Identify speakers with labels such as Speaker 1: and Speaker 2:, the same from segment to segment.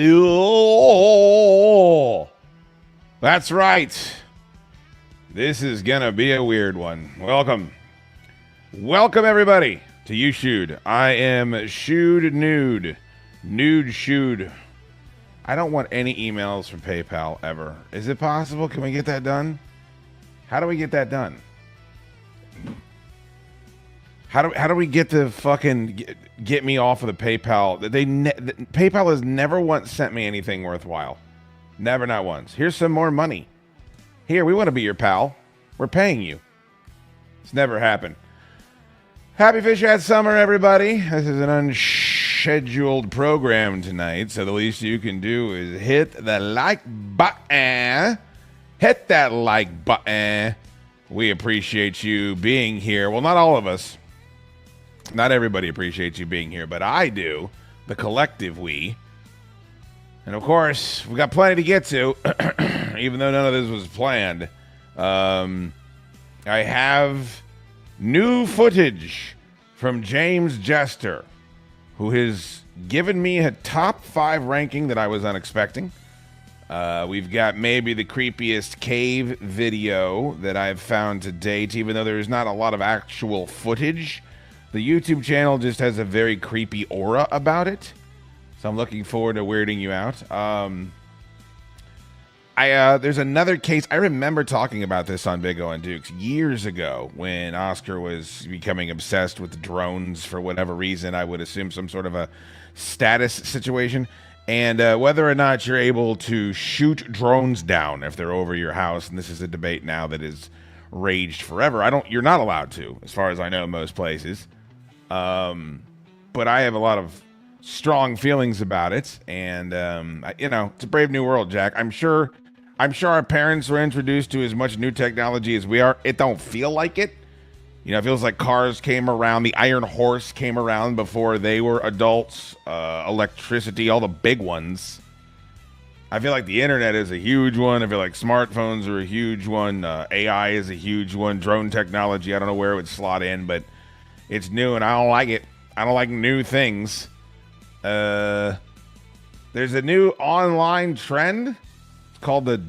Speaker 1: Oh, that's right. This is going to be a weird one. Welcome, everybody, to YouSchoode. I am Schoode Nude Schoode. I don't want any emails from PayPal ever. Is it possible? Can we get that done? How do we get that done? How do we get to fucking get me off of the PayPal? PayPal has never once sent me anything worthwhile. Never, not once. Here's some more money. Here, we want to be your pal. We're paying you. It's never happened. Happy Fish Hat Summer, everybody. This is an unscheduled program tonight, so the least you can do is hit the like button. Hit that like button. We appreciate you being here. Well, not all of us. Not everybody appreciates you being here, but I do. The collective we. And of course, we got plenty to get to, even though none of this was planned. I have new footage from James Jester, who has given me a top 5 ranking that I was unexpecting. We've got maybe the creepiest cave video that I've found to date, even though there's not a lot of actual footage. The YouTube channel just has a very creepy aura about it. So I'm looking forward to weirding you out. There's another case. I remember talking about this on Big O and Dukes years ago when Oscar was becoming obsessed with drones for whatever reason. I would assume some sort of a status situation. And whether or not you're able to shoot drones down if they're over your house. And this is a debate now that is raged forever. You're not allowed to, as far as I know, most places. But I have a lot of strong feelings about it, and it's a brave new world, Jack. I'm sure our parents were introduced to as much new technology as we are. It don't feel like it. It feels like cars came around, the Iron Horse came around before they were adults. Electricity, all the big ones. I feel like the internet is a huge one. I feel like smartphones are a huge one. AI is a huge one. Drone technology, I don't know where it would slot in, but it's new, and I don't like it. I don't like new things. There's a new online trend. It's called the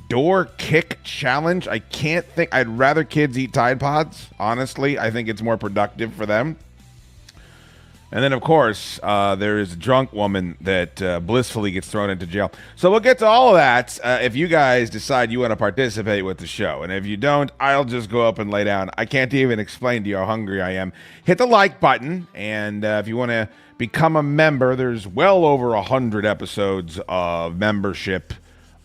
Speaker 1: door kick challenge. I can't think. I'd rather kids eat Tide Pods. Honestly, I think it's more productive for them. And then, of course, there is a drunk woman that blissfully gets thrown into jail. So we'll get to all of that if you guys decide you want to participate with the show. And if you don't, I'll just go up and lay down. I can't even explain to you how hungry I am. Hit the like button. And if you want to become a member, there's well over 100 episodes of membership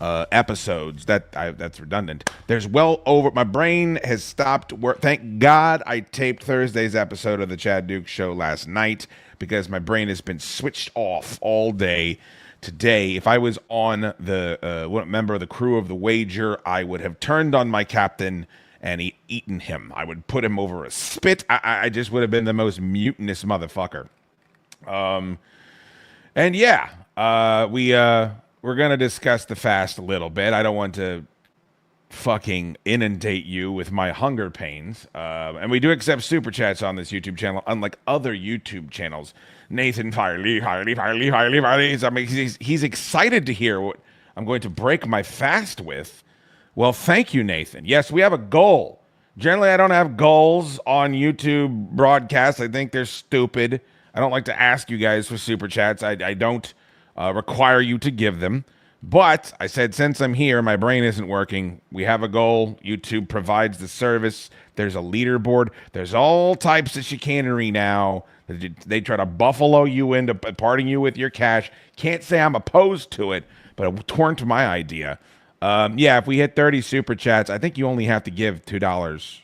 Speaker 1: episodes. That's redundant. There's well over. My brain has stopped work. Thank God I taped Thursday's episode of the Chaddukes show last night, because my brain has been switched off all day today. If I was on the member of the crew of the wager, I would have turned on my captain and eaten him. I would put him over a spit. I just would have been the most mutinous motherfucker. And yeah, we're going to discuss the fast a little bit. I don't want to fucking inundate you with my hunger pains. And we do accept super chats on this YouTube channel, unlike other YouTube channels. Nathan Farley. I mean, he's excited to hear what I'm going to break my fast with. Well, thank you, Nathan. Yes, we have a goal. Generally, I don't have goals on YouTube broadcasts. I think they're stupid. I don't like to ask you guys for super chats. I don't require you to give them. But I said, since I'm here, my brain isn't working. We have a goal. YouTube provides the service. There's a leaderboard. There's all types of chicanery now. They try to buffalo you into parting you with your cash. Can't say I'm opposed to it, but it turned my idea. Yeah, if we hit 30 super chats, I think you only have to give $2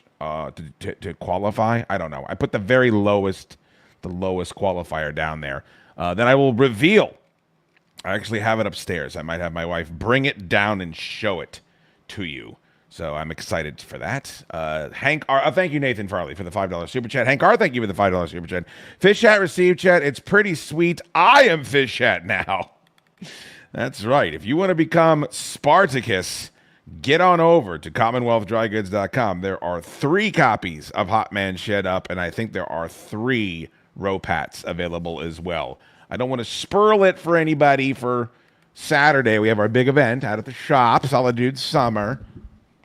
Speaker 1: to qualify. I don't know. I put the lowest qualifier down there. Then I will reveal. I actually have it upstairs. I might have my wife bring it down and show it to you. So I'm excited for that. Hank R. Thank you, Nathan Farley, for the $5 super chat. Hank R. Thank you for the $5 super chat. Fish Chat received chat. It's pretty sweet. I am Fish Chat now. That's right. If you want to become Spartacus, get on over to CommonwealthDryGoods.com. There are 3 copies of Hot Man Shed up, and I think there are 3 rope hats available as well. I don't want to spoil it for anybody for Saturday. We have our big event out at the shop, Solid Dude Summer.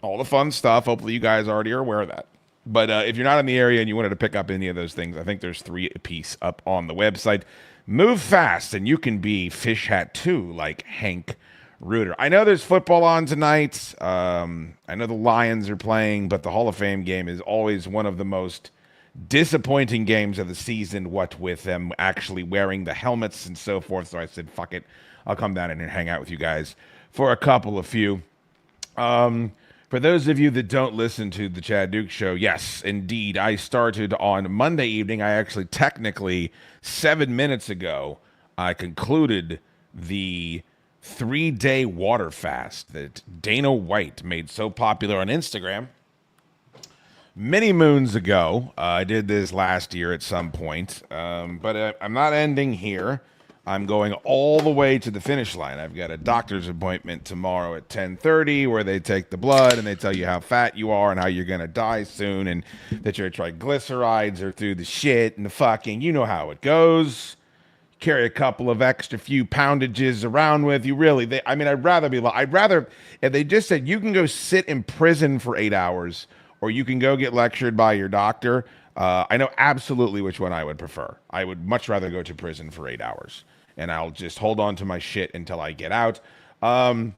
Speaker 1: All the fun stuff. Hopefully you guys already are aware of that. But if you're not in the area and you wanted to pick up any of those things, I think there's 3 apiece up on the website. Move fast and you can be Fish Hat 2 like Hank Reuter. I know there's football on tonight. I know the Lions are playing, but the Hall of Fame game is always one of the most disappointing games of the season, what with them actually wearing the helmets and so forth. So I said, fuck it. I'll come down and hang out with you guys for a couple of few. For those of you that don't listen to the Chaddukes show, yes, indeed, I started on Monday evening. I actually technically 7 minutes ago, I concluded the 3-day water fast that Dana White made so popular on Instagram many moons ago. I did this last year at some point, but I'm not ending here. I'm going all the way to the finish line. I've got a doctor's appointment tomorrow at 10:30 where they take the blood and they tell you how fat you are and how you're going to die soon and that your triglycerides are through the shit and the fucking, you know how it goes. Carry a couple of extra few poundages around with you. Really, I'd rather if they just said you can go sit in prison for 8 hours or you can go get lectured by your doctor. I know absolutely which one I would prefer. I would much rather go to prison for 8 hours. And I'll just hold on to my shit until I get out. So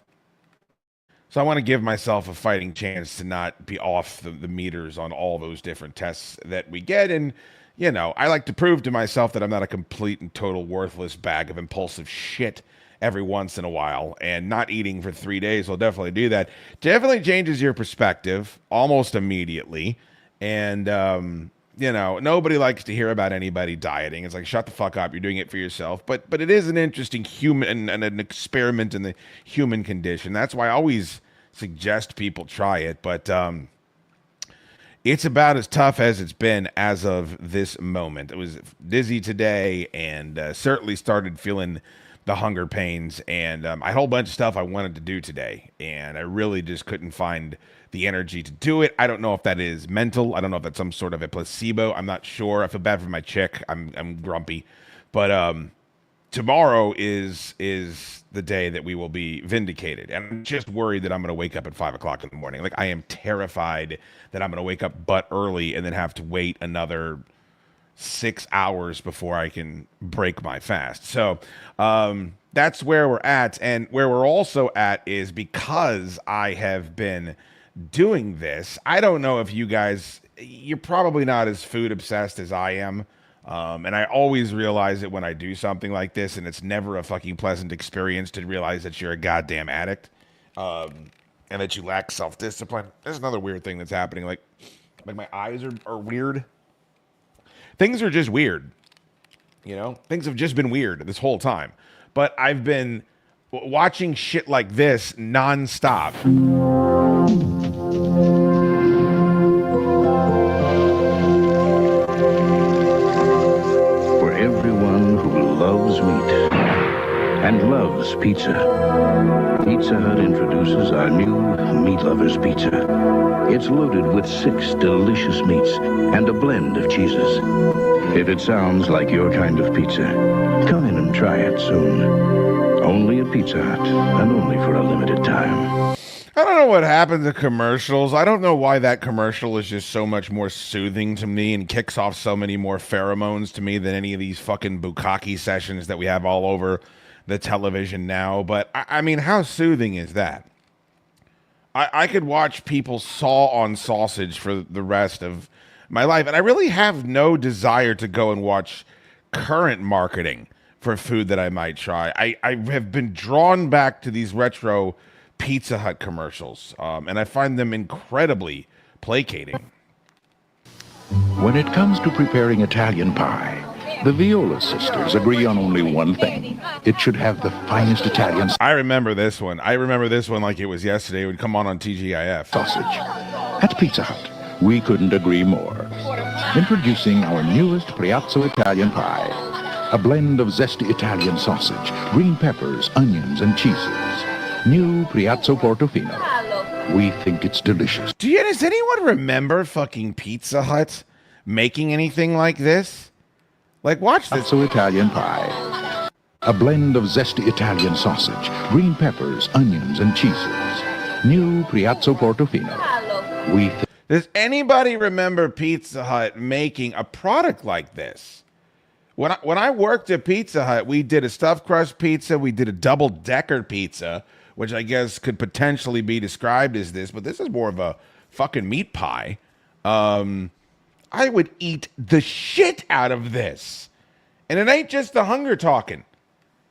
Speaker 1: I want to give myself a fighting chance to not be off the meters on all those different tests that we get. And, you know, I like to prove to myself that I'm not a complete and total worthless bag of impulsive shit every once in a while. And not eating for 3 days will definitely do that. Definitely changes your perspective almost immediately. And, you know, nobody likes to hear about anybody dieting. It's like, shut the fuck up. You're doing it for yourself. But it is an interesting human and an experiment in the human condition. That's why I always suggest people try it. But it's about as tough as it's been as of this moment. It was dizzy today and certainly started feeling the hunger pains. And I had a whole bunch of stuff I wanted to do today. And I really just couldn't find the energy to do it. I don't know if that is mental. I don't know if that's some sort of a placebo. I'm not sure. I feel bad for my chick. I'm grumpy. But tomorrow is the day that we will be vindicated. And I'm just worried that I'm going to wake up at 5 o'clock in the morning. Like, I am terrified that I'm going to wake up butt early and then have to wait another 6 hours before I can break my fast. So that's where we're at. And where we're also at is because I have been doing this. I don't know if you guys, you're probably not as food obsessed as I am. And I always realize it when I do something like this, and it's never a fucking pleasant experience to realize that you're a goddamn addict, and that you lack self-discipline. There's another weird thing that's happening. Like my eyes are weird. Things are just weird. You know, things have just been weird this whole time. But I've been watching shit like this nonstop.
Speaker 2: For everyone who loves meat and loves pizza, Pizza Hut introduces our new Meat Lovers Pizza. It's loaded with 6 delicious meats and a blend of cheeses. If it sounds like your kind of pizza, come in and try it soon. Only at Pizza Hut, and only for a limited time.
Speaker 1: I don't know what happened to commercials. I don't know why that commercial is just so much more soothing to me and kicks off so many more pheromones to me than any of these fucking bukkake sessions that we have all over the television now. But, I mean, how soothing is that? I could watch people saw on sausage for the rest of my life, and I really have no desire to go and watch current marketing for food that I might try. I have been drawn back to these retro Pizza Hut commercials, and I find them incredibly placating.
Speaker 3: When it comes to preparing Italian pie, the Viola sisters agree on only one thing. It should have the finest Italian
Speaker 1: I remember this one. Like it was yesterday. It would come on TGIF.
Speaker 3: sausage. At Pizza Hut, we couldn't agree more. Introducing our newest Priazzo Italian pie. A blend of zesty Italian sausage, green peppers, onions, and cheeses. New Priazzo Portofino. We think it's delicious.
Speaker 1: Does anyone remember fucking Pizza Hut making anything like this? Like, watch this.
Speaker 3: Priazzo Italian pie. A blend of zesty Italian sausage, green peppers, onions, and cheeses. New Piazza Portofino.
Speaker 1: Does anybody remember Pizza Hut making a product like this? When I worked at Pizza Hut, we did a stuffed crust pizza. We did a double-decker pizza, which I guess could potentially be described as this, but this is more of a fucking meat pie. I would eat the shit out of this. And it ain't just the hunger talking.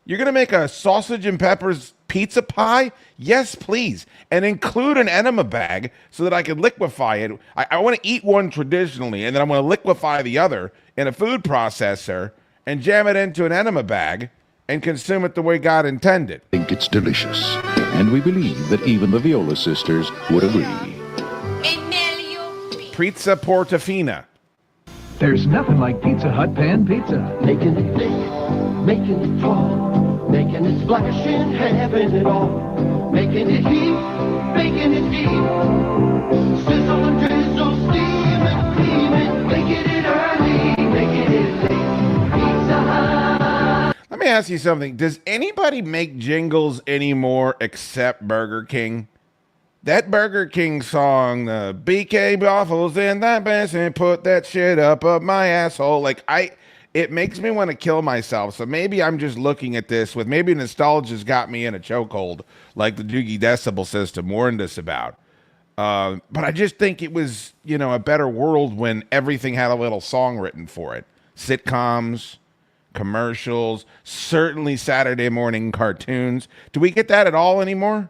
Speaker 1: You're going to make a sausage and peppers pizza pie? Yes, please. And include an enema bag so that I can liquefy it. I want to eat one traditionally, and then I'm going to liquefy the other in a food processor and jam it into an enema bag and consume it the way God intended.
Speaker 3: I think it's delicious. And we believe that even the Viola sisters would agree.
Speaker 1: Pizza Portofino.
Speaker 4: There's nothing like Pizza Hut pan pizza.
Speaker 5: Making it thick, making it tall, making it splash and having it all. Making it heat, making it deep. Sizzle and drizzle, steam and cream, making it early, making it late. Pizza Hut.
Speaker 1: Let me ask you something. Does anybody make jingles anymore except Burger King? That Burger King song, the BK Waffles in that basin, and put that shit up my asshole. Like, it makes me want to kill myself. So maybe I'm just looking at this with maybe nostalgia's got me in a chokehold, like the Doogie Decibel System warned us about. But I just think it was, a better world when everything had a little song written for it. Sitcoms, commercials, certainly Saturday morning cartoons. Do we get that at all anymore?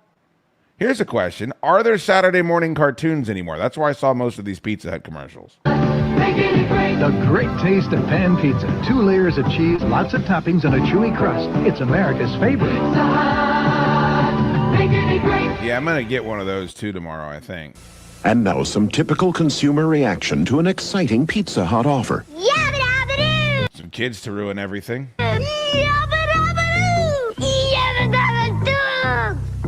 Speaker 1: Here's a question. Are there Saturday morning cartoons anymore? That's where I saw most of these Pizza Hut commercials.
Speaker 4: The great taste of pan pizza. 2 layers of cheese, lots of toppings, and a chewy crust. It's America's favorite.
Speaker 1: Yeah, I'm going to get one of those too tomorrow, I think.
Speaker 6: And now some typical consumer reaction to an exciting Pizza Hut offer.
Speaker 7: Yabba-dabba-doo!
Speaker 1: Some kids to ruin everything.
Speaker 7: Yabba-dabba-doo! Yabba-dabba-doo!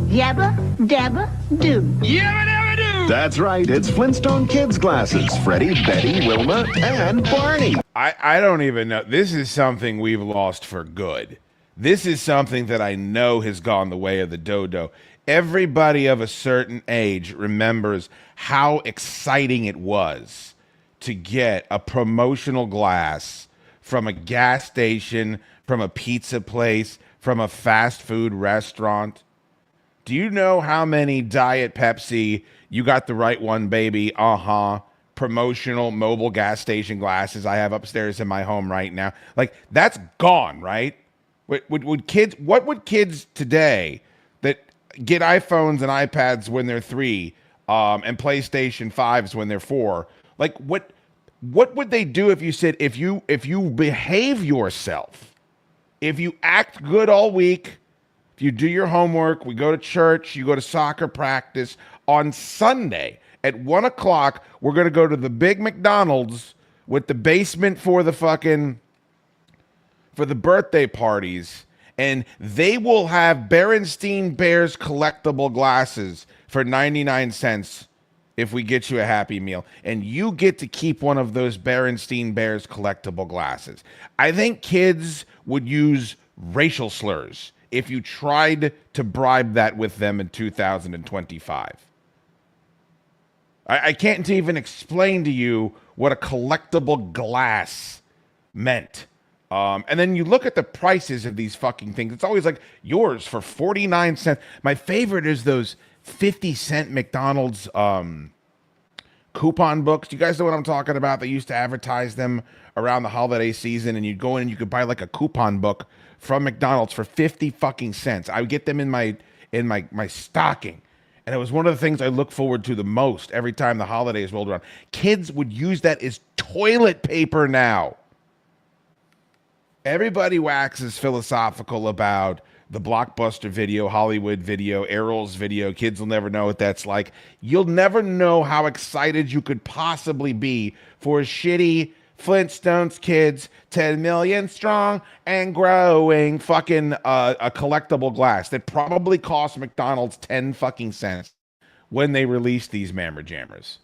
Speaker 7: Yabba-dabba-doo! Yabba-dabba-doo!
Speaker 6: That's right, it's Flintstone Kids glasses. Freddie, Betty, Wilma, and Barney.
Speaker 1: I don't even know. This is something we've lost for good. This is something that I know has gone the way of the dodo. Everybody of a certain age remembers how exciting it was to get a promotional glass from a gas station, from a pizza place, from a fast food restaurant. Do you know how many Diet Pepsi, you got the right one, baby, promotional mobile gas station glasses I have upstairs in my home right now? Like, that's gone, right? What would kids today that get iPhones and iPads when they're 3 and PlayStation 5s when they're 4, like what would they do if you said, if you behave yourself, if you act good all week, if you do your homework, we go to church, you go to soccer practice, on Sunday at 1 o'clock, we're going to go to the big McDonald's with the basement for the birthday parties, and they will have Berenstein Bears collectible glasses for 99 cents if we get you a Happy Meal. And you get to keep one of those Berenstein Bears collectible glasses. I think kids would use racial slurs if you tried to bribe that with them in 2025. I can't even explain to you what a collectible glass meant. And then you look at the prices of these fucking things. It's always like yours for 49 cents. My favorite is those 50-cent McDonald's coupon books. You guys know what I'm talking about? They used to advertise them around the holiday season, and you'd go in and you could buy like a coupon book from McDonald's for 50 fucking cents. I would get them in my stocking. And it was one of the things I look forward to the most every time the holidays rolled around. Kids would use that as toilet paper now. Everybody waxes philosophical about the Blockbuster video, Hollywood video, Errol's video. Kids will never know what that's like. You'll never know how excited you could possibly be for a shitty Flintstones Kids, 10 million strong and growing fucking a collectible glass that probably cost McDonald's 10 fucking cents when they released these Mammer Jammers.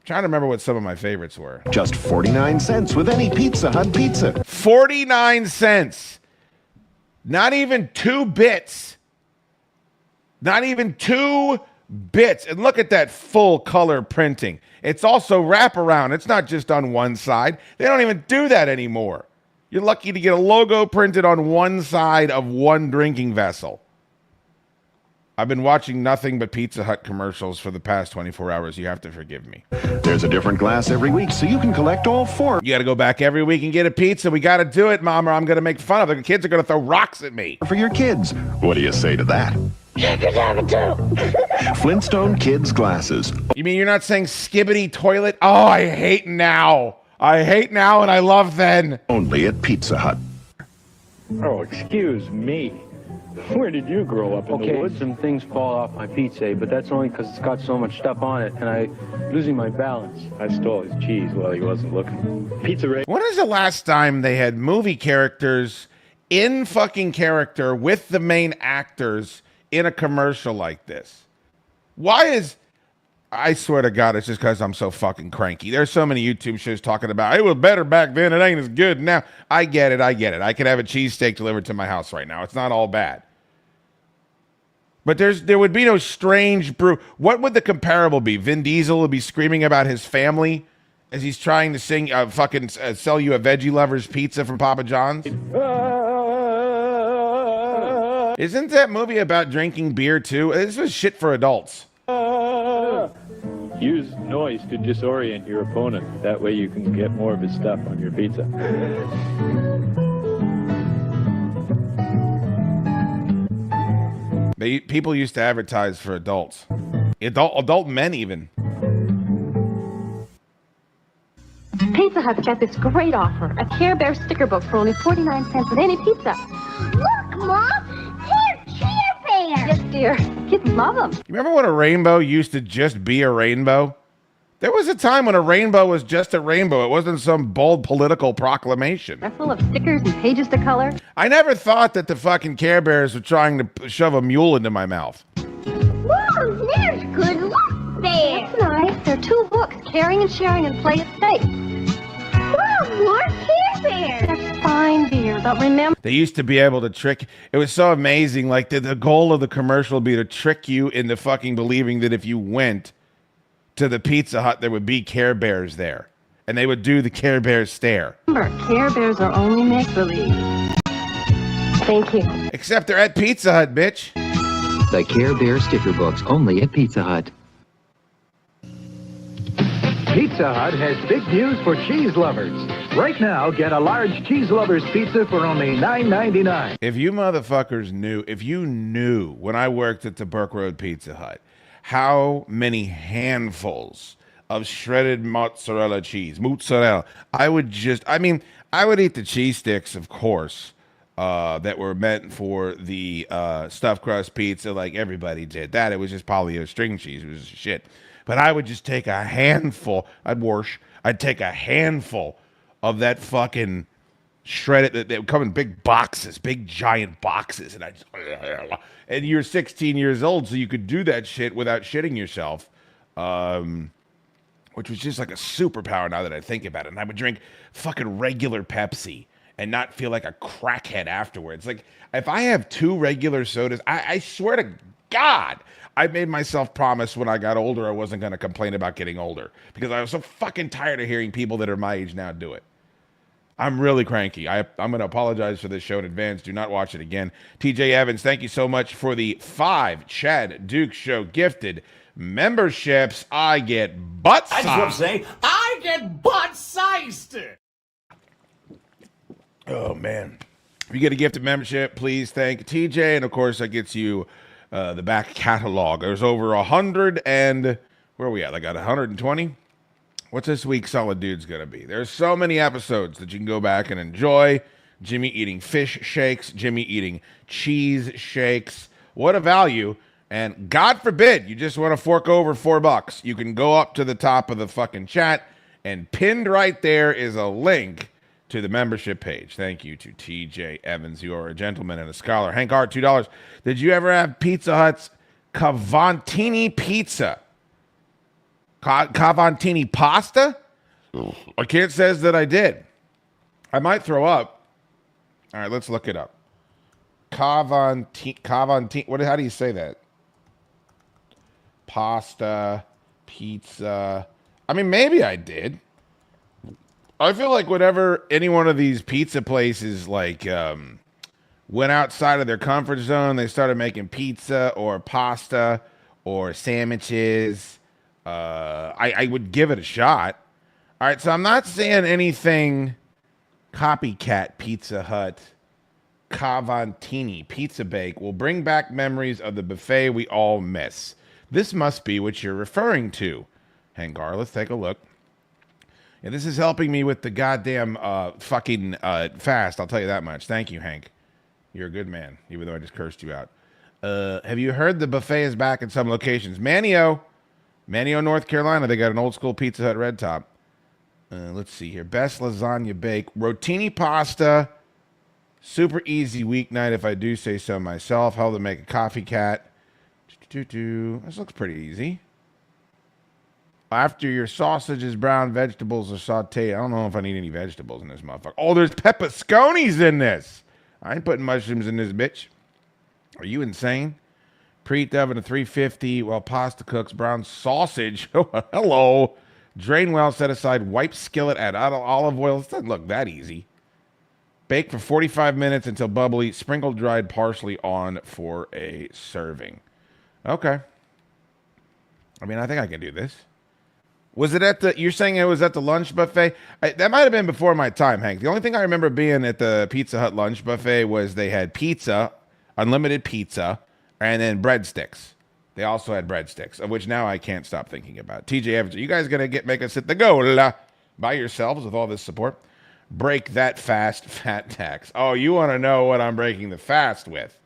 Speaker 1: I'm trying to remember what some of my favorites were.
Speaker 6: Just 49 cents with any Pizza Hut pizza.
Speaker 1: 49 cents. Not even 2 bits. Not even 2 bits. And look at that full color printing. It's also wraparound. It's not just on one side. They don't even do that anymore. You're lucky to get a logo printed on one side of one drinking vessel. I've been watching nothing but Pizza Hut commercials for the past 24 hours. You have to forgive me.
Speaker 6: There's a different glass every week, so you can collect all 4
Speaker 1: You got to go back every week and get a pizza. We got to do it, Mom, or I'm going to make fun of it. The kids are going to throw rocks at me.
Speaker 6: for your kids. What do you say to that? Flintstone Kids Glasses.
Speaker 1: You mean you're not saying skibbity toilet? Oh, I hate now. I hate now and I love then.
Speaker 6: Only at Pizza Hut.
Speaker 8: Oh, excuse me. Where did you grow up, in the woods? Some things fall off my pizza, but that's only because it's got so much stuff on it, and I'm losing my balance. I stole his cheese while he wasn't looking. Pizza Ray.
Speaker 1: When is the last time they had movie characters in fucking character with the main actors in a commercial like this? Why is... I swear to God, it's just because I'm so fucking cranky. There's so many YouTube shows talking about, it was better back then, it ain't as good now. I get it. I could have a cheesesteak delivered to my house right now. It's not all bad. But there would be no strange brew. What would the comparable be? Vin Diesel would be screaming about his family as he's trying to sell you a veggie lover's pizza from Papa John's? Isn't that movie about drinking beer too? This was shit for adults.
Speaker 8: Use noise to disorient your opponent. That way you can get more of his stuff on your pizza.
Speaker 1: People used to advertise for adults. Adult men even.
Speaker 9: Pizza Hut's got this great offer. A Care Bear sticker book for only 49 cents with any pizza.
Speaker 7: Look, Mom! Here, Care Bear!
Speaker 9: Yes, dear. Kids love them.
Speaker 1: You remember when a rainbow used to just be a rainbow? There was a time when a rainbow was just a rainbow. It wasn't some bold political proclamation.
Speaker 9: They're full of stickers and pages to color.
Speaker 1: I never thought that the fucking Care Bears were trying to shove a mule into my mouth.
Speaker 7: Mom, there's good luck there!
Speaker 9: That's nice. There are 2 books, Caring and Sharing and Play It Safe.
Speaker 7: Mom, more Care Bears!
Speaker 9: That's fine, dear. But remember...
Speaker 1: They used to be able to trick. It was so amazing. Like the goal of the commercial would be to trick you into fucking believing that if you went to the Pizza Hut, there would be Care Bears there. And they would do the Care Bears stare.
Speaker 9: Remember, Care Bears are only make-believe. Thank you.
Speaker 1: Except they're at Pizza Hut, bitch.
Speaker 10: The Care Bear sticker books only at Pizza Hut.
Speaker 4: Pizza Hut has big news for cheese lovers. Right now, get a large cheese lovers pizza for only $9.99.
Speaker 1: If you motherfuckers knew, if you knew when I worked at the Burke Road Pizza Hut, how many handfuls of shredded mozzarella cheese, I would eat the cheese sticks, of course, that were meant for the stuffed crust pizza, like everybody did that. It was just probably a string cheese. It was shit. But I would just take a handful. I'd take a handful of that fucking shredded. They would come in big boxes, big giant boxes, and you're 16 years old, so you could do that shit without shitting yourself, which was just like a superpower now that I think about it. And I would drink fucking regular Pepsi and not feel like a crackhead afterwards. Like, if I have 2 regular sodas, I swear to God, I made myself promise when I got older I wasn't going to complain about getting older because I was so fucking tired of hearing people that are my age now do it. I'm really cranky. I'm going to apologize for this show in advance. Do not watch it again. TJ Evans, thank you so much for the 5 Chad Duke Show gifted memberships. I get butt-sized.
Speaker 11: I just want to say, I get butt-sized.
Speaker 1: Oh, man. If you get a gifted membership, please thank TJ. And, of course, that gets you the back catalog. There's over 100 and... Where are we at? I got 120? What's this week's Solid Dudes going to be? There's so many episodes that you can go back and enjoy. Jimmy eating fish shakes. Jimmy eating cheese shakes. What a value. And God forbid you just want to fork over $4. You can go up to the top of the fucking chat, and pinned right there is a link to the membership page. Thank you to TJ Evans. You are a gentleman and a scholar. Hank Art, $2. Did you ever have Pizza Hut's Cavantini pizza? Cavantini pasta? I can't says that I did. I might throw up. All right, let's look it up. Cavantini. How do you say that? Pasta, pizza. I mean, maybe I did. I feel like whenever any one of these pizza places like went outside of their comfort zone, they started making pizza or pasta or sandwiches. I would give it a shot. All right, so I'm not saying anything copycat Pizza Hut Cavantini Pizza Bake will bring back memories of the buffet we all miss. This must be what you're referring to. Hangar, let's take a look. And this is helping me with the goddamn fucking fast. I'll tell you that much. Thank you, Hank. You're a good man, even though I just cursed you out. Have you heard the buffet is back in some locations? Manio, North Carolina. They got an old school Pizza Hut red top. Let's see here. Best lasagna bake. Rotini pasta. Super easy weeknight if I do say so myself. How to make a coffee cat. This looks pretty easy. After your sausages, brown vegetables are sauteed. I don't know if I need any vegetables in this motherfucker. Oh, there's pepperscones in this. I ain't putting mushrooms in this bitch. Are you insane? Preheat the oven to 350 while pasta cooks. Brown sausage. Oh, hello. Drain well, set aside. Wipe skillet, add olive oil. This doesn't look that easy. Bake for 45 minutes until bubbly. Sprinkle dried parsley on for a serving. Okay. I mean, I think I can do this. Was it at the, you're saying it was at the lunch buffet? That might have been before my time, Hank. The only thing I remember being at the Pizza Hut lunch buffet was they had pizza, unlimited pizza, and then breadsticks. They also had breadsticks, of which now I can't stop thinking about. TJ Evans, are you guys going to make us hit the goal by yourselves with all this support? Break that fast fat tax. Oh, you want to know what I'm breaking the fast with?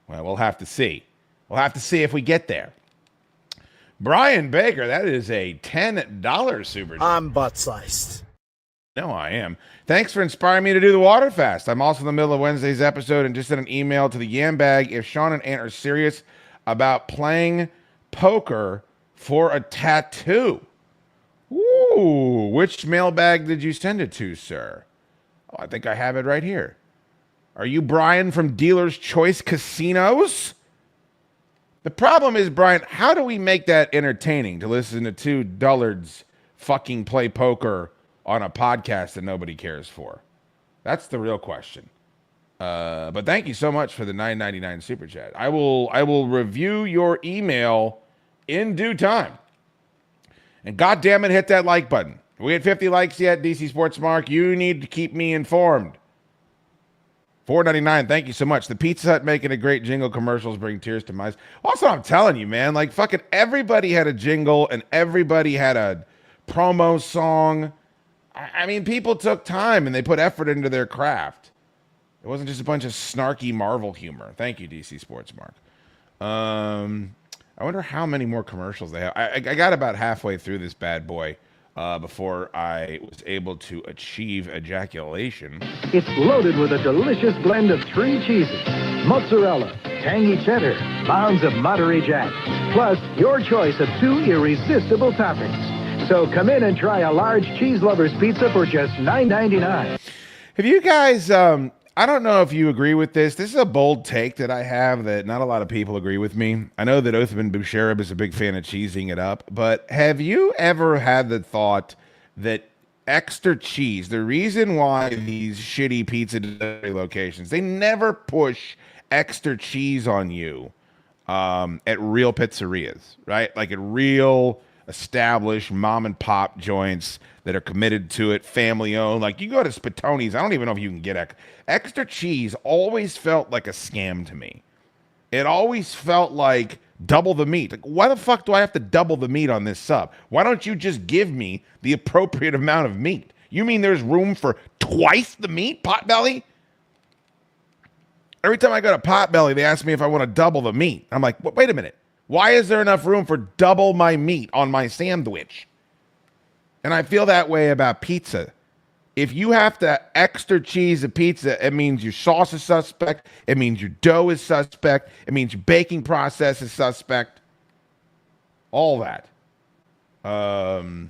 Speaker 1: Well, we'll have to see. We'll have to see if we get there. Brian Baker, that is a $10 super chat.
Speaker 12: I'm butt-sized.
Speaker 1: No, I am. Thanks for inspiring me to do the water fast. I'm also in the middle of Wednesday's episode and just sent an email to the Yam Bag if Sean and Ant are serious about playing poker for a tattoo. Ooh, which mailbag did you send it to, sir? Oh, I think I have it right here. Are you Brian from Dealer's Choice Casinos? The problem is, Brian, how do we make that entertaining to listen to two dullards fucking play poker on a podcast that nobody cares for? That's the real question. But thank you so much for the $9.99 super chat. I will review your email in due time. And God damn it, hit that like button. We had 50 likes yet, DC Sports Mark. You need to keep me informed. $4.99. Thank you so much. The Pizza Hut making a great jingle. Commercials bring tears to my eyes. Also, I'm telling you, man, like fucking everybody had a jingle and everybody had a promo song. I mean, people took time and they put effort into their craft. It wasn't just a bunch of snarky Marvel humor. Thank you, DC Sports Mark. I wonder how many more commercials they have. I got about halfway through this bad boy before I was able to achieve ejaculation.
Speaker 4: It's loaded with a delicious blend of 3 cheeses, mozzarella, tangy cheddar, mounds of Monterey Jack, plus your choice of 2 irresistible toppings. So come in and try a large cheese lover's pizza for just $9.99.
Speaker 1: Have you guys, I don't know if you agree with this. This is a bold take that I have that not a lot of people agree with me. I know that Othman Boucherib is a big fan of cheesing it up, but have you ever had the thought that extra cheese, the reason why these shitty pizza delivery locations, they never push extra cheese on you at real pizzerias, right? Like at real established mom and pop joints that are committed to it, family owned. Like you go to Spatoni's, I don't even know if you can get extra cheese. Always felt like a scam to me. It always felt like double the meat. Like, why the fuck do I have to double the meat on this sub? Why don't you just give me the appropriate amount of meat? You mean there's room for twice the meat, Potbelly? Every time I go to Potbelly, they ask me if I want to double the meat. I'm like, wait a minute. Why is there enough room for double my meat on my sandwich? And I feel that way about pizza. If you have to extra cheese a pizza, it means your sauce is suspect. It means your dough is suspect. It means your baking process is suspect. All that. I've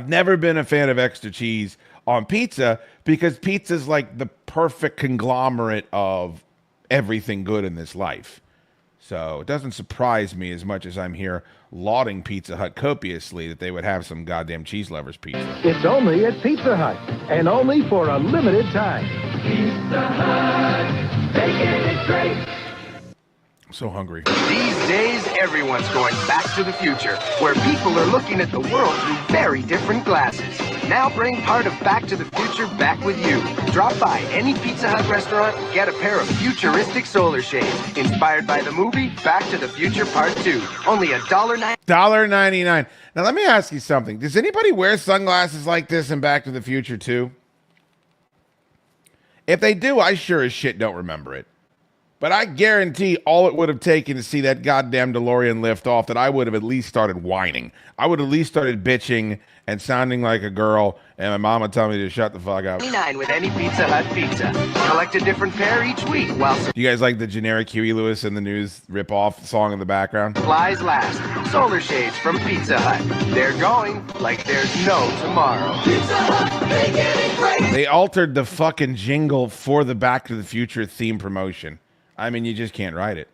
Speaker 1: never been a fan of extra cheese on pizza because pizza's like the perfect conglomerate of everything good in this life. So it doesn't surprise me as much as I'm here lauding Pizza Hut copiously that they would have some goddamn cheese lovers pizza.
Speaker 4: It's only at Pizza Hut, and only for a limited time.
Speaker 5: Pizza Hut, making it great.
Speaker 1: I'm so hungry.
Speaker 12: These days, everyone's going back to the future, where people are looking at the world through very different glasses. Now bring part of Back to the Future back with you. Drop by any Pizza Hut restaurant and get a pair of futuristic solar shades, inspired by the movie Back to the Future Part 2. Only
Speaker 1: $1.99. Now let me ask you something. Does anybody wear sunglasses like this in Back to the Future too? If they do, I sure as shit don't remember it. But I guarantee all it would have taken to see that goddamn DeLorean lift off, that I would have at least started whining. I would have at least started bitching and sounding like a girl, and my mom would tell me to shut the fuck up.
Speaker 12: $9 with any Pizza Hut pizza. Collect a different pair each week while
Speaker 1: You guys like the generic Huey Lewis in the News rip-off song in the background?
Speaker 12: supplies last. Solar shades from Pizza Hut. They're going like there's no tomorrow. Pizza Hut, making it great.
Speaker 1: They altered the fucking jingle for the Back to the Future theme promotion. I mean, you just can't write it.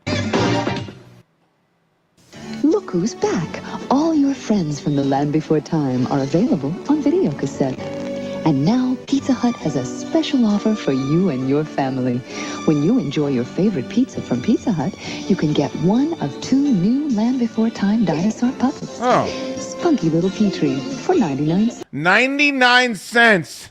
Speaker 13: Look who's back. All your friends from the land before time are available on video cassette. And now Pizza Hut has a special offer for you and your family. When you enjoy your favorite pizza from Pizza Hut, you can get one of 2 new Land Before Time dinosaur puppets.
Speaker 1: Oh.
Speaker 13: Spunky Little Petrie for 99 cents.
Speaker 1: 99 cents!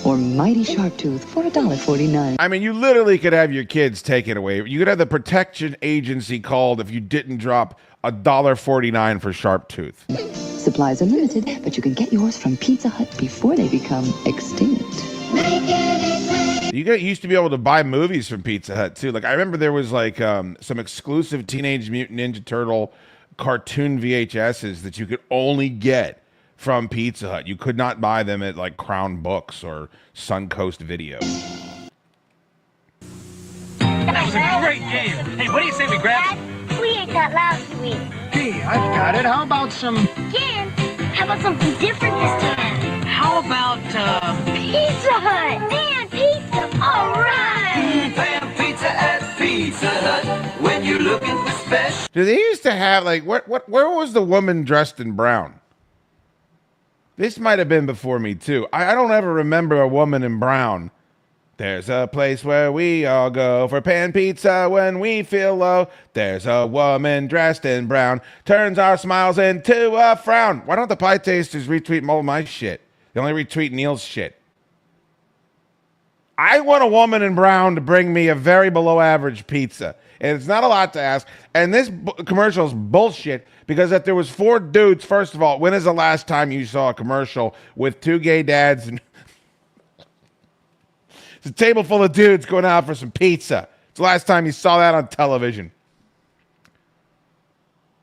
Speaker 13: Or Mighty Sharp Tooth for $1.49.
Speaker 1: I mean, you literally could have your kids take it away. You could have the protection agency called if you didn't drop $1.49 for Sharp Tooth.
Speaker 13: Supplies are limited, but you can get yours from Pizza Hut before they become extinct.
Speaker 1: You used to be able to buy movies from Pizza Hut too. Like I remember there was like some exclusive Teenage Mutant Ninja Turtle cartoon VHSs that you could only get from Pizza Hut. You could not buy them at like Crown Books or Suncoast Video.
Speaker 11: That was a great game. Hey, what do you say we grab?
Speaker 7: We ate that last week.
Speaker 11: Hey, I've got it. How about some...
Speaker 7: Again? How about something different this time?
Speaker 11: How about,
Speaker 7: Pizza Hut! Man, pizza! All right!
Speaker 5: Pan pizza at Pizza Hut. When you're looking for special.
Speaker 1: Do they used to have like where was the woman dressed in brown? This might have been before me too. I don't ever remember a woman in brown. There's a place where we all go for pan pizza when we feel low. There's a woman dressed in brown, turns our smiles into a frown. Why don't the Pie Tasters retweet all my shit? They only retweet Neil's shit. I want a woman in brown to bring me a very below average pizza. And it's not a lot to ask. And this commercial is bullshit because if there was 4 dudes, first of all, when is the last time you saw a commercial with 2 gay dads and it's a table full of dudes going out for some pizza? It's the last time you saw that on television.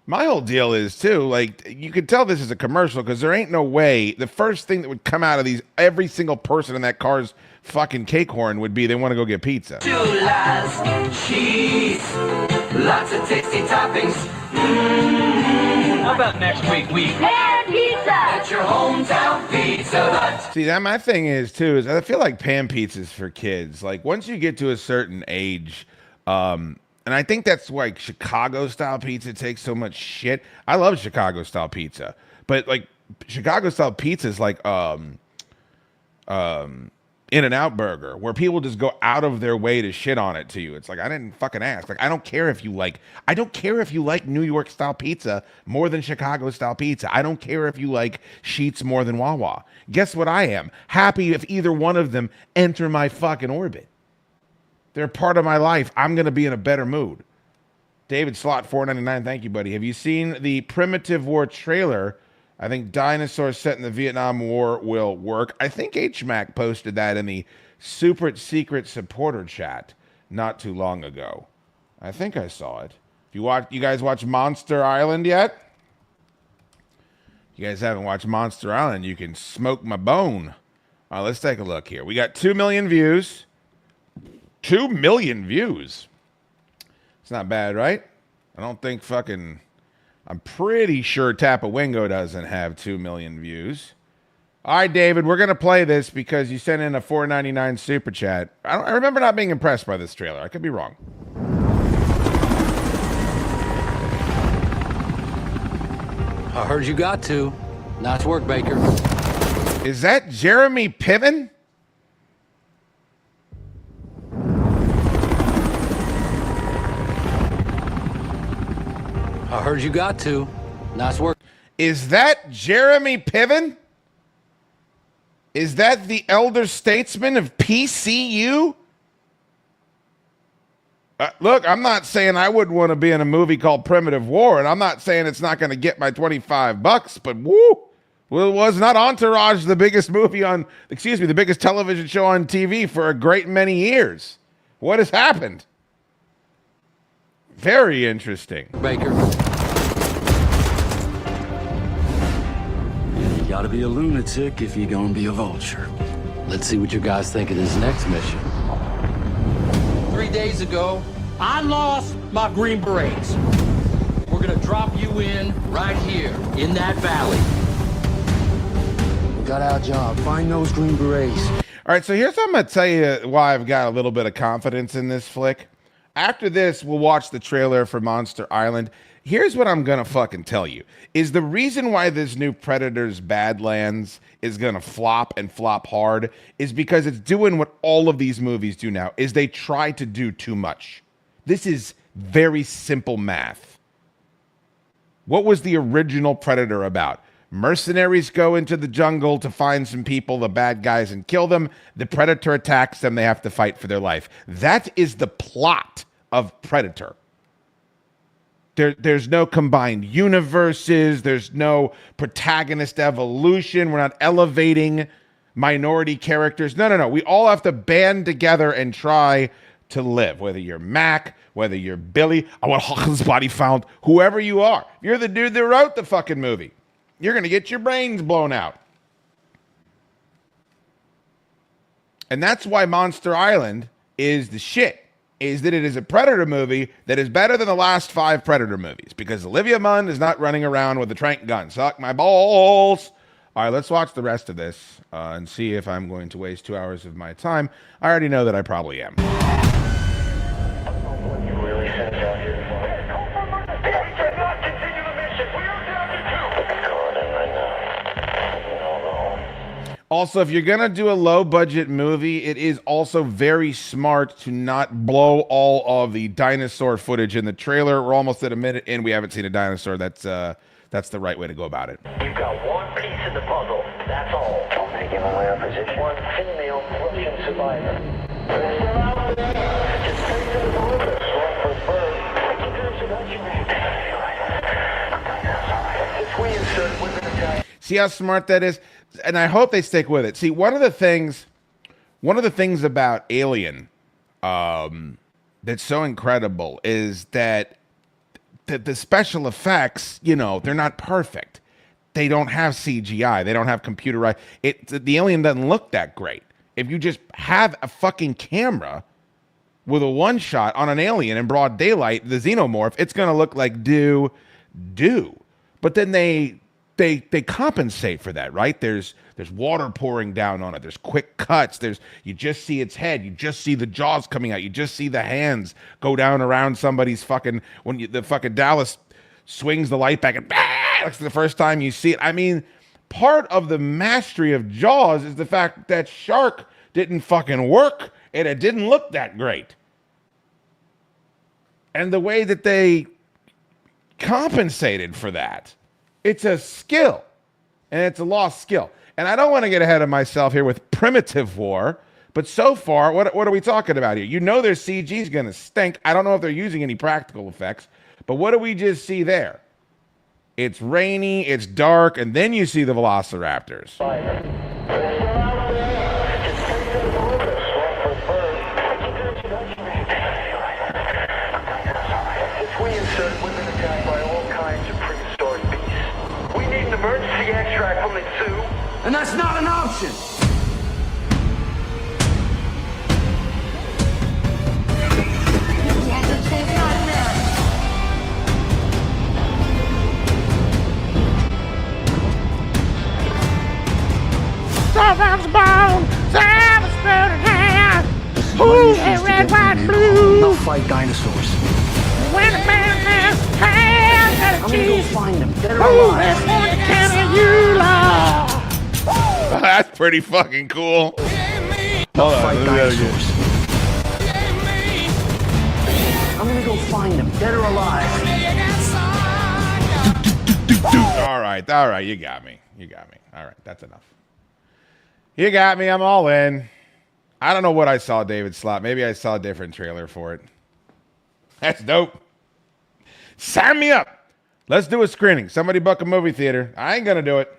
Speaker 1: My whole deal is, too, like, you could tell this is a commercial because there ain't no way the first thing that would come out of these, every single person in that car's fucking cake horn would be they want to go get pizza.
Speaker 5: Lies, cheese, lots of tasty toppings.
Speaker 11: how about next week we...
Speaker 7: Pan pizza!
Speaker 5: At your hometown Pizza Hut.
Speaker 1: See, that my thing is, too, is I feel like pan pizza's for kids. Like, once you get to a certain age, and I think that's why Chicago-style pizza takes so much shit. I love Chicago-style pizza. But, like, Chicago-style pizza is like In-N-Out Burger, where people just go out of their way to shit on it to you. It's like, I didn't fucking ask. Like, I don't care if you like New York style pizza more than Chicago style pizza. I don't care if you like Sheetz more than Wawa. Guess what I am? Happy if either one of them enter my fucking orbit. They're part of my life. I'm going to be in a better mood. David Slot, $4.99. Thank you, buddy. Have you seen the Primitive War trailer? I think dinosaurs set in the Vietnam War will work. I think HMAC posted that in the super secret supporter chat not too long ago. I think I saw it. You guys watch Monster Island yet? You guys haven't watched Monster Island, you can smoke my bone. All right, let's take a look here. We got 2 million views. 2 million views. It's not bad, right? I don't think fucking... I'm pretty sure Tapawingo doesn't have 2 million views. All right, David, we're going to play this because you sent in a $4.99 super chat. I remember not being impressed by this trailer. I could be wrong.
Speaker 14: I heard you got to. Nice work, Baker.
Speaker 1: Is that Jeremy Piven?
Speaker 14: I heard you got to. Nice work.
Speaker 1: Is that Jeremy Piven? Is that the elder statesman of PCU? Look, I'm not saying I wouldn't want to be in a movie called Primitive War, and I'm not saying it's not going to get my $25, but woo! Well, was not Entourage the biggest the biggest television show on TV for a great many years? What has happened? Very interesting.
Speaker 14: Baker. You gotta be a lunatic if you're gonna be a vulture. Let's see what you guys think of this next mission.
Speaker 15: 3 days ago, I lost my Green Berets. We're gonna drop you in right here, in that valley.
Speaker 14: We got our job. Find those Green Berets.
Speaker 1: All right, so here's what I'm going to tell you why I've got a little bit of confidence in this flick. After this, we'll watch the trailer for Monster Island. Here's what I'm going to fucking tell you. Is the reason why this new Predators Badlands is going to flop and flop hard is because it's doing what all of these movies do now, is they try to do too much. This is very simple math. What was the original Predator about? Mercenaries go into the jungle to find some people, the bad guys, and kill them. The Predator attacks them. They have to fight for their life. That is the plot of Predator. There's no combined universes. There's no protagonist evolution. We're not elevating minority characters. No. We all have to band together and try to live. Whether you're Mac, whether you're Billy, I want Hawkins' body found, whoever you are. You're the dude that wrote the fucking movie. You're going to get your brains blown out. And that's why Monster Island is the shit, is that it is a Predator movie that is better than the last 5 Predator movies, because Olivia Munn is not running around with a trank gun. Suck my balls. All right, let's watch the rest of this and see if I'm going to waste 2 hours of my time. I already know that I probably am. Also, if you're going to do a low-budget movie, it is also very smart to not blow all of the dinosaur footage in the trailer. We're almost at a minute in. We haven't seen a dinosaur. That's the right way to go about it.
Speaker 5: You've got one piece in the puzzle. That's all. Don't make him away our position. One female Russian survivor. Just take to the perimeter. One for bird. It's we insert within a giant.
Speaker 1: See how smart that is? And I hope they stick with it. See, one of the things about Alien that's so incredible is that the special effects, they're not perfect. They don't have CGI. They don't have computerized. The Alien doesn't look that great. If you just have a fucking camera with a one shot on an alien in broad daylight, the xenomorph, it's going to look like do. But then they compensate for that, right? There's water pouring down on it. There's quick cuts. You just see its head. You just see the jaws coming out. You just see the hands go down around somebody's the fucking Dallas swings the light back and that's the first time you see it. I mean, part of the mastery of Jaws is the fact that shark didn't fucking work and it didn't look that great. And the way that they compensated for that, it's a skill, and it's a lost skill. And I don't want to get ahead of myself here with Primitive War, but so far, what are we talking about here? Their CG is going to stink. I don't know if they're using any practical effects, but what do we just see there? It's rainy, it's dark, and then you see the velociraptors.
Speaker 5: Emergency extract from the zoo.
Speaker 15: And that's not an option.
Speaker 16: off the bone. Sam is spinning hand. Who's that red, white, and blue?
Speaker 17: They'll fight dinosaurs.
Speaker 16: When the man has hands and a
Speaker 17: I'm gonna
Speaker 16: cheese.
Speaker 17: go find them. Dead or
Speaker 16: Who's
Speaker 17: alive.
Speaker 16: that for the county you love?
Speaker 1: That's pretty fucking cool.
Speaker 17: They'll fight dinosaurs. I'm gonna go find them. Dead or alive.
Speaker 1: All right, you got me. All right, that's enough. You got me, I'm all in. I don't know what I saw David slot. Maybe I saw a different trailer for it. That's dope. Sign me up. Let's do a screening. Somebody book a movie theater. I ain't gonna do it.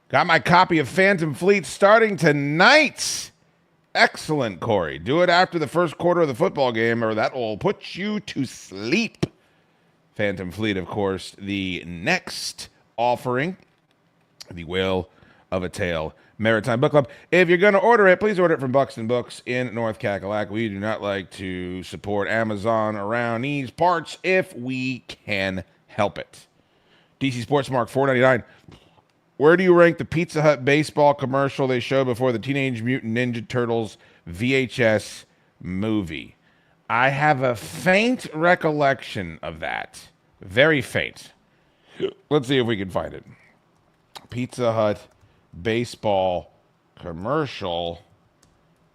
Speaker 1: Got my copy of Phantom Fleet starting tonight. Excellent, Corey. Do it after the first quarter of the football game or that will put you to sleep. Phantom Fleet, of course, the next offering, The Whale of a Tale Maritime Book Club. If you're going to order it, please order it from Buxton Books in North Cackalack. We do not like to support Amazon around these parts if we can help it. DC Sports Mark $4.99. Where do you rank the Pizza Hut baseball commercial they showed before the Teenage Mutant Ninja Turtles VHS movie? I have a faint recollection of that. Very faint. Let's see if we can find it. Pizza Hut baseball commercial.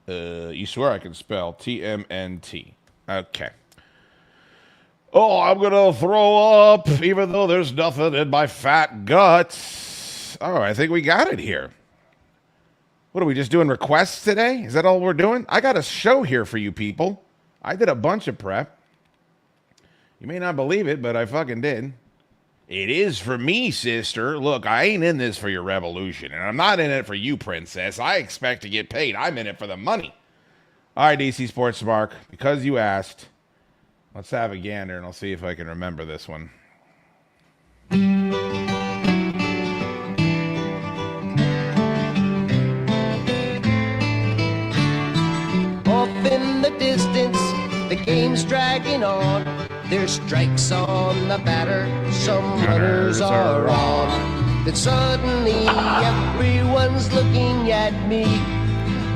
Speaker 1: You swear I can spell TMNT. Okay. Oh, I'm going to throw up even though there's nothing in my fat guts. Oh, I think we got it here. What are we just doing requests today? Is that all we're doing? I got a show here for you people. I did a bunch of prep. You may not believe it, but I fucking did. It is for me, sister. Look, I ain't in this for your revolution, and I'm not in it for you, princess. I expect to get paid. I'm in it for the money. All right, DC Sports Mark, because you asked, let's have a gander, and I'll see if I can remember this one.
Speaker 5: Off in the distance, the game's dragging on. There's strikes on the batter, some runners are on. Then suddenly everyone's looking at me.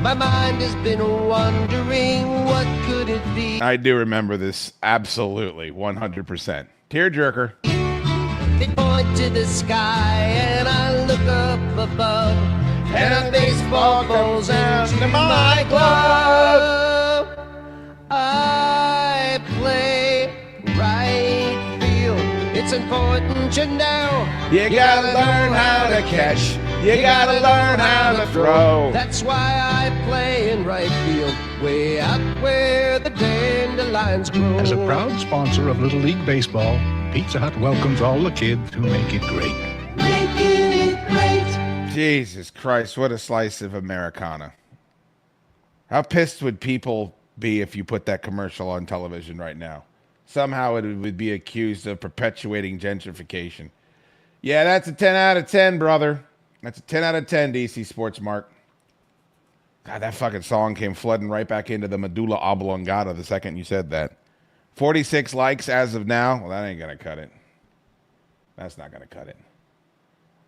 Speaker 5: My mind has been wondering, what could it be?
Speaker 1: I do remember this, absolutely, 100%. Tearjerker.
Speaker 5: They point to the sky and I look up above, and a baseball goes into my glove. I play right field. It's important to know.
Speaker 1: You gotta learn how to catch. You gotta learn how to throw.
Speaker 5: That's why I play in right field, way out where the dandelions grow.
Speaker 3: As a proud sponsor of Little League Baseball, Pizza Hut welcomes all the kids who make it great.
Speaker 5: Making it great.
Speaker 1: Jesus Christ, what a slice of Americana. How pissed would people be if you put that commercial on television right now? Somehow it would be accused of perpetuating gentrification. Yeah, that's a 10 out of 10, brother. That's a 10 out of 10, DC Sports Mark. God, that fucking song came flooding right back into the medulla oblongata the second you said that. 46 likes as of now. Well, that ain't going to cut it. That's not going to cut it.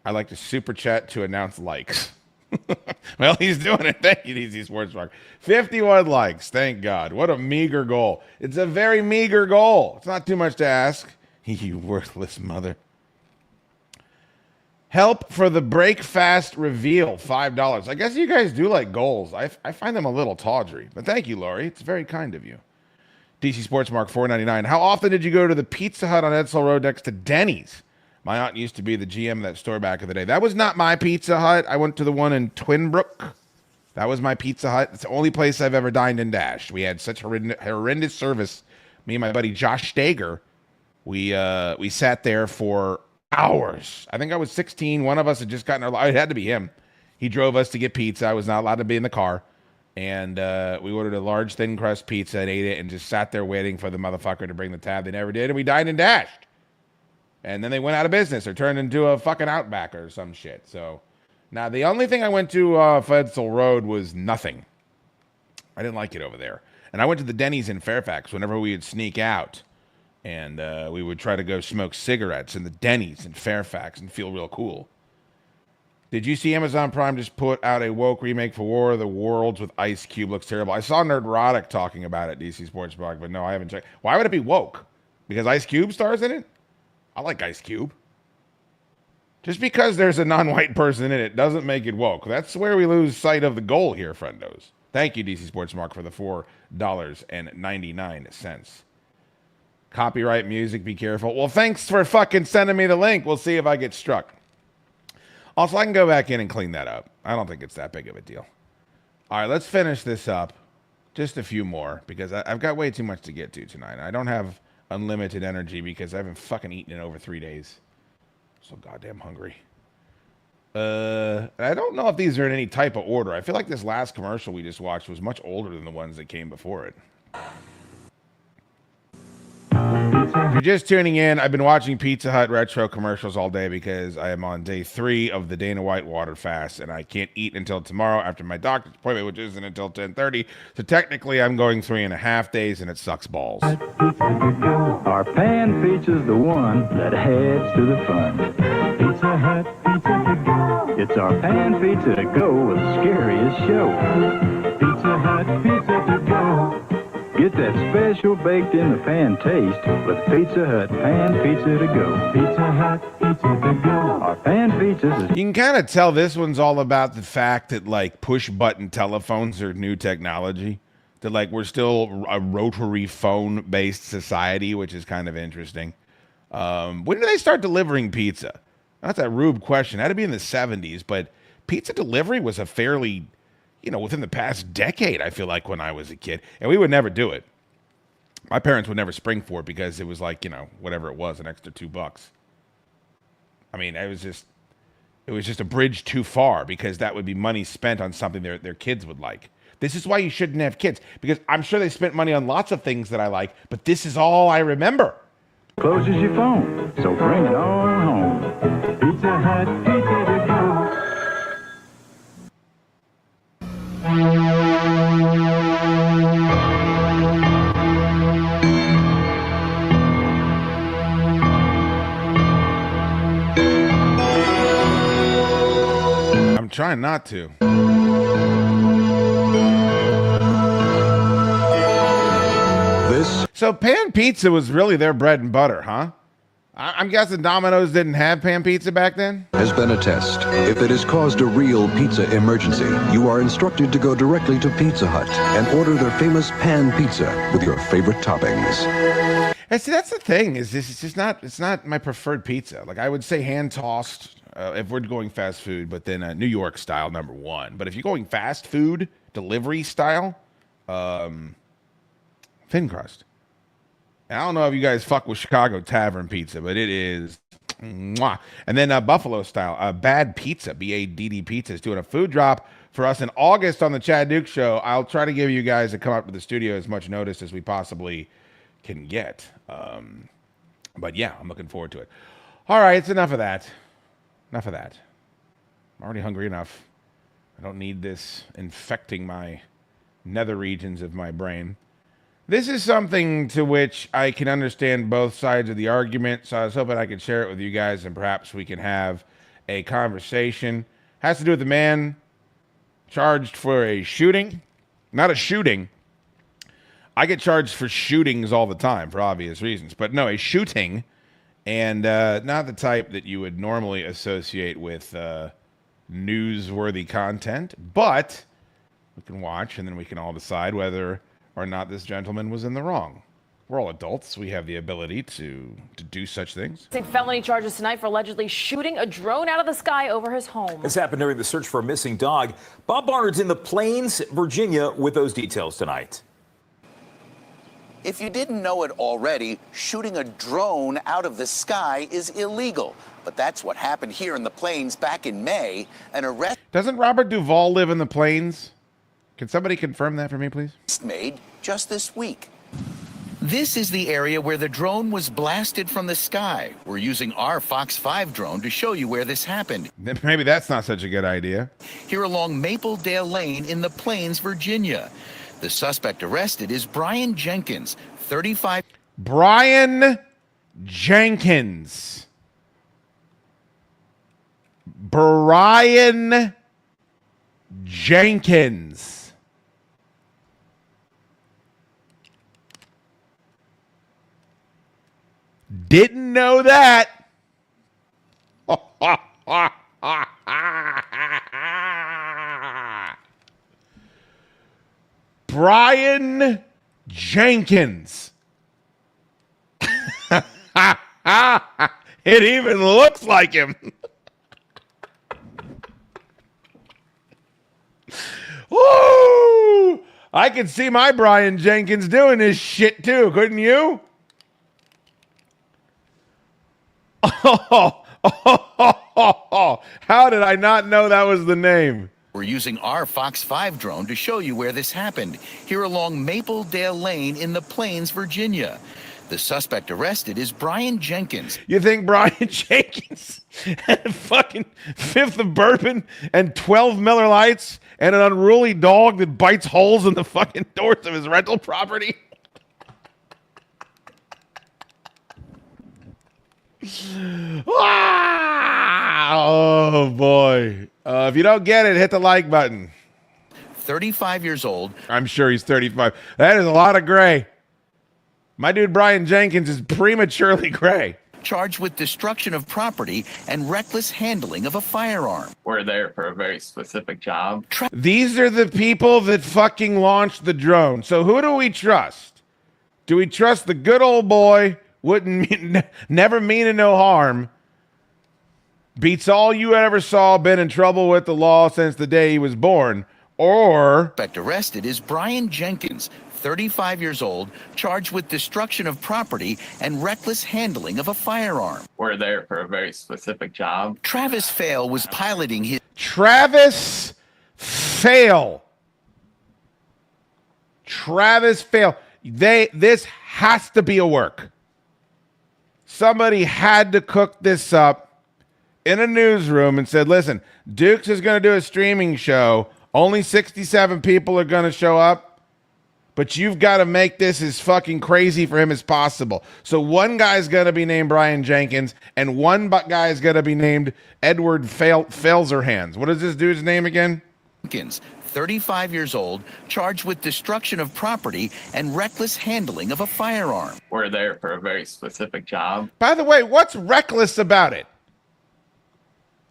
Speaker 1: I like to super chat to announce likes. Well, he's doing it. Thank you, DC Sports Mark. 51 likes. Thank God. What a meager goal. It's a very meager goal. It's not too much to ask. You worthless mother. Help for the break fast reveal, $5. I guess you guys do like goals. I find them a little tawdry. But thank you, Laurie. It's very kind of you. DC Sports Mark $4.99. How often did you go to the Pizza Hut on Edsel Road next to Denny's? My aunt used to be the GM of that store back in the day. That was not my Pizza Hut. I went to the one in Twinbrook. That was my Pizza Hut. It's the only place I've ever dined and dashed. We had such horrendous service. Me and my buddy Josh Steger, we sat there for hours. I think I was 16. One of us had just gotten our... It had to be him. He drove us to get pizza. I was not allowed to be in the car. And we ordered a large thin crust pizza and ate it and just sat there waiting for the motherfucker to bring the tab. They never did. And we dined and dashed. And then they went out of business or turned into a fucking Outback or some shit. So now the only thing I went to Edsel Road was nothing. I didn't like it over there. And I went to the Denny's in Fairfax whenever we would sneak out. And we would try to go smoke cigarettes in the Denny's in Fairfax and feel real cool. Did you see Amazon Prime just put out a woke remake for War of the Worlds with Ice Cube? Looks terrible. I saw Nerdrotic talking about it, DC Sports Blog, but no, I haven't checked. Why would it be woke? Because Ice Cube stars in it? I like Ice Cube. Just because there's a non-white person in it doesn't make it woke. That's where we lose sight of the goal here, friendos. Thank you, DC Sports Mark, for the $4.99. Copyright music, be careful. Well, thanks for fucking sending me the link. We'll see if I get struck. Also, I can go back in and clean that up. I don't think it's that big of a deal. All right, let's finish this up. Just a few more, because I've got way too much to get to tonight. I don't have unlimited energy because I haven't fucking eaten in over 3 days. I'm so goddamn hungry. I don't know if these are in any type of order. I feel like this last commercial we just watched was much older than the ones that came before it. If you're just tuning in, I've been watching Pizza Hut retro commercials all day because I am on day 3 of the Dana White water fast, and I can't eat until tomorrow after my doctor's appointment, which isn't until 10:30. So technically, I'm going 3.5 days, and it sucks balls.
Speaker 18: Our pan features the one that adds to the fun. Pizza Hut, pizza to go. It's our pan pizza to go with the scariest show. Pizza Hut, pizza to go. Get that special baked-in-the-pan taste with Pizza Hut Pan Pizza to Go. Pizza Hut Pizza to Go. Our pan pizzas is...
Speaker 1: You can kind of tell this one's all about the fact that, like, push-button telephones are new technology. That, like, we're still a rotary phone-based society, which is kind of interesting. When did they start delivering pizza? That's a Rube question. It had to be in the 70s, but pizza delivery was a fairly... within the past decade, I feel like, when I was a kid. And we would never do it. My parents would never spring for it because it was like, whatever it was, an extra $2. I mean, it was just a bridge too far because that would be money spent on something their kids would like. This is why you shouldn't have kids, because I'm sure they spent money on lots of things that I like, but this is all I remember.
Speaker 18: Closes your phone, so bring it on home. Pizza Hut, pizza to go.
Speaker 1: I'm trying not to. So pan pizza was really their bread and butter, huh? I'm guessing Domino's didn't have pan pizza back then?
Speaker 19: Has been a test. If it has caused a real pizza emergency, you are instructed to go directly to Pizza Hut and order their famous pan pizza with your favorite toppings.
Speaker 1: And see, that's the thing, is this is just it's not my preferred pizza. Like, I would say hand tossed if we're going fast food, but then New York style, #1. But if you're going fast food, delivery style, thin crust. And I don't know if you guys fuck with Chicago Tavern Pizza, but it is mwah. And then Buffalo style, Bad Pizza, BADD Pizza, is doing a food drop for us in August on the Chaddukes Show. I'll try to give you guys to come up to the studio as much notice as we possibly can get. But yeah, I'm looking forward to it. All right, it's enough of that. Enough of that. I'm already hungry enough. I don't need this infecting my nether regions of my brain. This is something to which I can understand both sides of the argument, so I was hoping I could share it with you guys and perhaps we can have a conversation. Has to do with the man charged for a shooting. Not a shooting. I get charged for shootings all the time for obvious reasons, but no, a shooting, and not the type that you would normally associate with newsworthy content, but we can watch and then we can all decide whether or not this gentleman was in the wrong. We're all adults. We have the ability to do such things.
Speaker 20: Felony charges tonight for allegedly shooting a drone out of the sky over his home.
Speaker 21: This happened during the search for a missing dog. Bob Barnard's in the Plains, Virginia, with those details tonight.
Speaker 22: If you didn't know it already, shooting a drone out of the sky is illegal. But that's what happened here in the Plains back in May. An arrest
Speaker 1: Doesn't Robert Duvall live in the Plains? Can somebody confirm that for me, please?
Speaker 22: Made just this week. This is the area where the drone was blasted from the sky. We're using our Fox 5 drone to show you where this happened.
Speaker 1: Then maybe that's not such a good idea.
Speaker 22: Here along Mapledale Lane in the Plains, Virginia. The suspect arrested is Brian Jenkins, 35.
Speaker 1: Brian Jenkins. Brian Jenkins. Didn't know that. Brian Jenkins. It even looks like him. Woo! I could see my Brian Jenkins doing this shit too, couldn't you? How did I not know that was the name?
Speaker 22: We're using our Fox 5 drone to show you where this happened, here along Mapledale Lane in the Plains, Virginia. The suspect arrested is Brian Jenkins.
Speaker 1: You think Brian Jenkins had a fucking fifth of bourbon and 12 Miller Lights and an unruly dog that bites holes in the fucking doors of his rental property? Oh, boy. If you don't get it, hit the like button.
Speaker 22: 35 years old.
Speaker 1: I'm sure he's 35. That is a lot of gray. My dude Brian Jenkins is prematurely gray.
Speaker 22: Charged with destruction of property and reckless handling of a firearm.
Speaker 2: We're there for a very specific job.
Speaker 1: These are the people that fucking launched the drone. So who do we trust? Do we trust the good old boy, never meaning no harm, beats all you ever saw, been in trouble with the law since the day he was born, or...
Speaker 22: Suspect arrested is Brian Jenkins, 35 years old, charged with destruction of property and reckless handling of a firearm.
Speaker 2: We're there for a very specific job.
Speaker 22: Travis Fail was piloting his...
Speaker 1: Travis Fail. Travis Fail. This has to be a work. Somebody had to cook this up in a newsroom and said, listen, Dukes is going to do a streaming show. Only 67 people are going to show up. But you've got to make this as fucking crazy for him as possible. So one guy's going to be named Brian Jenkins, and one guy is going to be named Edward Failserhands. What is this dude's name again?
Speaker 22: Jenkins, 35 years old, charged with destruction of property and reckless handling of a firearm.
Speaker 2: We're there for a very specific job.
Speaker 1: By the way, what's reckless about it?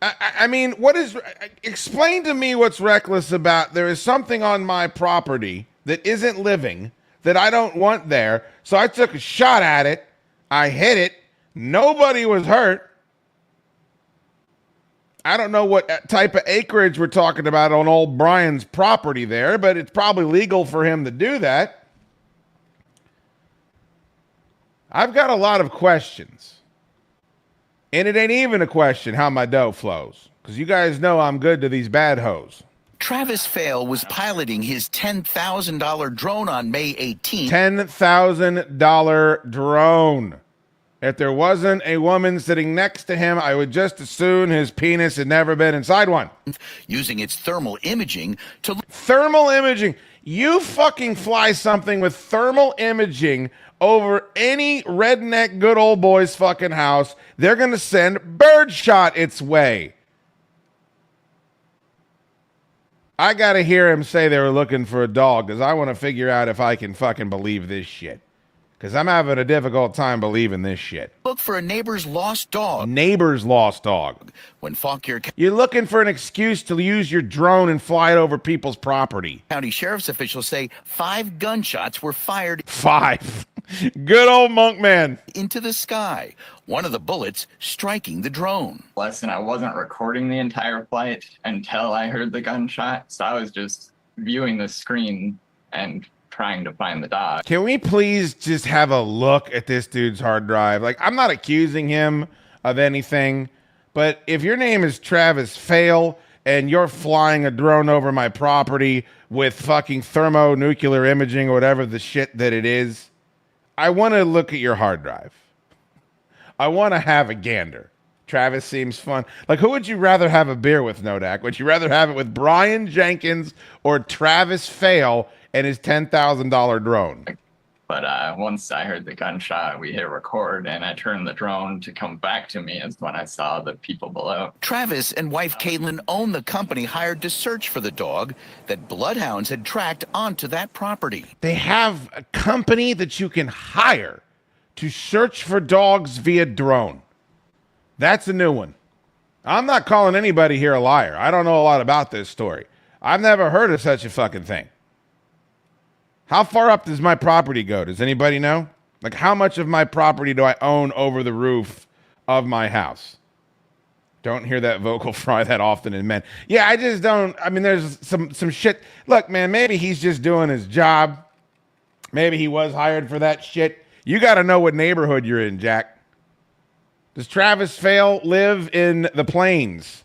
Speaker 1: I mean, what is... Explain to me what's reckless about there is something on my property that isn't living, that I don't want there. So I took a shot at it. I hit it. Nobody was hurt. I don't know what type of acreage we're talking about on old Brian's property there, but it's probably legal for him to do that. I've got a lot of questions. And it ain't even a question how my dough flows, because you guys know I'm good to these bad hoes.
Speaker 22: Travis Fail was piloting his $10,000 drone on May 18th.
Speaker 1: $10,000 drone. If there wasn't a woman sitting next to him, I would just assume his penis had never been inside one.
Speaker 22: Using its thermal imaging to...
Speaker 1: Thermal imaging. You fucking fly something with thermal imaging over any redneck good old boy's fucking house, they're going to send birdshot its way. I got to hear him say they were looking for a dog, because I want to figure out if I can fucking believe this shit. Because I'm having a difficult time believing this shit.
Speaker 22: Look for a neighbor's lost dog.
Speaker 1: Neighbor's lost dog.
Speaker 22: When Fauquier...
Speaker 1: You're looking for an excuse to use your drone and fly it over people's property.
Speaker 22: County sheriff's officials say 5 gunshots were fired...
Speaker 1: 5. Good old monk man.
Speaker 22: ...into the sky. One of the bullets striking the drone.
Speaker 2: Listen, I wasn't recording the entire flight until I heard the gunshot, so I was just viewing the screen and trying to find the dog.
Speaker 1: Can we please just have a look at this dude's hard drive? Like, I'm not accusing him of anything, but if your name is Travis Fail and you're flying a drone over my property with fucking thermonuclear imaging or whatever the shit that it is, I want to look at your hard drive. I want to have a gander. Travis seems fun. Like, who would you rather have a beer with, Nodak? Would you rather have it with Brian Jenkins or Travis Fail and his $10,000 drone?
Speaker 2: But once I heard the gunshot, we hit record, and I turned the drone to come back to me is when I saw the people below.
Speaker 22: Travis and wife Caitlin own the company hired to search for the dog that bloodhounds had tracked onto that property.
Speaker 1: They have a company that you can hire to search for dogs via drone. That's a new one. I'm not calling anybody here a liar. I don't know a lot about this story. I've never heard of such a fucking thing. How far up does my property go? Does anybody know? Like, how much of my property do I own over the roof of my house? Don't hear that vocal fry that often in men. Yeah, I just don't. I mean, there's some shit. Look, man, maybe he's just doing his job. Maybe he was hired for that shit. You got to know what neighborhood you're in, Jack. Does Travis Fail live in the Plains?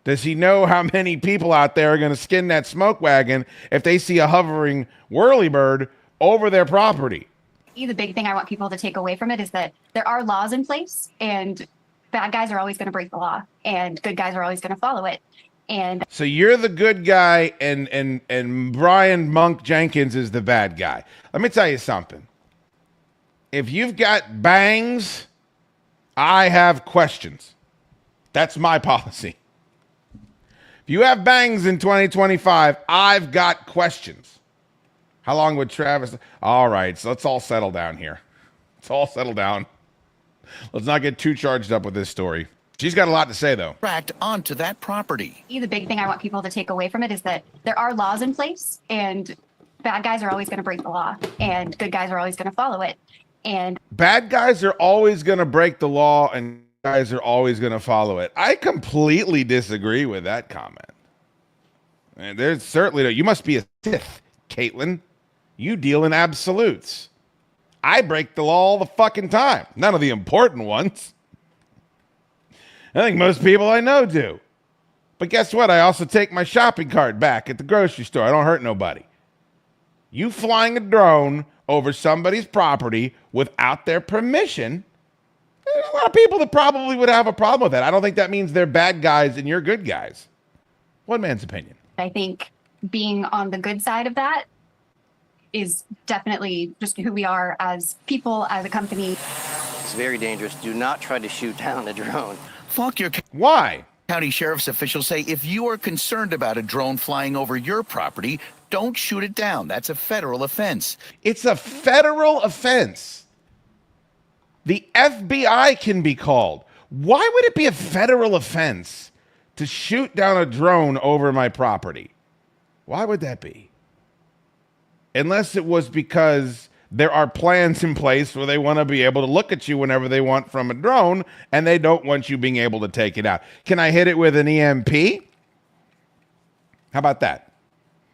Speaker 1: Does he know how many people out there are going to skin that smoke wagon if they see a hovering whirlybird over their property?
Speaker 6: The big thing I want people to take away from it is that there are laws in place, and bad guys are always going to break the law, and good guys are always going to follow it. And
Speaker 1: so you're the good guy, and Brian Monk Jenkins is the bad guy. Let me tell you something. If you've got bangs, I have questions. That's my policy. If you have bangs in 2025, I've got questions. How long would Travis? All right, so let's all settle down here. Let's all settle down. Let's not get too charged up with this story. She's got a lot to say, though.
Speaker 22: Tracked onto that property.
Speaker 6: the big thing I want people to take away from it is that there are laws in place, and bad guys are always going to break the law, and good guys are always going to follow it. And
Speaker 1: bad guys are always going to break the law, and guys are always going to follow it. I completely disagree with that comment. And there's certainly no, you must be a Sith, Caitlin. You deal in absolutes. I break the law all the fucking time. None of the important ones. I think most people I know do. But guess what? I also take my shopping cart back at the grocery store. I don't hurt nobody. You flying a drone over somebody's property without their permission, there's a lot of people that probably would have a problem with that. I don't think that means they're bad guys and you're good guys. One man's opinion.
Speaker 6: I think being on the good side of that is definitely just who we are as people, as a company.
Speaker 8: It's very dangerous. Do not try to shoot down a drone.
Speaker 22: Fuck your...
Speaker 1: Why?
Speaker 22: County sheriff's officials say if you are concerned about a drone flying over your property, don't shoot it down. That's a federal offense.
Speaker 1: It's a federal offense. The FBI can be called. Why would it be a federal offense to shoot down a drone over my property? Why would that be? Unless it was because there are plans in place where they want to be able to look at you whenever they want from a drone, and they don't want you being able to take it out. Can I hit it with an EMP? How about that?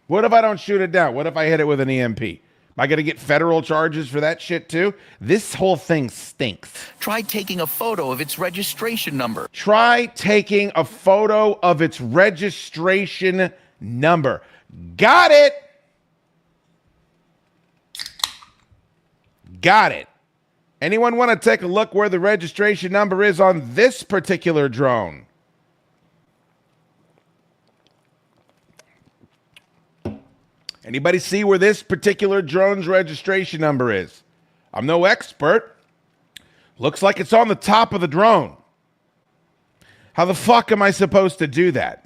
Speaker 1: What if I don't shoot it down? What if I hit it with an EMP? Am I going to get federal charges for that shit too? This whole thing stinks.
Speaker 22: Try taking a photo of its registration number.
Speaker 1: Try taking a photo of its registration number. Got it. Got it. Anyone want to take a look where the registration number is on this particular drone? Anybody see where this particular drone's registration number is? I'm no expert. Looks like it's on the top of the drone. How the fuck am I supposed to do that?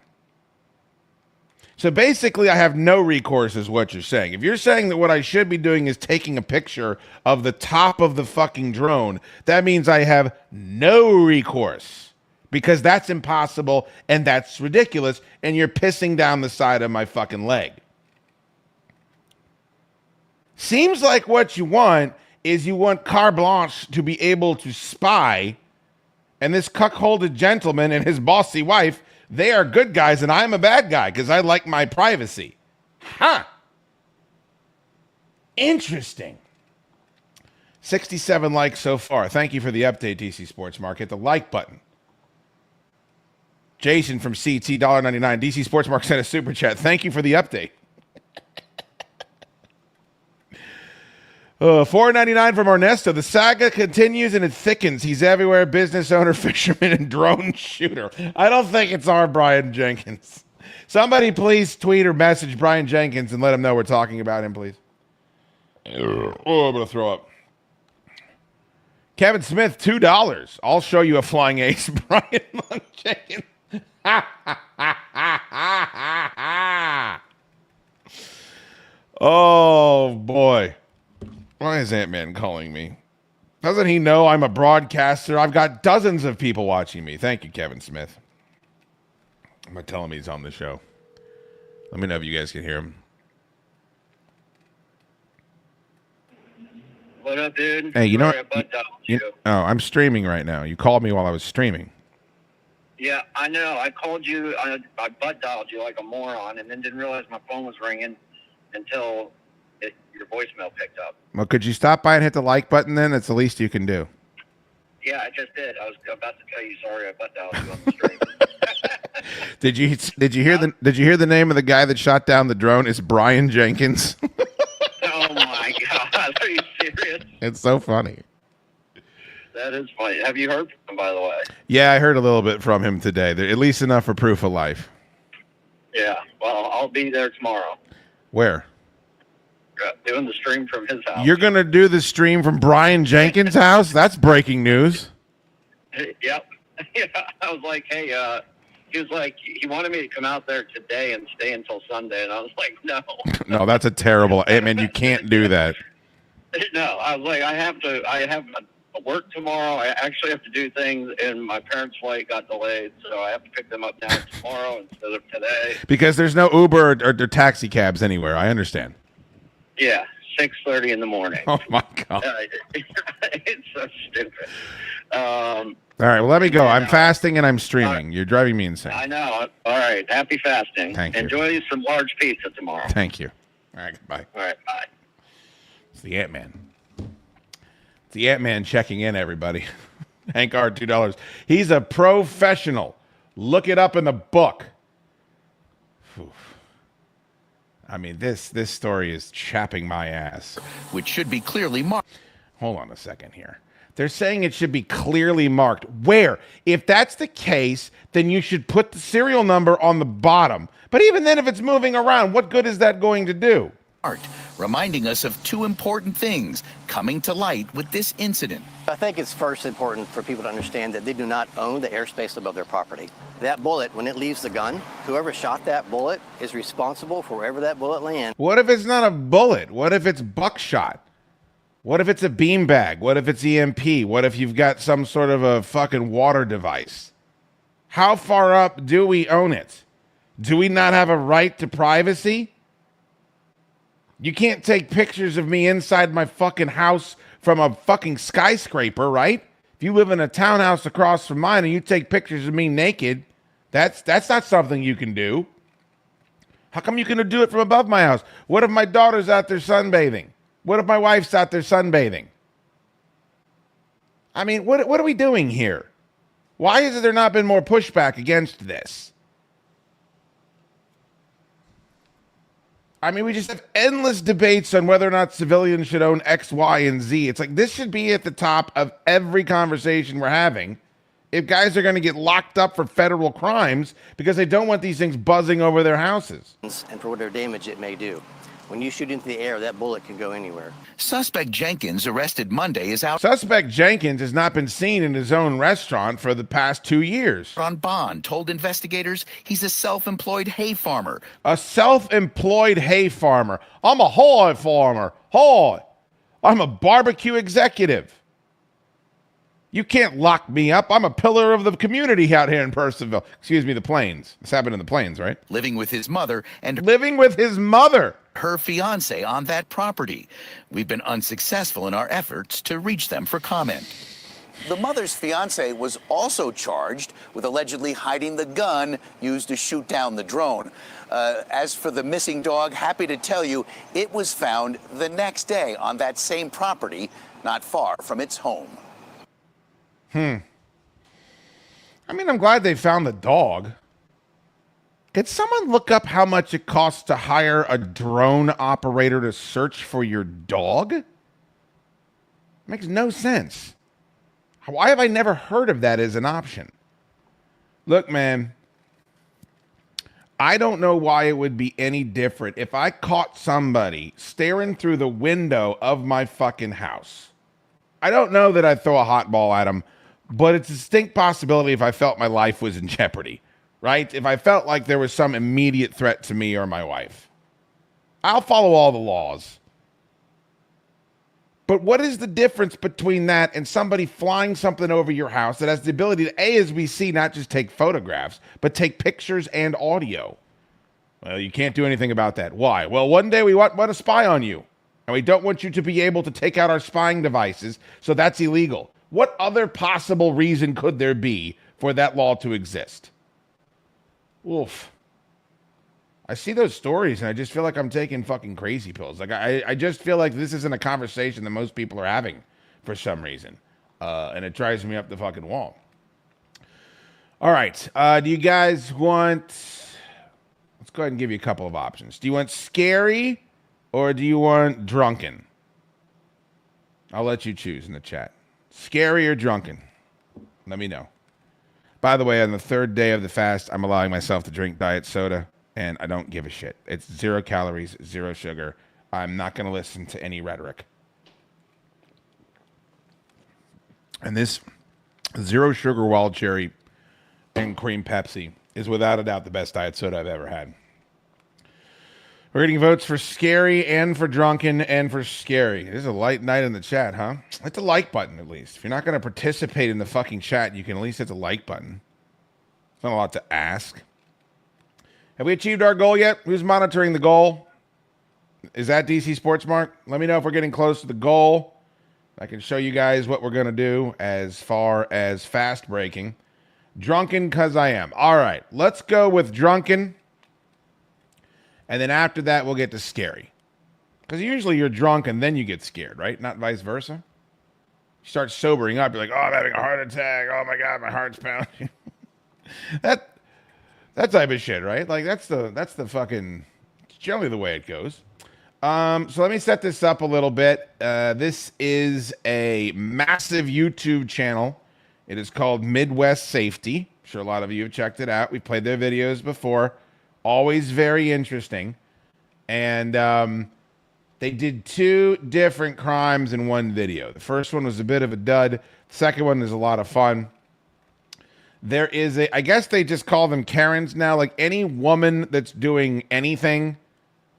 Speaker 1: So basically, I have no recourse is what you're saying. If you're saying that what I should be doing is taking a picture of the top of the fucking drone, that means I have no recourse because that's impossible and that's ridiculous and you're pissing down the side of my fucking leg. Seems like what you want is you want carte blanche to be able to spy, and this cuckolded gentleman and his bossy wife, they are good guys and I'm a bad guy because I like my privacy. Huh. Interesting. 67 likes so far. Thank you for the update, DC Sports Mark. Hit the like button. Jason from CT, $1.99. DC Sports Mark sent a super chat. Thank you for the update. $4.99 from Ernesto. The saga continues and it thickens. He's everywhere. Business owner, fisherman, and drone shooter. I don't think it's our Brian Jenkins. Somebody please tweet or message Brian Jenkins and let him know we're talking about him, please. Oh, I'm going to throw up. Kevin Smith, $2. I'll show you a flying ace. Brian Monk chicken. Oh, boy. Why is Ant-Man calling me? Doesn't he know I'm a broadcaster? I've got dozens of people watching me. Thank you, Kevin Smith. I'm going to tell him he's on the show. Let me know if you guys can hear him.
Speaker 9: What up, dude?
Speaker 1: Hey, you know
Speaker 9: Sorry, I butt dialed
Speaker 1: you. Oh, I'm streaming right now. You called me while I was streaming.
Speaker 9: Yeah, I know. I called you. I butt dialed you like a moron, and then didn't realize my phone was ringing until your voicemail picked up.
Speaker 1: Well, could you stop by and hit the like button then? That's the least you can do.
Speaker 9: Yeah, I just did. I was about to tell you sorry I butt dialed you on the stream.
Speaker 1: Did you hear the name of the guy that shot down the drone? It's Brian Jenkins.
Speaker 9: Oh my God, are you serious?
Speaker 1: It's so funny.
Speaker 9: That is funny. Have you heard from him, by the way?
Speaker 1: Yeah, I heard a little bit from him today. At least enough for proof of life.
Speaker 9: Yeah. Well, I'll be there tomorrow.
Speaker 1: Where?
Speaker 9: Doing the stream from his house.
Speaker 1: You're going to do the stream from Brian Jenkins' house? That's breaking news.
Speaker 9: Yep. Yeah, I was like, hey, he was like, he wanted me to come out there today and stay until Sunday, and I was like, no.
Speaker 1: No, that's a terrible. Hey, man, you can't do that.
Speaker 9: No, I was like, I have work tomorrow. I actually have to do things, and my parents' flight got delayed, so I have to pick them up now tomorrow instead of today.
Speaker 1: Because there's no Uber or taxi cabs anywhere. I understand.
Speaker 9: Yeah, 6:30 in the morning.
Speaker 1: Oh, my God.
Speaker 9: It's so stupid.
Speaker 1: All right, well, let me go. I'm fasting and I'm streaming. You're driving me insane.
Speaker 9: I know. All right, happy fasting.
Speaker 1: Thank you.
Speaker 9: Enjoy some large pizza tomorrow.
Speaker 1: Thank you. All right, goodbye.
Speaker 9: All right, bye.
Speaker 1: It's the Ant-Man. It's the Ant-Man checking in, everybody. Hank R, $2. He's a professional. Look it up in the book. Oof. I mean, this story is chapping my ass.
Speaker 22: Which should be clearly marked.
Speaker 1: Hold on a second here. They're saying it should be clearly marked. Where? If that's the case, then you should put the serial number on the bottom. But even then, if it's moving around, what good is that going to do?
Speaker 22: Reminding us of two important things coming to light with this incident.
Speaker 8: I think it's first important for people to understand that they do not own the airspace above their property. That bullet, when it leaves the gun, whoever shot that bullet is responsible for wherever that bullet lands.
Speaker 1: What if it's not a bullet? What if it's buckshot? What if it's a beanbag? What if it's EMP? What if you've got some sort of a fucking water device? How far up do we own it? Do we not have a right to privacy? You can't take pictures of me inside my fucking house from a fucking skyscraper, right? If you live in a townhouse across from mine and you take pictures of me naked, that's not something you can do. How come you can do it from above my house? What if my daughter's out there sunbathing? What if my wife's out there sunbathing? I mean, what are we doing here? Why has there not been more pushback against this? I mean, we just have endless debates on whether or not civilians should own X, Y, and Z. It's like this should be at the top of every conversation we're having. If guys are going to get locked up for federal crimes because they don't want these things buzzing over their houses.
Speaker 8: And for whatever damage it may do. When you shoot into the air, that bullet can go anywhere.
Speaker 22: Suspect Jenkins, arrested Monday, is out.
Speaker 1: Suspect Jenkins has not been seen in his own restaurant for the past 2 years.
Speaker 22: On bond, told investigators he's a self-employed hay farmer.
Speaker 1: A self-employed hay farmer. I'm a hay farmer. Hay. I'm a barbecue executive. You can't lock me up. I'm a pillar of the community out here in Purcellville. Excuse me, the Plains. This happened in the Plains, right?
Speaker 22: Living with his mother and
Speaker 1: her
Speaker 22: fiance on that property. We've been unsuccessful in our efforts to reach them for comment. The mother's fiance was also charged with allegedly hiding the gun used to shoot down the drone. As for the missing dog, happy to tell you it was found the next day on that same property, not far from its home.
Speaker 1: I mean, I'm glad they found the dog. Could someone look up how much it costs to hire a drone operator to search for your dog? Makes no sense. Why have I never heard of that as an option? Look, man, I don't know why it would be any different if I caught somebody staring through the window of my fucking house. I don't know that I'd throw a hot ball at them, but it's a distinct possibility if I felt my life was in jeopardy, right? If I felt like there was some immediate threat to me or my wife. I'll follow all the laws. But what is the difference between that and somebody flying something over your house that has the ability to, as we see, not just take photographs, but take pictures and audio? Well, you can't do anything about that. Why? Well, one day we want to spy on you, and we don't want you to be able to take out our spying devices, so that's illegal. What other possible reason could there be for that law to exist? Oof. I see those stories and I just feel like I'm taking fucking crazy pills. Like I just feel like this isn't a conversation that most people are having for some reason. And it drives me up the fucking wall. All right. Do you guys want... Let's go ahead and give you a couple of options. Do you want scary or do you want drunken? I'll let you choose in the chat. Scary or drunken? Let me know. By the way, on the third day of the fast, I'm allowing myself to drink diet soda. And I don't give a shit. It's 0 calories, 0 sugar. I'm not going to listen to any rhetoric. And this 0 sugar wild cherry and cream Pepsi is without a doubt the best diet soda I've ever had. We're getting votes for scary and for drunken and for scary. There's a light night in the chat, huh? Hit the like button at least. If you're not going to participate in the fucking chat, you can at least hit the like button. It's not a lot to ask. Have we achieved our goal yet? Who's monitoring the goal? Is that DC Sports Mark? Let me know if we're getting close to the goal. I can show you guys what we're going to do as far as fast breaking. Drunken, because I am. All right, let's go with drunken. And then after that, we'll get to scary. Because usually you're drunk and then you get scared, right? Not vice versa. You start sobering up. You're like, oh, I'm having a heart attack. Oh, my God, my heart's pounding. That type of shit, right? Like that's the fucking generally the way it goes. So let me set this up a little bit. This is a massive YouTube channel. It is called Midwest Safety. I'm sure a lot of you have checked it out. We've played their videos before. Always very interesting. And they did 2 different crimes in one video. The first one was a bit of a dud. The second one is a lot of fun. There is I guess they just call them Karens now. Like any woman that's doing anything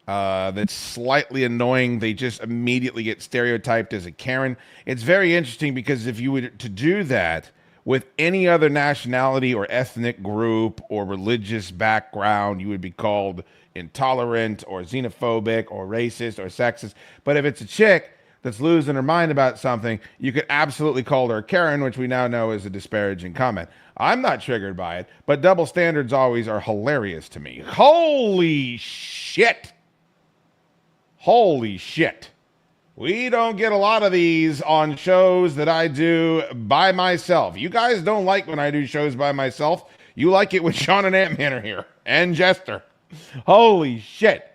Speaker 1: that's slightly annoying, they just immediately get stereotyped as a Karen. It's very interesting because if you were to do that with any other nationality or ethnic group or religious background, you would be called intolerant or xenophobic or racist or sexist. But if it's a chick that's losing her mind about something, you could absolutely call her a Karen, which we now know is a disparaging comment. I'm not triggered by it, but double standards always are hilarious to me. Holy shit. Holy shit. We don't get a lot of these on shows that I do by myself. You guys don't like when I do shows by myself. You like it when Sean and Ant-Man are here. And Jester. Holy shit.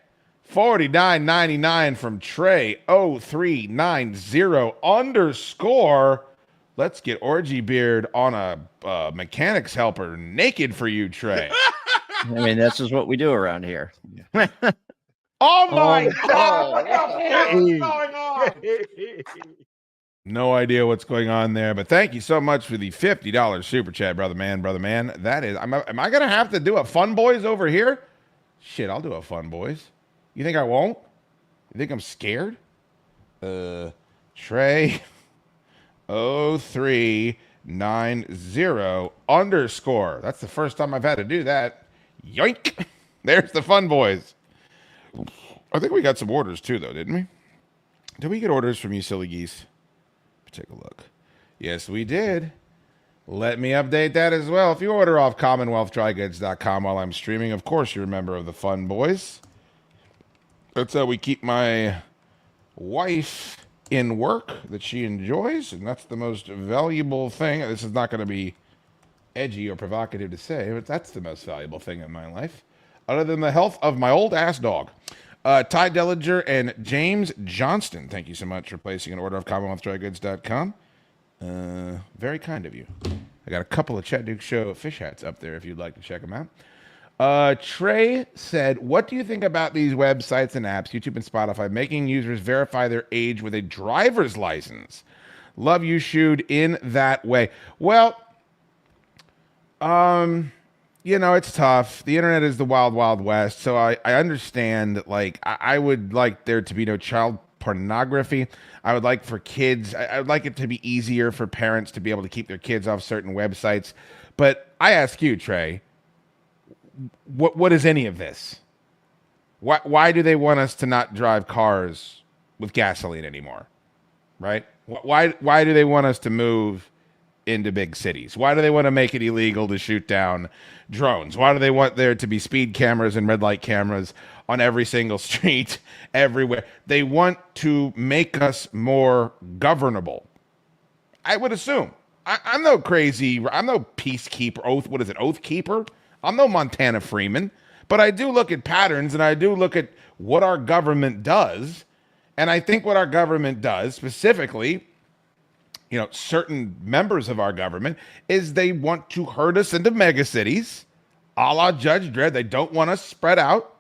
Speaker 1: $49.99 from Trey 0390 _. Let's get Orgy Beard on a mechanics helper naked for you, Trey.
Speaker 4: I mean, that's just what we do around here.
Speaker 1: Oh my God! What the fuck is going on? No idea what's going on there, but thank you so much for the $50 super chat, brother man. That is, am I gonna have to do a Fun Boys over here? Shit, I'll do a Fun Boys. You think I won't? You think I'm scared? Trey 0390 _. That's the first time I've had to do that. Yoink! There's the Fun Boys. I think we got some orders too, though, didn't we? Did we get orders from you silly geese? Take a look. Yes, we did. Let me update that as well. If you order off CommonwealthDryGoods.com while I'm streaming, of course you're a member of the Fun Boys. That's how we keep my wife in work that she enjoys, and that's the most valuable thing. This is not going to be edgy or provocative to say, but that's the most valuable thing in my life, other than the health of my old ass dog. Ty Dellinger and James Johnston, thank you so much for placing an order of CommonwealthDryGoods.com. Very kind of you. I got a couple of Chaddukes Show fish hats up there if you'd like to check them out. Trey said, what do you think about these websites and apps, YouTube and Spotify, making users verify their age with a driver's license? Love YouSchoode in that way. Well, it's tough. The internet is the wild, wild west. So I understand that, like, I would like there to be no child pornography. I would like for kids, I would like it to be easier for parents to be able to keep their kids off certain websites. But I ask you, Trey, what is any of this? Why do they want us to not drive cars with gasoline anymore? Right? Why do they want us to move into big cities? Why do they want to make it illegal to shoot down drones? Why do they want there to be speed cameras and red light cameras on every single street everywhere? They want to make us more governable. I would assume. I'm no crazy, I'm no peacekeeper, oath keeper? I'm no Montana Freeman, but I do look at patterns and I do look at what our government does. And I think what our government does, specifically, certain members of our government, is they want to herd us into megacities, a la Judge Dredd. They don't want us spread out.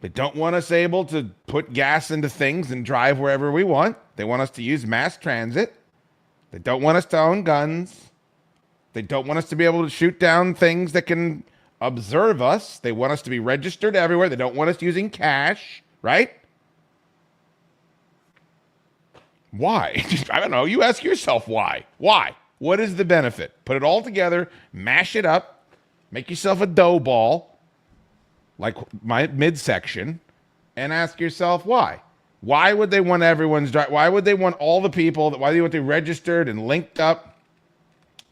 Speaker 1: They don't want us able to put gas into things and drive wherever we want. They want us to use mass transit. They don't want us to own guns. They don't want us to be able to shoot down things that can observe us. They want us to be registered everywhere. They don't want us using cash, right? Why? I don't know. You ask yourself why. Why? What is the benefit? Put it all together, mash it up, make yourself a dough ball, like my midsection, and ask yourself why. Why would they want why would they want all the people, why do they want they registered and linked up,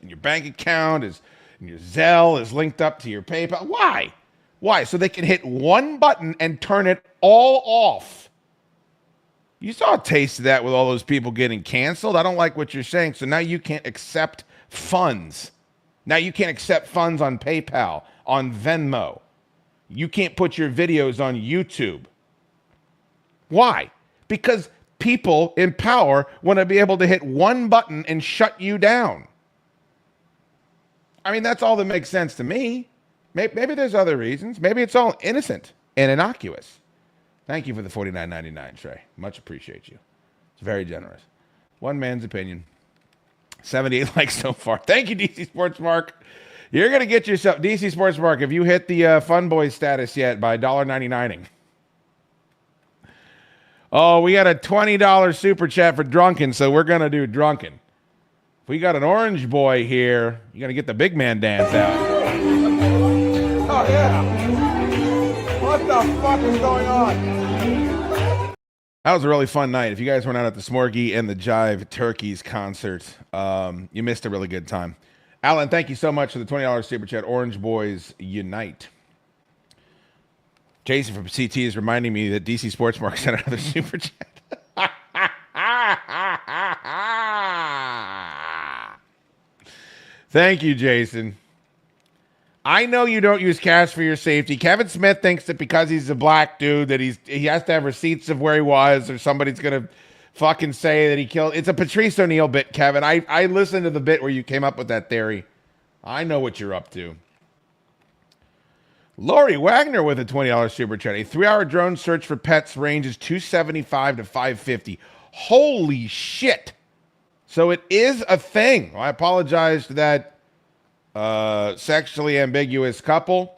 Speaker 1: and your bank account and your Zelle is linked up to your PayPal? Why? Why? So they can hit one button and turn it all off. You saw a taste of that with all those people getting canceled. I don't like what you're saying. So now you can't accept funds. Now you can't accept funds on PayPal, on Venmo. You can't put your videos on YouTube. Why? Because people in power want to be able to hit one button and shut you down. I mean, that's all that makes sense to me. Maybe there's other reasons. Maybe it's all innocent and innocuous. Thank you for the $49.99, Trey. Much appreciate you. It's very generous. One man's opinion. 78 likes so far. Thank you, DC Sports Mark. You're going to get yourself, DC Sports Mark, if you hit the Fun Boy status yet by $1.99ing. Oh, we got a $20 super chat for Drunken, so we're going to do Drunken. If we got an orange boy here, you're going to get the big man dance out.
Speaker 16: Oh, yeah. What the fuck is going on?
Speaker 1: That was a really fun night. If you guys went out at the Smorgy and the Jive Turkeys concert, you missed a really good time. Alan, thank you so much for the $20 super chat. Orange Boys Unite. Jason from CT is reminding me that DC Sports Mark sent another super chat. Thank you, Jason. I know you don't use cash for your safety. Kevin Smith thinks that because he's a black dude that he has to have receipts of where he was, or somebody's gonna fucking say that he killed. It's a Patrice O'Neal bit, Kevin. I listened to the bit where you came up with that theory. I know what you're up to. Lori Wagner with a $20 super chat. A 3-hour drone search for pets ranges $275 to $550. Holy shit! So it is a thing. Well, I apologize to that sexually ambiguous couple.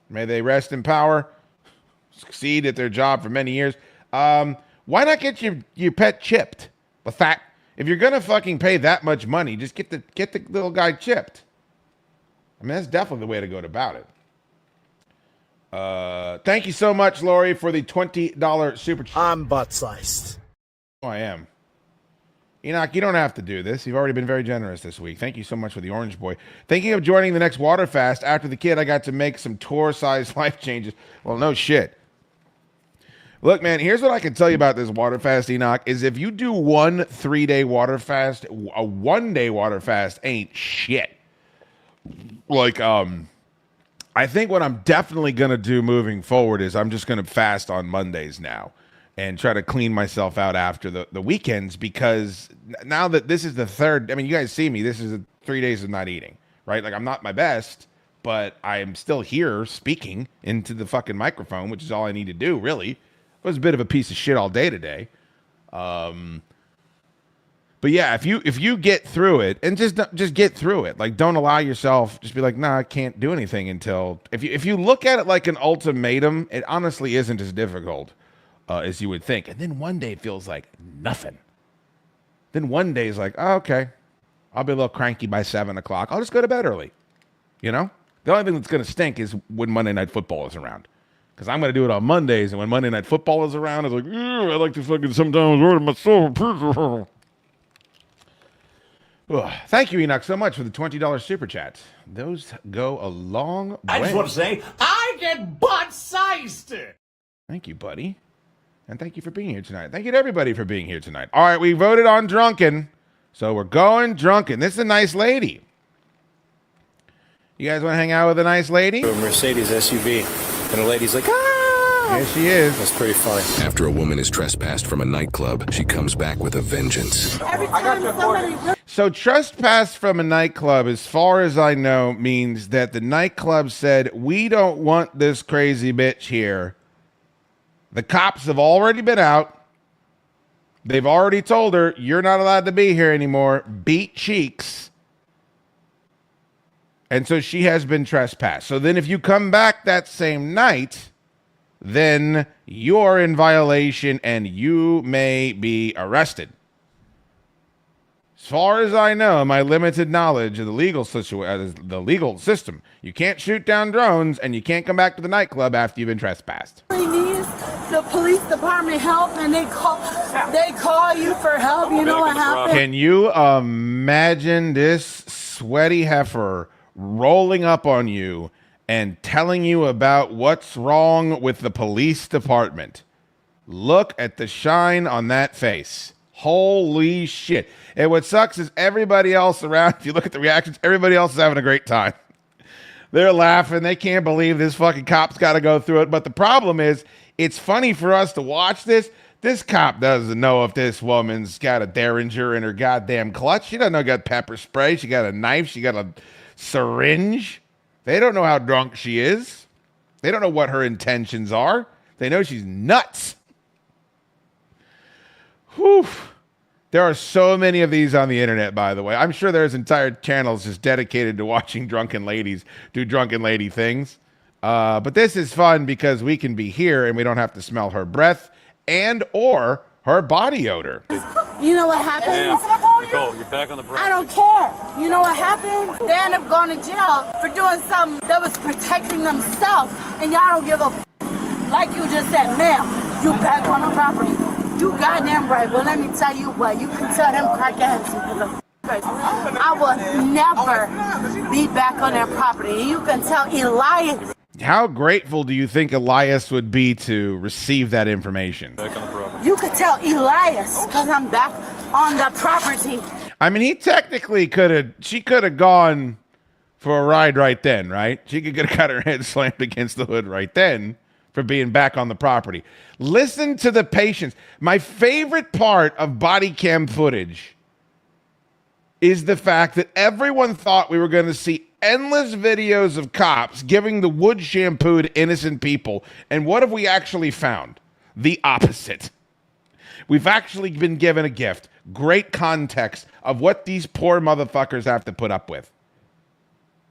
Speaker 1: May they rest in power. Succeed at their job for many years. Why not get your pet chipped? The fact, if you're gonna fucking pay that much money, just get the little guy chipped. I mean, that's definitely the way to go about it. Thank you so much, Lori, for the $20 super chat.
Speaker 10: I'm butt-sized.
Speaker 1: Oh, I am. Enoch, you don't have to do this. You've already been very generous this week. Thank you so much for the orange boy. Thinking of joining the next water fast. After the kid, I got to make some tour-sized life changes. Well, no shit. Look, man, here's what I can tell you about this water fast, Enoch, is if you do 1 3-day water fast, a 1-day water fast ain't shit. Like, I think what I'm definitely going to do moving forward is I'm just going to fast on Mondays now and try to clean myself out after the weekends, because now that this is the third, I mean, you guys see me, this is 3 days of not eating, right? Like, I'm not my best, but I'm still here speaking into the fucking microphone, which is all I need to do, really. I was a bit of a piece of shit all day today. But yeah, if you get through it, and just get through it, like don't allow yourself, just be like, nah, I can't do anything until, if you look at it like an ultimatum, it honestly isn't as difficult as you would think. And then one day it feels like nothing. Then one day is like, oh, okay, I'll be a little cranky by 7 o'clock. I'll just go to bed early. You know, the only thing that's going to stink is when Monday Night Football is around. Because I'm going to do it on Mondays, and when Monday Night Football is around, it's like, I like to fucking sometimes order myself. Thank you, Enoch, so much for the $20 super chat. Those go a long way.
Speaker 11: I just want to say, I get butt-sized.
Speaker 1: Thank you, buddy. And thank you for being here tonight. Thank you to everybody for being here tonight. All right, we voted on drunken, so we're going drunken. This is a nice lady. You guys want to hang out with a nice lady?
Speaker 10: A Mercedes SUV, and the lady's like,
Speaker 1: There she is.
Speaker 10: That's pretty funny.
Speaker 19: After a woman is trespassed from a nightclub, she comes back with a vengeance.
Speaker 1: So trespass from a nightclub, as far as I know, means that the nightclub said, we don't want this crazy bitch here. The cops have already been out. They've already told her, you're not allowed to be here anymore. Beat cheeks. And so she has been trespassed. So then if you come back that same night, then you're in violation and you may be arrested. As far as I know, my limited knowledge of the legal system, you can't shoot down drones and you can't come back to the nightclub after you've been trespassed.
Speaker 12: The police department help, and they call you for help. You know what happened?
Speaker 1: Can you imagine this sweaty heifer rolling up on you and telling you about what's wrong with the police department? Look at the shine on that face. Holy shit. And what sucks is everybody else around, if you look at the reactions, everybody else is having a great time. They're laughing. They can't believe this fucking cop's got to go through it. But the problem is, it's funny for us to watch this. This cop doesn't know if this woman's got a Derringer in her goddamn clutch. She doesn't know she got pepper spray. She got a knife. She got a syringe. They don't know how drunk she is. They don't know what her intentions are. They know she's nuts. Whew. There are so many of these on the internet, by the way. I'm sure there's entire channels just dedicated to watching drunken ladies do drunken lady things. But this is fun because we can be here and we don't have to smell her breath and or her body odor.
Speaker 12: You know what happened?
Speaker 10: Nicole, you're back on the
Speaker 12: I don't care. You know what happened? They end up going to jail for doing something that was protecting themselves. And y'all don't give a like you just said, ma'am, you back on the property. You goddamn right. Well, let me tell you what. You can tell them crackheads. I will never be back on their property. You can tell Elias.
Speaker 1: How grateful do you think Elias would be to receive that information?
Speaker 12: You could tell Elias because I'm back on the property.
Speaker 1: I mean, he technically she could have gone for a ride right then, right? She could have got her head slammed against the hood right then for being back on the property. Listen to the patience. My favorite part of body cam footage is the fact that everyone thought we were going to see endless videos of cops giving the wood shampoo to innocent people. And what have we actually found? The opposite. We've actually been given a gift. Great context of what these poor motherfuckers have to put up with.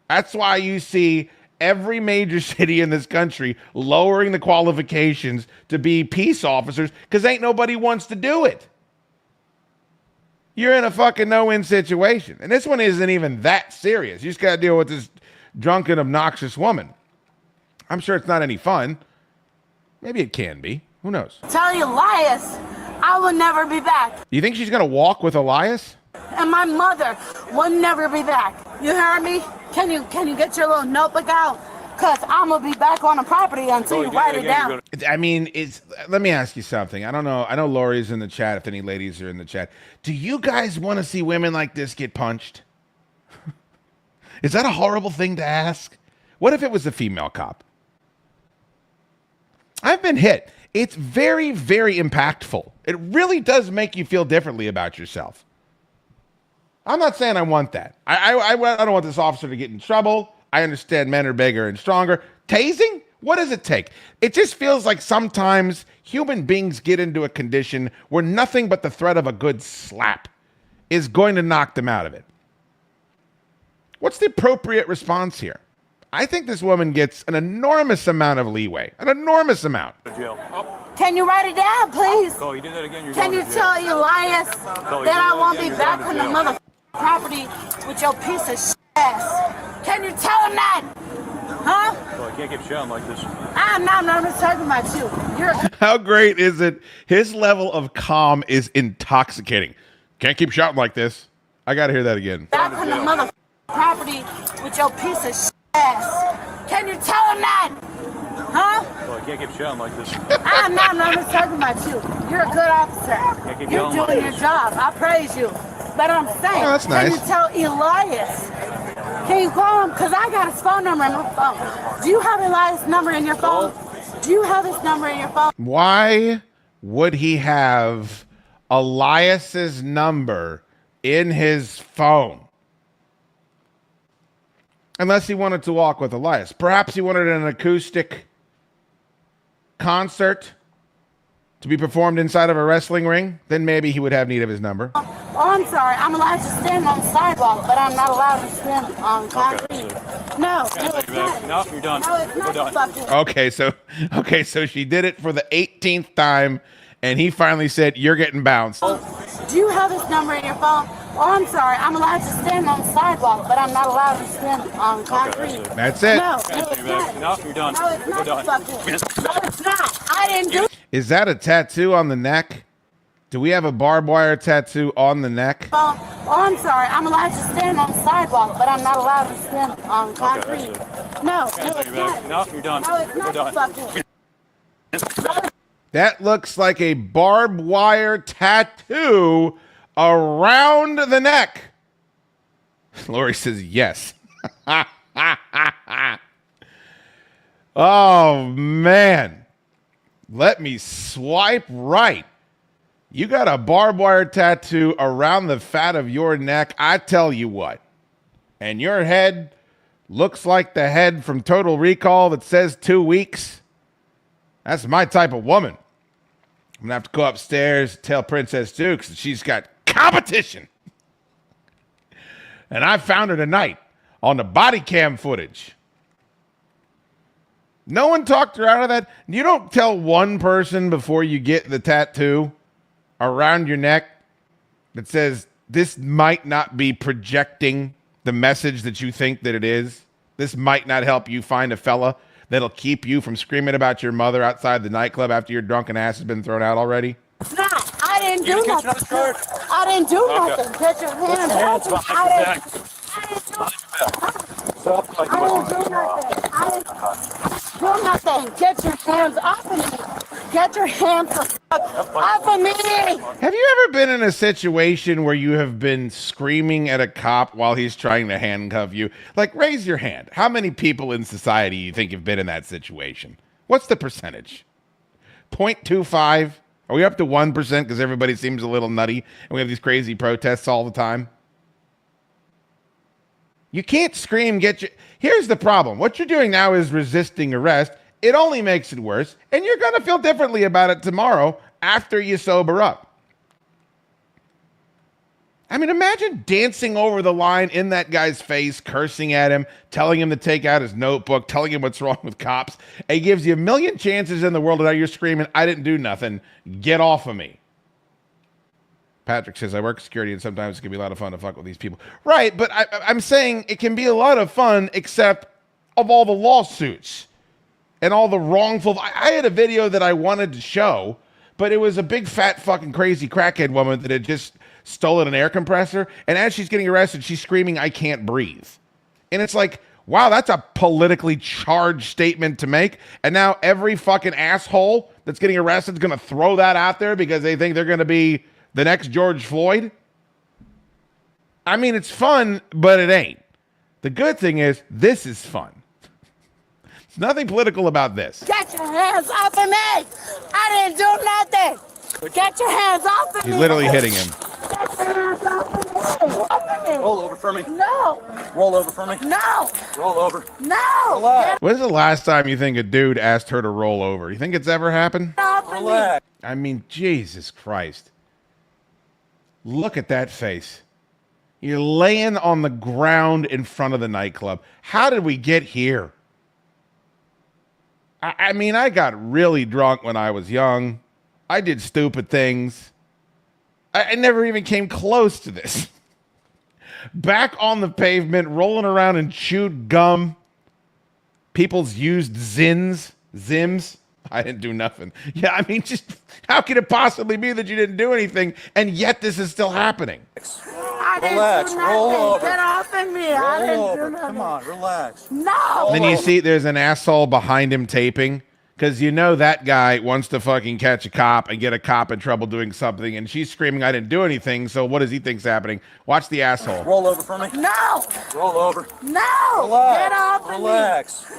Speaker 1: That's why you see every major city in this country lowering the qualifications to be peace officers because ain't nobody wants to do it. You're in a fucking no-win situation. And this one isn't even that serious. You just got to deal with this drunken, obnoxious woman. I'm sure it's not any fun. Maybe it can be. Who knows?
Speaker 12: Tell Elias I will never be back.
Speaker 1: You think she's going to walk with Elias?
Speaker 12: And my mother will never be back. You heard me? Can you get your little notebook out? Because I'm going to be back on the property until you write it down.
Speaker 1: I mean, let me ask you something. I don't know. I know Lori's in the chat, if any ladies are in the chat. Do you guys want to see women like this get punched? Is that a horrible thing to ask? What if it was a female cop? I've been hit. It's very, very impactful. It really does make you feel differently about yourself. I'm not saying I want that. I don't want this officer to get in trouble. I understand men are bigger and stronger. Tasing? What does it take? It just feels like sometimes human beings get into a condition where nothing but the threat of a good slap is going to knock them out of it. What's the appropriate response here? I think this woman gets an enormous amount of leeway. An enormous amount.
Speaker 12: Can you write it down, please?
Speaker 10: Oh, you did that again.
Speaker 12: Can you tell Elias that I won't be back on the mother property with your piece of shit ass? Can you tell him that? Huh?
Speaker 10: Well, I can't keep shouting like this.
Speaker 12: I'm just talking about you. You're
Speaker 1: How great is it? His level of calm is intoxicating. Can't keep shouting like this. I gotta hear that again.
Speaker 12: back on the mother property with your piece of shit ass. Can you tell him that? Huh?
Speaker 10: Well, I can't keep shouting like this.
Speaker 12: I'm just talking about you. You're a good officer. You're doing your job. I praise you. But I'm saying,
Speaker 1: Oh, that's nice.
Speaker 12: can you tell Elias? Can you call him? Because I got his phone number in my phone. Do you have Elias' number in your phone? Do you have his number in your phone?
Speaker 1: Why would he have Elias's number in his phone? Unless he wanted to walk with Elias. Perhaps he wanted an acoustic concert to be performed inside of a wrestling ring. Then maybe he would have need of his number.
Speaker 12: Oh, I'm sorry. I'm allowed to stand on the sidewalk, but I'm not allowed to stand on concrete. No, it's not.
Speaker 10: No, you're done.
Speaker 12: No, it's not.
Speaker 10: We're done.
Speaker 12: Fucking.
Speaker 1: Okay, so she did it for the 18th time, and he finally said, "You're getting bounced."
Speaker 12: Do you have his number in your phone? Oh, I'm sorry. I'm allowed to stand on the sidewalk, but I'm not allowed to stand on concrete.
Speaker 1: That's it.
Speaker 12: No, it's not.
Speaker 10: No, you're done.
Speaker 12: No, it's
Speaker 10: We're
Speaker 12: not.
Speaker 10: done.
Speaker 12: Fucking. No, it's not. I didn't do
Speaker 1: Is that a tattoo on the neck? Do we have a barbed wire tattoo on the neck?
Speaker 12: Oh, I'm sorry. I'm allowed to stand on the sidewalk, but I'm not allowed to stand on concrete. No, it's not.
Speaker 10: No, you're done.
Speaker 12: No, it's
Speaker 10: We're
Speaker 12: not.
Speaker 10: done.
Speaker 12: Fucking.
Speaker 1: That looks like a barbed wire tattoo around the neck. Lori says yes. Oh, man. Let me swipe right. You got a barbed wire tattoo around the fat of your neck. I tell you what. And your head looks like the head from Total Recall that says 2 weeks. That's my type of woman. I'm going to have to go upstairs, tell Princess Dukes that she's got competition. And I found her tonight on the body cam footage. No one talked her out of that. You don't tell one person before you get the tattoo around your neck that says this might not be projecting the message that you think that it is. This might not help you find a fella that'll keep you from screaming about your mother outside the nightclub after your drunken ass has been thrown out already.
Speaker 12: It's not. I didn't do nothing. I didn't do nothing. Get your hands off me. I didn't do nothing. Get your hands off of me. Get your hands off of me.
Speaker 1: Have you ever been in a situation where you have been screaming at a cop while he's trying to handcuff you? Like, raise your hand. How many people in society you think have been in that situation? What's the percentage? 0.25? Are we up to 1% because everybody seems a little nutty and we have these crazy protests all the time? You can't scream, Here's the problem. What you're doing now is resisting arrest. It only makes it worse, and you're going to feel differently about it tomorrow after you sober up. I mean, imagine dancing over the line in that guy's face, cursing at him, telling him to take out his notebook, telling him what's wrong with cops. It gives you a million chances in the world, and now you're screaming, I didn't do nothing. Get off of me. Patrick says, I work security, and sometimes it can be a lot of fun to fuck with these people. Right, but I'm saying it can be a lot of fun, except of all the lawsuits and all the wrongful... I had a video that I wanted to show, but it was a big, fat, fucking crazy crackhead woman that had just stolen an air compressor, and as she's getting arrested, she's screaming, I can't breathe. And it's like, wow, that's a politically charged statement to make, and now every fucking asshole that's getting arrested is going to throw that out there because they think they're going to be the next George Floyd. I mean, it's fun, but it ain't. The good thing is, this is fun. There's nothing political about this.
Speaker 12: Get your hands off of me! I didn't do nothing! Get your hands off of me!
Speaker 1: He's literally hitting him.
Speaker 12: Get your hands off of me!
Speaker 10: Roll over for me.
Speaker 12: No.
Speaker 10: Roll over for me.
Speaker 12: No.
Speaker 10: Roll over.
Speaker 12: No.
Speaker 1: When's the last time you think a dude asked her to roll over? You think it's ever happened?
Speaker 10: Relax.
Speaker 1: I mean, Jesus Christ. Look at that face. You're laying on the ground in front of the nightclub. How did we get here? I mean, I got really drunk when I was young. I did stupid things. I never even came close to this. Back on the pavement, rolling around and chewed gum. People's used Zims. I didn't do nothing. Yeah, I mean, just how could it possibly be that you didn't do anything, and yet this is still happening?
Speaker 12: I didn't do nothing.
Speaker 10: Roll over.
Speaker 12: Get off of me. I didn't do nothing.
Speaker 10: Come on, relax.
Speaker 12: No.
Speaker 1: Then you see there's an asshole behind him taping. Because you know that guy wants to fucking catch a cop and get a cop in trouble doing something, and she's screaming, I didn't do anything, so what does he think's happening? Watch the asshole.
Speaker 10: Roll over for me.
Speaker 12: No.
Speaker 10: Roll over.
Speaker 12: No.
Speaker 10: Relax.
Speaker 12: Get off of
Speaker 10: Relax.
Speaker 12: me.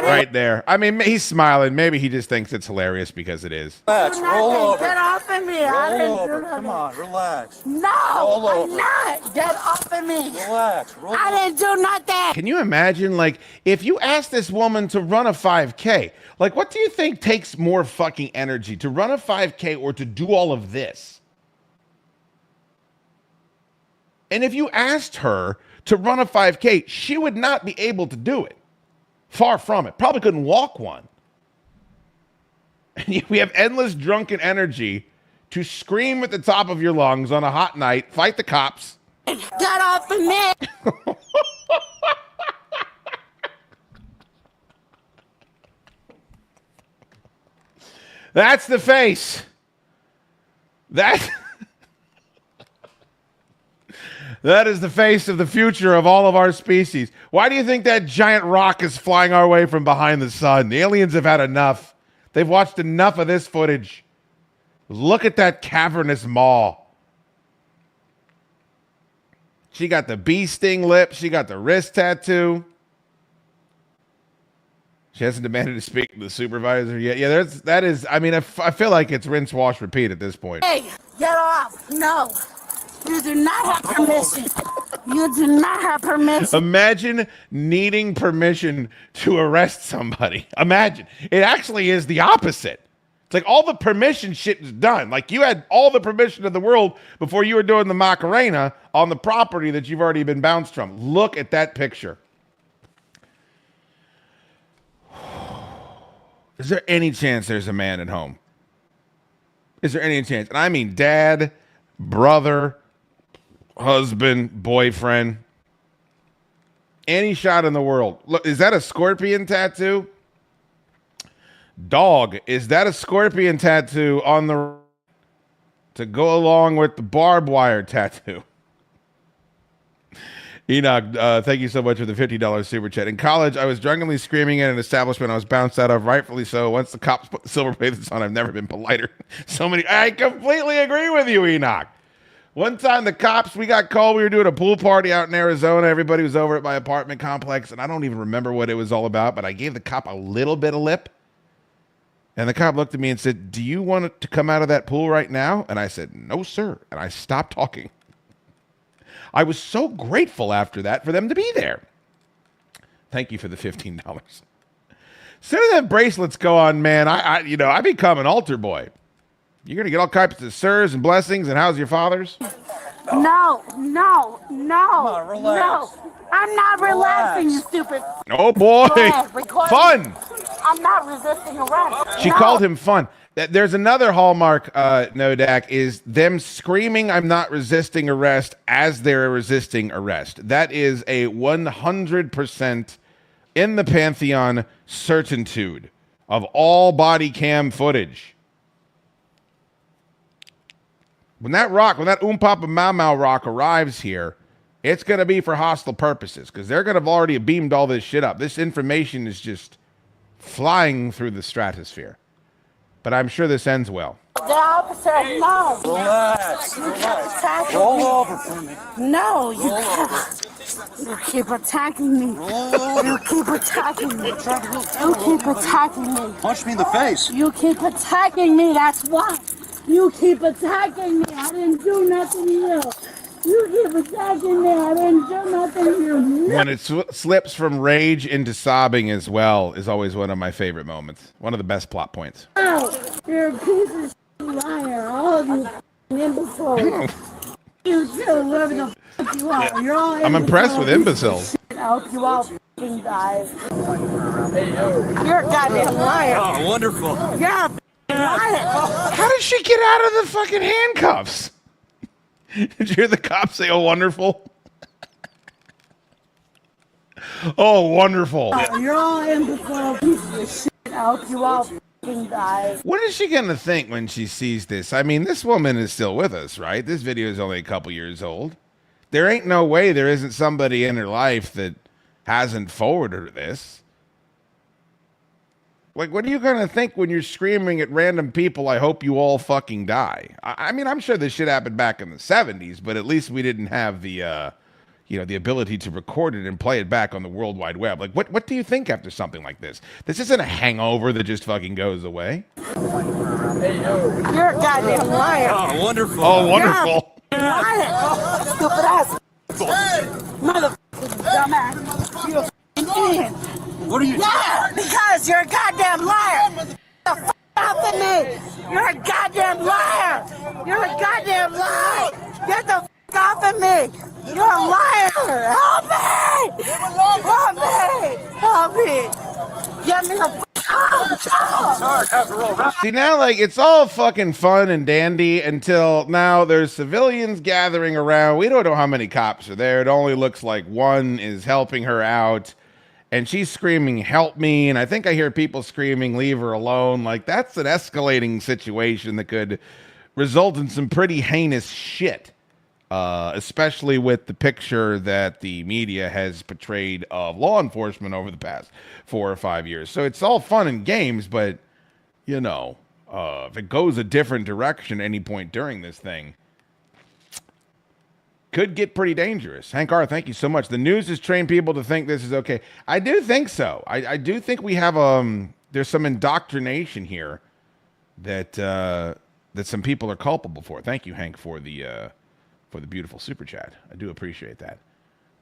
Speaker 1: Right there. I mean, he's smiling. Maybe he just thinks it's hilarious because it is.
Speaker 10: Relax. Roll over.
Speaker 12: Get off of me. I
Speaker 10: Roll
Speaker 12: didn't
Speaker 10: over.
Speaker 12: do nothing.
Speaker 10: Come on, relax.
Speaker 12: No.
Speaker 10: Roll
Speaker 12: I'm
Speaker 10: over.
Speaker 12: not. Get off of me.
Speaker 10: Relax. Roll
Speaker 12: I didn't do nothing.
Speaker 1: Can you imagine, like, if you asked this woman to run a 5K, like, what do you think takes more fucking energy, to run a 5K or to do all of this? And if you asked her to run a 5K, she would not be able to do it. Far from it. Probably couldn't walk one. And we have endless drunken energy to scream at the top of your lungs on a hot night, fight the cops.
Speaker 12: Get off of me.
Speaker 1: That's the face. That is the face of the future of all of our species. Why do you think that giant rock is flying our way from behind the sun? The aliens have had enough. They've watched enough of this footage. Look at that cavernous maw. She got the bee sting lips. She got the wrist tattoo. She hasn't demanded to speak to the supervisor yet. Yeah, that is, I mean, I feel like it's rinse, wash, repeat at this point.
Speaker 12: Hey, get off. No. You do not have permission. You do not have permission.
Speaker 1: Imagine needing permission to arrest somebody. Imagine. It actually is the opposite. It's like all the permission shit is done. Like you had all the permission in the world before you were doing the Macarena on the property that you've already been bounced from. Look at that picture. Is there any chance there's a man at home? Is there any chance? And I mean dad, brother, husband, boyfriend. Any shot in the world. Look, is that a scorpion tattoo? Dog, is that a scorpion tattoo on the to go along with the barbed wire tattoo? Enoch, thank you so much for the $50 super chat. In college, I was drunkenly screaming at an establishment I was bounced out of, rightfully so. Once the cops put the silver plates on, I've never been politer. I completely agree with you, Enoch. One time the cops, we got called, we were doing a pool party out in Arizona. Everybody was over at my apartment complex, and I don't even remember what it was all about, but I gave the cop a little bit of lip. And the cop looked at me and said, "Do you want to come out of that pool right now?" And I said, "No, sir." And I stopped talking. I was so grateful after that for them to be there. Thank you for the $15. Soon as that bracelets go on, man, I become an altar boy. You're gonna get all types of sirs and blessings, and how's your father's?
Speaker 12: No.
Speaker 10: Come on, relax.
Speaker 12: No. I'm not relaxing, you stupid.
Speaker 1: Oh boy, fun.
Speaker 12: I'm not resisting arrest.
Speaker 1: She called him fun. There's another hallmark, Nodak, is them screaming, "I'm not resisting arrest," as they're resisting arrest. That is a 100% in the pantheon certitude of all body cam footage. When that Papa Mau Mau rock arrives here, it's going to be for hostile purposes because they're going to have already beamed all this shit up. This information is just flying through the stratosphere. But I'm sure this ends well.
Speaker 12: The officer, no.
Speaker 10: Relax. Roll over for me.
Speaker 12: No, you can't. You keep attacking me. You keep attacking me. You keep attacking me.
Speaker 10: Punch me in the face.
Speaker 12: You keep attacking me, that's why. You keep attacking me. I didn't do nothing to you. You keep attacking me. I didn't do nothing to you.
Speaker 1: When it slips from rage into sobbing as well is always one of my favorite moments. One of the best plot points.
Speaker 12: Oh, you're a piece of shit liar. All of you imbeciles. You too, whatever the fuck you are. You're all
Speaker 1: I'm impressed with imbeciles.
Speaker 12: I hope you all fucking die. You're a goddamn liar.
Speaker 21: Oh, wonderful.
Speaker 12: You're a liar.
Speaker 1: How did she get out of the fucking handcuffs? Did you hear the cop say, "Oh, wonderful"? Oh, wonderful.
Speaker 12: You're all imbecile pieces of shit. I hope you all fucking die.
Speaker 1: What is she going to think when she sees this? I mean, this woman is still with us, right? This video is only a couple years old. There ain't no way there isn't somebody in her life that hasn't forwarded her this. Like, what are you going to think when you're screaming at random people, "I hope you all fucking die"? I mean, I'm sure this shit happened back in the 70s, but at least we didn't have the, the ability to record it and play it back on the World Wide Web. Like, what do you think after something like this? This isn't a hangover that just fucking goes away.
Speaker 12: You're a goddamn liar.
Speaker 21: Oh, wonderful.
Speaker 1: Oh, wonderful.
Speaker 12: You're a liar. Stupid ass. Motherfucking dumbass. You're a fucking idiot.
Speaker 21: What are you?
Speaker 12: Yeah, because you're a goddamn liar. Get the fuck off of me. You're a goddamn liar. You're a goddamn liar. Get the fuck off of me. You're a liar. Help me. Help me. Help me. Get me the fuck out.
Speaker 1: See, now, like, it's all fucking fun and dandy until now there's civilians gathering around. We don't know how many cops are there. It only looks like one is helping her out. And she's screaming, "Help me." And I think I hear people screaming, "Leave her alone." Like, that's an escalating situation that could result in some pretty heinous shit. Especially with the picture that the media has portrayed of law enforcement over the past 4 or 5 years. So it's all fun and games, but, if it goes a different direction at any point during this thing, could get pretty dangerous. Hank R., thank you so much. The news has trained people to think this is okay. I do think so. I do think we have there's some indoctrination here that that some people are culpable for. Thank you, Hank, for the beautiful super chat. I do appreciate that.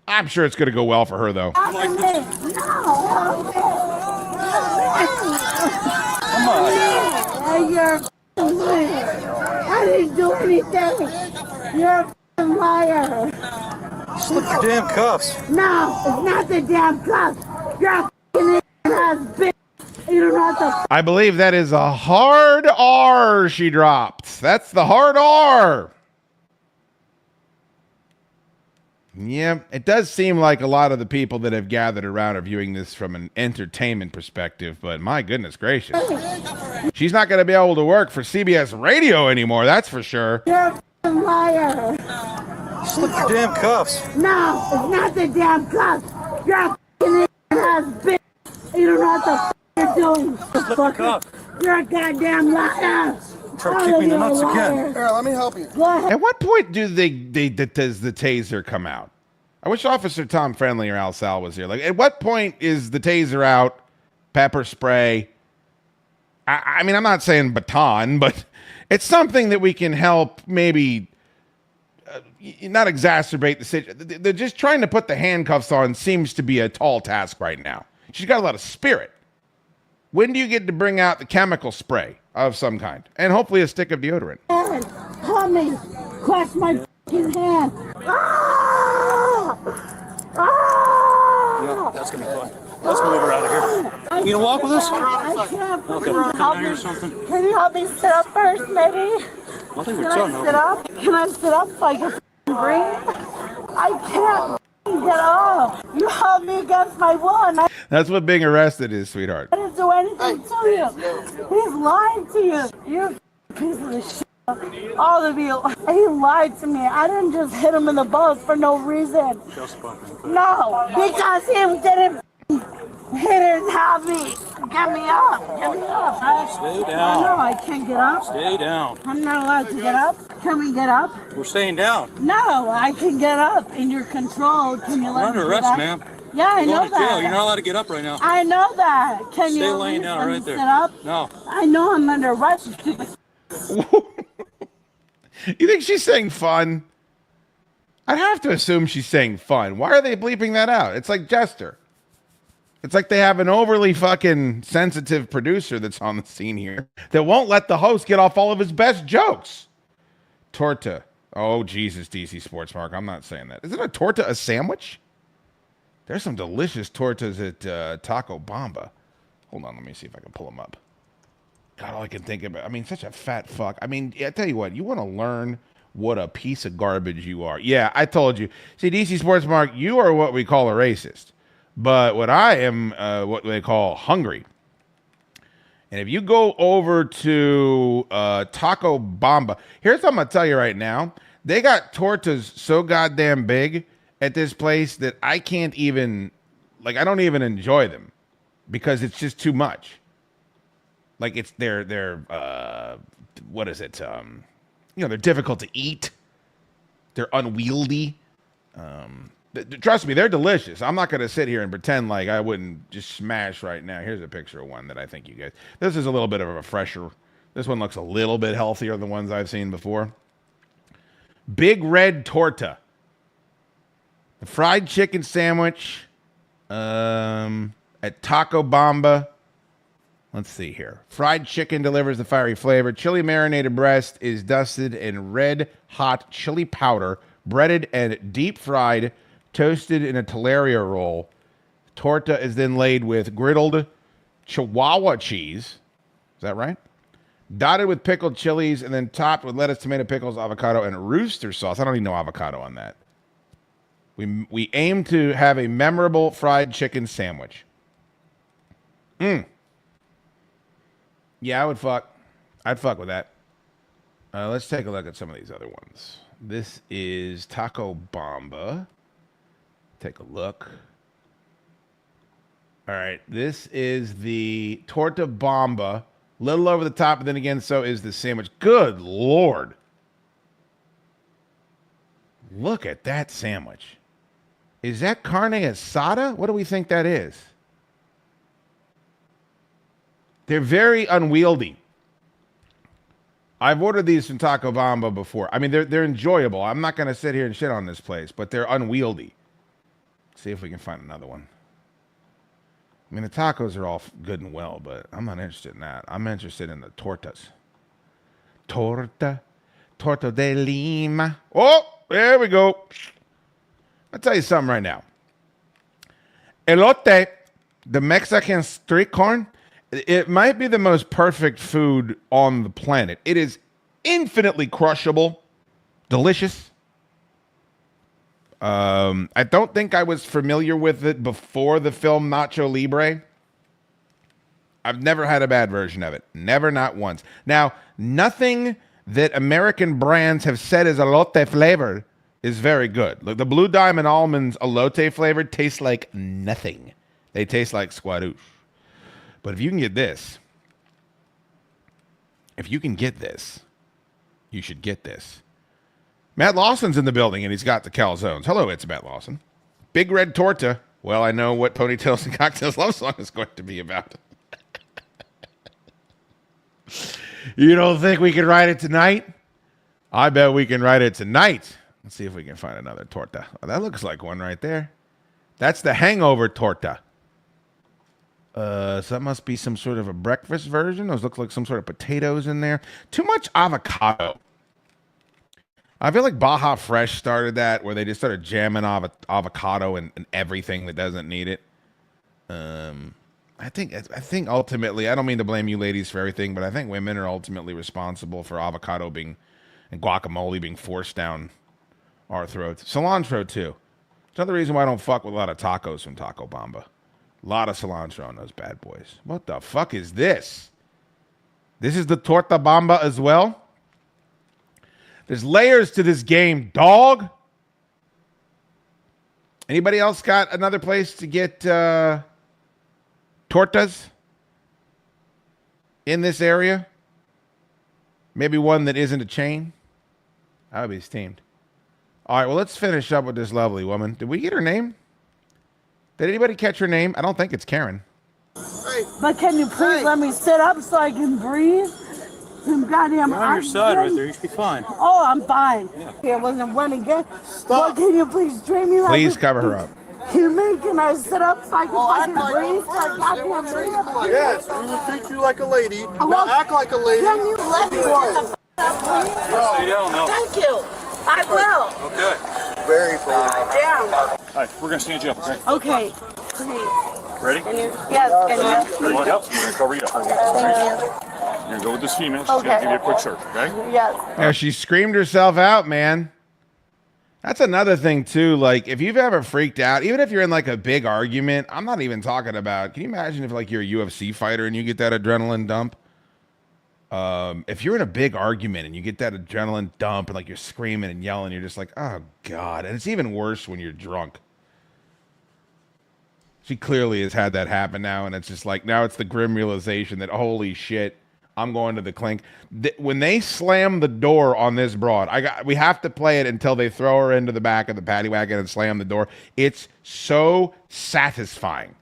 Speaker 1: I'm sure it's going to go well for her, though.
Speaker 21: Come on.
Speaker 12: You're a liar. I didn't do anything. You're a liar.
Speaker 21: Slip your damn cuffs.
Speaker 12: No, it's not the damn cuffs. You're a fucking ass bitch. You don't know what the
Speaker 1: I believe that is a hard R she dropped. That's the hard R. Yeah, it does seem like a lot of the people that have gathered around are viewing this from an entertainment perspective, but my goodness gracious. She's not going to be able to work for CBS Radio anymore, that's for sure.
Speaker 12: You're a liar.
Speaker 21: Slip your damn cuffs.
Speaker 12: No, it's not the damn cuffs. You're a fucking ass bitch. You don't know what the fuck you're doing.
Speaker 21: Slip your cuffs.
Speaker 12: You're a goddamn liar.
Speaker 21: Try to kick me in the nuts again.
Speaker 12: Here, let me help you. Go ahead.
Speaker 1: At what point does the taser come out? I wish Officer Tom Friendly or Al Sal was here. Like, at what point is the taser out, pepper spray? I mean, I'm not saying baton, but it's something that we can help maybe not exacerbate the situation. They're just trying to put the handcuffs on seems to be a tall task right now. She's got a lot of spirit. When do you get to bring out the chemical spray of some kind? And hopefully a stick of deodorant.
Speaker 12: Help me. Crush my fucking hand. Ah! Ah!
Speaker 21: Yeah, that's going to be fun. Let's move her out of here. You gonna walk with us?
Speaker 12: I can't.
Speaker 21: Okay.
Speaker 12: Can you help me sit up first, maybe?
Speaker 21: I think we're
Speaker 12: Can I sit up? Can I sit up so I can breathe? I can't get up. You held me against my will.
Speaker 1: That's what being arrested is, sweetheart.
Speaker 12: I didn't do anything to you. He's lying to you. You piece of shit. All of you. He lied to me. I didn't just hit him in the balls for no reason. No, because he didn't have me. Get me up. Get me up.
Speaker 21: Stay down.
Speaker 12: No, I can't get up.
Speaker 21: Stay down.
Speaker 12: I'm not allowed to get up. Can we get up?
Speaker 21: We're staying down.
Speaker 12: No, I can get up. In your control. Can you
Speaker 21: We're
Speaker 12: let
Speaker 21: under
Speaker 12: me
Speaker 21: arrest,
Speaker 12: get up?
Speaker 21: ma'am.
Speaker 12: Yeah, I know
Speaker 21: Going to jail.
Speaker 12: that.
Speaker 21: You're not allowed to get up right now.
Speaker 12: I know that. Can
Speaker 21: Stay
Speaker 12: you
Speaker 21: laying down
Speaker 12: let me
Speaker 21: right there.
Speaker 12: sit up?
Speaker 21: No.
Speaker 12: I know I'm under arrest. You stupid.
Speaker 1: You think she's saying fun? I'd have to assume she's saying fun. Why are they bleeping that out? It's like Jester. It's like they have an overly fucking sensitive producer that's on the scene here that won't let the host get off all of his best jokes. Torta. Oh, Jesus, DC Sports Mark. I'm not saying that. Isn't a torta a sandwich? There's some delicious tortas at Taco Bamba. Hold on, let me see if I can pull them up. God, all I can think about. I mean, such a fat fuck. I mean, I tell you what, you want to learn what a piece of garbage you are. Yeah, I told you. See, DC Sports Mark, you are what we call a racist. But what I am, what they call hungry. And if you go over to Taco Bamba, here's what I'm going to tell you right now. They got tortas so goddamn big at this place that I can't even, like, I don't even enjoy them because it's just too much. Like, it's, they're what is it? They're difficult to eat. They're unwieldy. Trust me, they're delicious. I'm not going to sit here and pretend like I wouldn't just smash right now. Here's a picture of one that I think you guys... This is a little bit of a refresher. This one looks a little bit healthier than the ones I've seen before. Big Red Torta. The fried chicken sandwich at Taco Bamba. Let's see here. Fried chicken delivers the fiery flavor. Chili marinated breast is dusted in red hot chili powder, breaded and deep fried, toasted in a Teleria roll. Torta is then laid with griddled Chihuahua cheese. Is that right? Dotted with pickled chilies and then topped with lettuce, tomato, pickles, avocado, and rooster sauce. I don't even know avocado on that. We aim to have a memorable fried chicken sandwich. Yeah, I'd fuck with that. Let's take a look at some of these other ones. This is Taco Bamba. Take a look. All right, this is the Torta Bamba. Little over the top, but then again, so is the sandwich. Good Lord. Look at that sandwich. Is that carne asada? What do we think that is? They're very unwieldy. I've ordered these from Taco Bamba before. I mean, they're enjoyable. I'm not going to sit here and shit on this place, but they're unwieldy. See if we can find another one. I mean, the tacos are all good and well, but I'm not interested in that. I'm interested in the tortas. Torta de Lima. Oh, there we go. I'll tell you something right now. Elote, the Mexican street corn, it might be the most perfect food on the planet. It is infinitely crushable, delicious. I don't think I was familiar with it before the film Nacho Libre. I've never had a bad version of it. Never, not once. Now, nothing that American brands have said is elote flavor is very good. Like the Blue Diamond Almonds elote flavor tastes like nothing. They taste like Schoode. But if you can get this, you should get this. Matt Lawson's in the building, and he's got the calzones. Hello, it's Matt Lawson. Big Red Torta. Well, I know what Ponytails and Cocktails Love Song is going to be about. You don't think we can write it tonight? I bet we can write it tonight. Let's see if we can find another torta. Oh, that looks like one right there. That's the Hangover Torta. So that must be some sort of a breakfast version. Those look like some sort of potatoes in there. Too much avocado. I feel like Baja Fresh started that, where they just started jamming avocado and everything that doesn't need it. I think ultimately, I don't mean to blame you ladies for everything, but I think women are ultimately responsible for avocado being and guacamole being forced down our throats. Cilantro too. It's another reason why I don't fuck with a lot of tacos from Taco Bamba. A lot of cilantro on those bad boys. What the fuck is this? This is the Torta Bamba as well? There's layers to this game, dog. Anybody else got another place to get tortas in this area? Maybe one that isn't a chain? I would be steamed. All right, well, let's finish up with this lovely woman. Did we get her name? Did anybody catch her name? I don't think it's Karen.
Speaker 12: But can you please let me sit up so I can breathe? some goddamn.
Speaker 11: You're on your side right there. You should be fine.
Speaker 12: Oh, I'm fine. It wasn't running good. Well, can you please drain me?
Speaker 1: Please cover her up.
Speaker 12: Can I sit up so I can fucking breathe?
Speaker 7: Yes, we will treat you like a lady. Now act like a lady.
Speaker 12: Can you let me go?
Speaker 11: Stay down now.
Speaker 12: Thank you. I will.
Speaker 11: Okay.
Speaker 7: Very brave.
Speaker 12: Damn.
Speaker 11: All right, we're gonna stand you up, okay?
Speaker 12: Okay. Please.
Speaker 11: Ready?
Speaker 12: Yes. Can you?
Speaker 11: Yep. We're gonna cover you up. You're gonna go with this female. She's gonna give you a quick search, okay?
Speaker 12: Yes.
Speaker 1: Yeah, she screamed herself out, man. That's another thing too. Like, if you've ever freaked out, even if you're in like a big argument, I'm not even talking about. Can you imagine if like you're a UFC fighter and you get that adrenaline dump? If you're in a big argument and you get that adrenaline dump and like you're screaming and yelling, you're just like, oh God. And it's even worse when you're drunk. She clearly has had that happen now, and it's just like, now it's the grim realization that, holy shit, I'm going to the clink. When they slam the door on this broad, we have to play it until they throw her into the back of the paddy wagon and slam the door. It's so satisfying.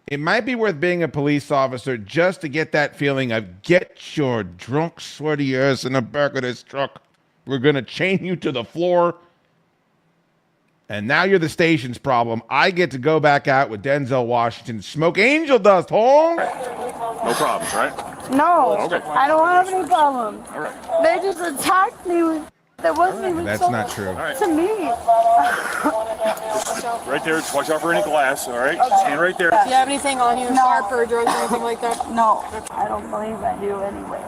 Speaker 1: It might be worth being a police officer just to get that feeling of, get your drunk, sweaty ass in the back of this truck. We're going to chain you to the floor. And now you're the station's problem. I get to go back out with Denzel Washington, smoke angel dust, home.
Speaker 11: No problems, right?
Speaker 12: No.
Speaker 11: Okay.
Speaker 12: I don't have any problems.
Speaker 11: All right.
Speaker 12: They just attacked me. That wasn't even
Speaker 1: That's
Speaker 12: so
Speaker 1: not true.
Speaker 12: to me.
Speaker 11: Right there. Just watch out for any glass, all right? Stand right there.
Speaker 20: Do you have anything on you, sharp or drugs or anything like that?
Speaker 12: No, I don't believe I do anyway.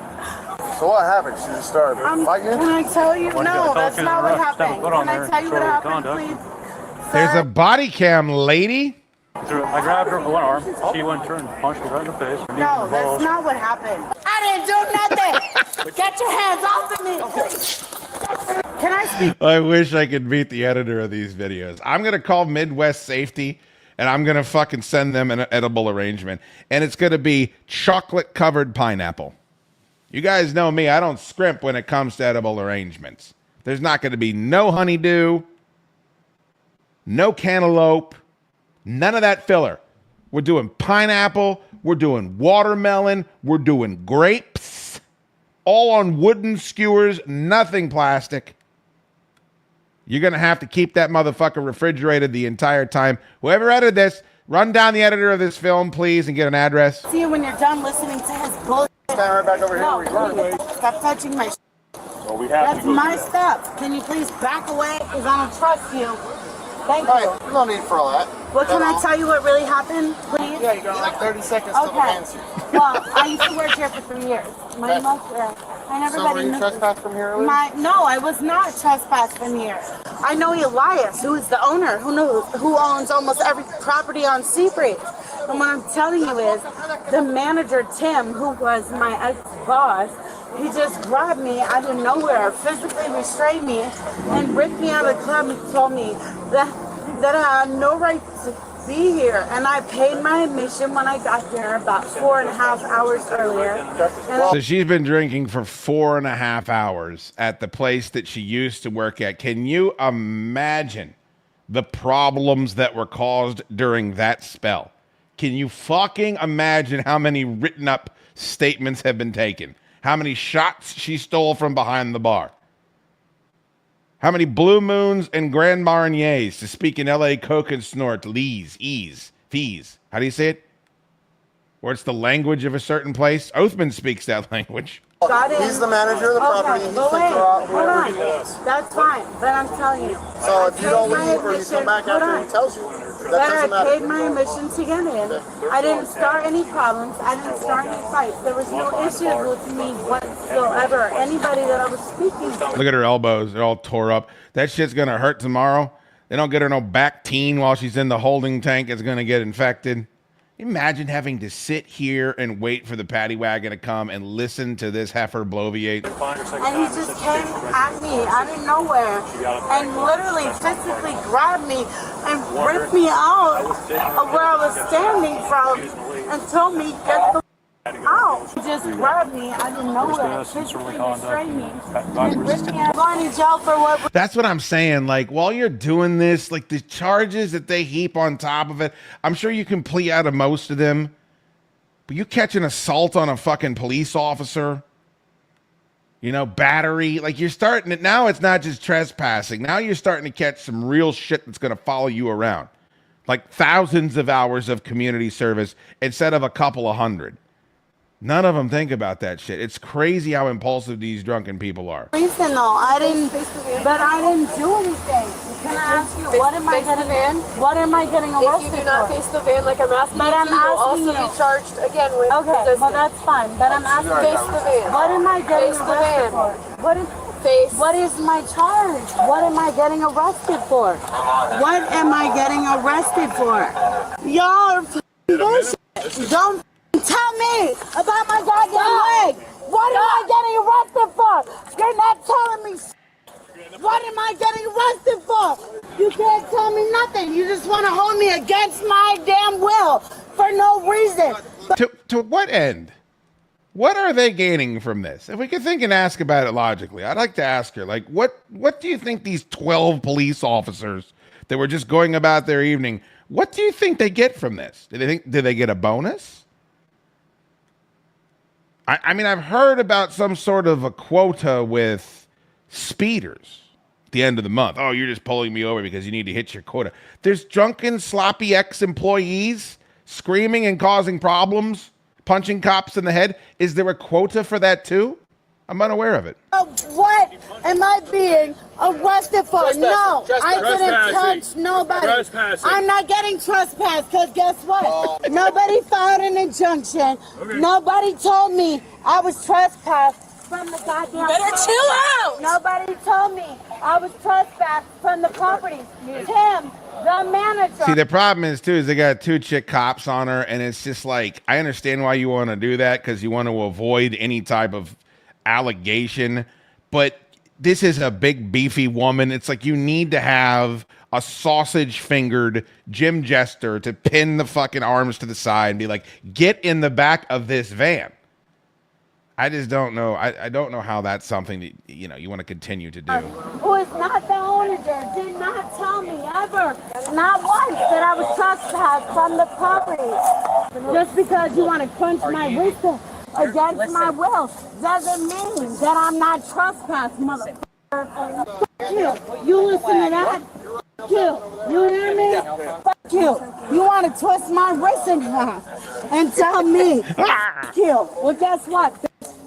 Speaker 7: So what happened? She just started fighting?
Speaker 12: Can I tell you? No, that's not what happened. Can I tell you what happened, please?
Speaker 1: There's a body cam, lady.
Speaker 11: I grabbed her with one arm. She went and turned and punched me right in the face.
Speaker 12: No, that's not what happened. I didn't do nothing. Get your hands off of me. Can I speak?
Speaker 1: I wish I could meet the editor of these videos. I'm going to call Midwest Safety, and I'm going to fucking send them an edible arrangement. And it's going to be chocolate-covered pineapple. You guys know me. I don't scrimp when it comes to edible arrangements. There's not going to be no honeydew, no cantaloupe, none of that filler. We're doing pineapple. We're doing watermelon. We're doing grapes. All on wooden skewers, nothing plastic. You're going to have to keep that motherfucker refrigerated the entire time. Whoever edited this, run down the editor of this film, please, and get an address.
Speaker 12: See you when you're done listening to his bullshit.
Speaker 7: Stand right back over here.
Speaker 12: No, stop touching my shit.
Speaker 11: Well, we have
Speaker 12: That's my stuff. Can you please back away? Because I don't trust you. Thank you.
Speaker 7: All right, no need for all that.
Speaker 12: Well, can I tell you what really happened, please?
Speaker 7: Yeah, you got like 30 seconds to
Speaker 12: Okay.
Speaker 7: answer.
Speaker 12: Well, I used to work here for 3 years. My mother, and everybody
Speaker 7: you trespassed from here earlier?
Speaker 12: No, I was not trespassed from here. I know Elias, who is the owner, who owns almost every property on Seabreeze. And what I'm telling you is, the manager, Tim, who was my ex-boss, he just grabbed me out of nowhere, physically restrained me, and ripped me out of the club and told me that I had no right to be here. And I paid my admission when I got here about 4.5 hours earlier.
Speaker 1: So she's been drinking for 4.5 hours at the place that she used to work at. Can you imagine the problems that were caused during that spell? Can you fucking imagine how many written up statements have been taken? How many shots she stole from behind the bar? How many Blue Moons and Grand Marniers to speak in LA Coke and snort fees? How do you say it? Or it's the language of a certain place. Oathman speaks that language.
Speaker 7: He's the manager of the property. He
Speaker 12: But
Speaker 7: kicked
Speaker 12: wait,
Speaker 7: her out.
Speaker 12: hold on. That's fine, but I'm telling you.
Speaker 7: So if you don't leave or you come back after he tells you, that doesn't
Speaker 12: I paid
Speaker 7: matter.
Speaker 12: my admission to get in. I didn't start any problems. I didn't start any fights. There was no issues with me whatsoever. Anybody that I was speaking to.
Speaker 1: Look at her elbows. They're all tore up. That shit's going to hurt tomorrow. They don't get her no Bactine while she's in the holding tank. It's going to get infected. Imagine having to sit here and wait for the paddy wagon to come and listen to this heifer bloviate.
Speaker 12: And he just came at me out of nowhere and literally physically grabbed me and ripped me out of where I was standing from and told me, get the out. He just grabbed me out of nowhere, physically restrained me, and ripped me out. I'm going to jail for what?
Speaker 1: That's what I'm saying. Like, while you're doing this, like the charges that they heap on top of it, I'm sure you can plea out of most of them. But you catch an assault on a fucking police officer, You know, battery. Like, you're starting it now. It's not just trespassing. Now you're starting to catch some real shit that's going to follow you around. Like thousands of hours of community service instead of a couple of hundred. None of them think about that shit. It's crazy how impulsive these drunken people are.
Speaker 12: Reason though, I didn't do anything. Can I ask you, what am I getting in? What am I getting arrested for? If you do not face the van like I'm asking you, you'll also be charged again with resistance. Well, that's fine. But I'm asking, face the van. What am I getting arrested for? What is my charge? What am I getting arrested for? What am I getting arrested for? Y'all are bullshit. Don't tell me about my goddamn leg. What am I getting arrested for? You're not telling me. What am I getting arrested for? You can't tell me nothing. You just want to hold me against my damn will for no reason.
Speaker 1: To what end? What are they gaining from this? If we could think and ask about it logically, I'd like to ask her, like, what do you think these 12 police officers that were just going about their evening, what do you think they get from this? Did they get a bonus? I mean, I've heard about some sort of a quota with speeders at the end of the month. Oh, you're just pulling me over because you need to hit your quota. There's drunken, sloppy ex-employees screaming and causing problems, punching cops in the head. Is there a quota for that too? I'm unaware of it.
Speaker 12: What am I being arrested for? No, I didn't touch nobody. I'm not getting trespassed because guess what? Nobody filed an injunction. Nobody told me I was trespassed from the goddamn property. Chill out! Nobody told me I was trespassed from the property. Tim, the manager.
Speaker 1: See, the problem is they got 2 chick cops on her, and it's just like, I understand why you want to do that because you want to avoid any type of allegation, but this is a big beefy woman. It's like you need to have a sausage fingered Jim Jester to pin the fucking arms to the side and be like, get in the back of this van. I just don't know. I don't know how that's something that, you know, you want to continue to do.
Speaker 12: Who is not the owner there did not tell me ever, not once, that I was trespassed from the property. Just because you want to crunch my wrist against my will doesn't mean that I'm not trespassed, motherfucker. Fuck you. You listen to that? Fuck you. You hear me? Fuck you. You want to twist my wrist in half and tell me? Fuck you. Well, guess what?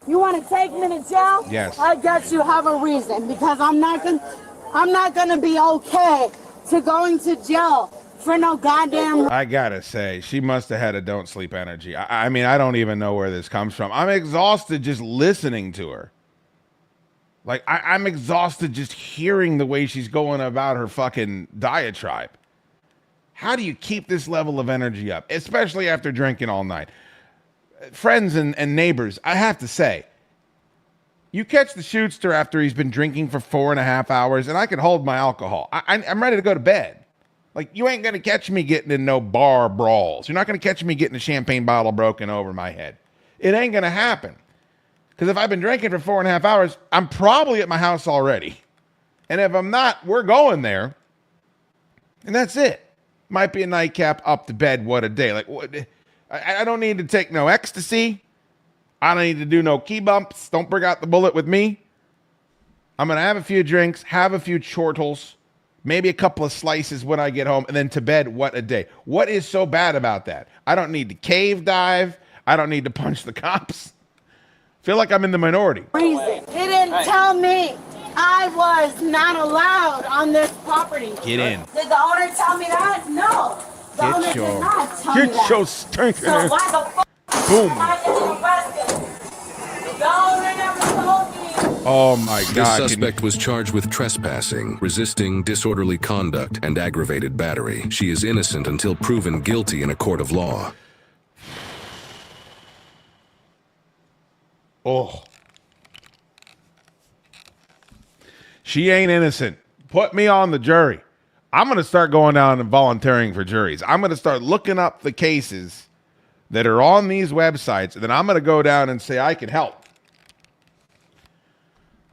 Speaker 12: You want to take me to jail?
Speaker 1: Yes.
Speaker 12: I guess you have a reason because I'm not gonna be okay to going to jail for no goddamn.
Speaker 1: I gotta say, she must have had a don't sleep energy. I mean, I don't even know where this comes from. I'm exhausted just listening to her. Like, I'm exhausted just hearing the way she's going about her fucking diatribe. How do you keep this level of energy up, especially after drinking all night? Friends and neighbors, I have to say, you catch the shootster after he's been drinking for 4.5 hours, and I can hold my alcohol. I'm ready to go to bed. Like, you ain't going to catch me getting in no bar brawls. You're not going to catch me getting a champagne bottle broken over my head. It ain't going to happen. Because if I've been drinking for 4.5 hours, I'm probably at my house already. And if I'm not, we're going there. And that's it. Might be a nightcap, up to bed, what a day. Like, what? I don't need to take no ecstasy. I don't need to do no key bumps. Don't bring out the bullet with me. I'm going to have a few drinks, have a few chortles, maybe a couple of slices when I get home, and then to bed, what a day. What is so bad about that? I don't need to cave dive. I don't need to punch the cops. Feel like I'm in the minority.
Speaker 12: Reason. He didn't tell me I was not allowed on this property.
Speaker 1: Get in.
Speaker 12: Did the owner tell me that? No. The owner did not tell me that.
Speaker 1: Get your stinking
Speaker 12: So why the fuck
Speaker 1: boom.
Speaker 12: am I getting arrested? The owner never told me.
Speaker 1: Oh my God.
Speaker 19: This suspect was charged with trespassing, resisting disorderly conduct, and aggravated battery. She is innocent until proven guilty in a court of law.
Speaker 1: Oh. She ain't innocent. Put me on the jury. I'm going to start going down and volunteering for juries. I'm going to start looking up the cases that are on these websites, and then I'm going to go down and say, I can help.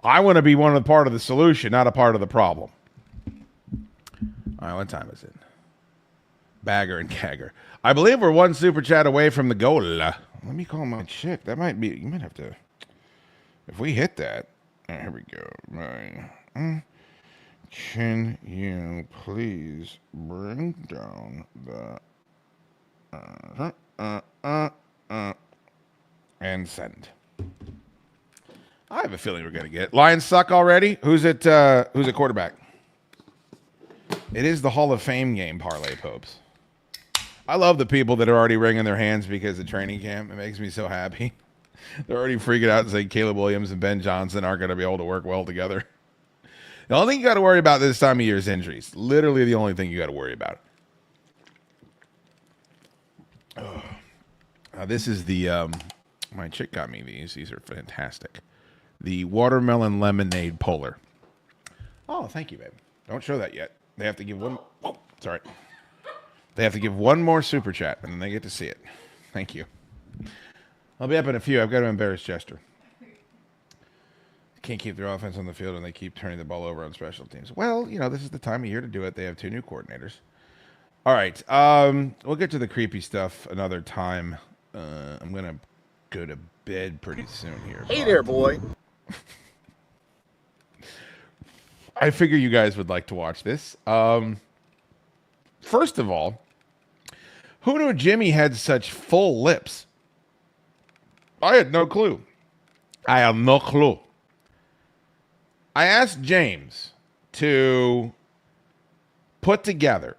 Speaker 1: I want to be one of the part of the solution, not a part of the problem. All right, what time is it? Bagger and Gagger. I believe we're one super chat away from the goal. Let me call my chick. That might be, you might have to If we hit that, here we go. Can you please bring down the and send? I have a feeling we're gonna get it. Lions suck already. Who's at quarterback? It is the Hall of Fame game, Parlay Popes. I love the people that are already wringing their hands because of training camp. It makes me so happy. They're already freaking out and saying Caleb Williams and Ben Johnson aren't going to be able to work well together. The only thing you got to worry about this time of year is injuries. Literally the only thing you got to worry about. This is the, my chick got me these. These are fantastic. The watermelon lemonade polar. Oh, thank you, babe. Don't show that yet. They have to give one. Oh, sorry. They have to give one more super chat, and then they get to see it. Thank you. I'll be up in a few. I've got to embarrass Chester. Can't keep their offense on the field, and they keep turning the ball over on special teams. Well, you know, this is the time of year to do it. They have 2 new coordinators. All right. We'll get to the creepy stuff another time. I'm going to go to bed pretty soon here.
Speaker 7: Hey there, boy.
Speaker 1: I figure you guys would like to watch this. First of all, who knew Jimmy had such full lips? I had no clue. I have no clue. I asked James to put together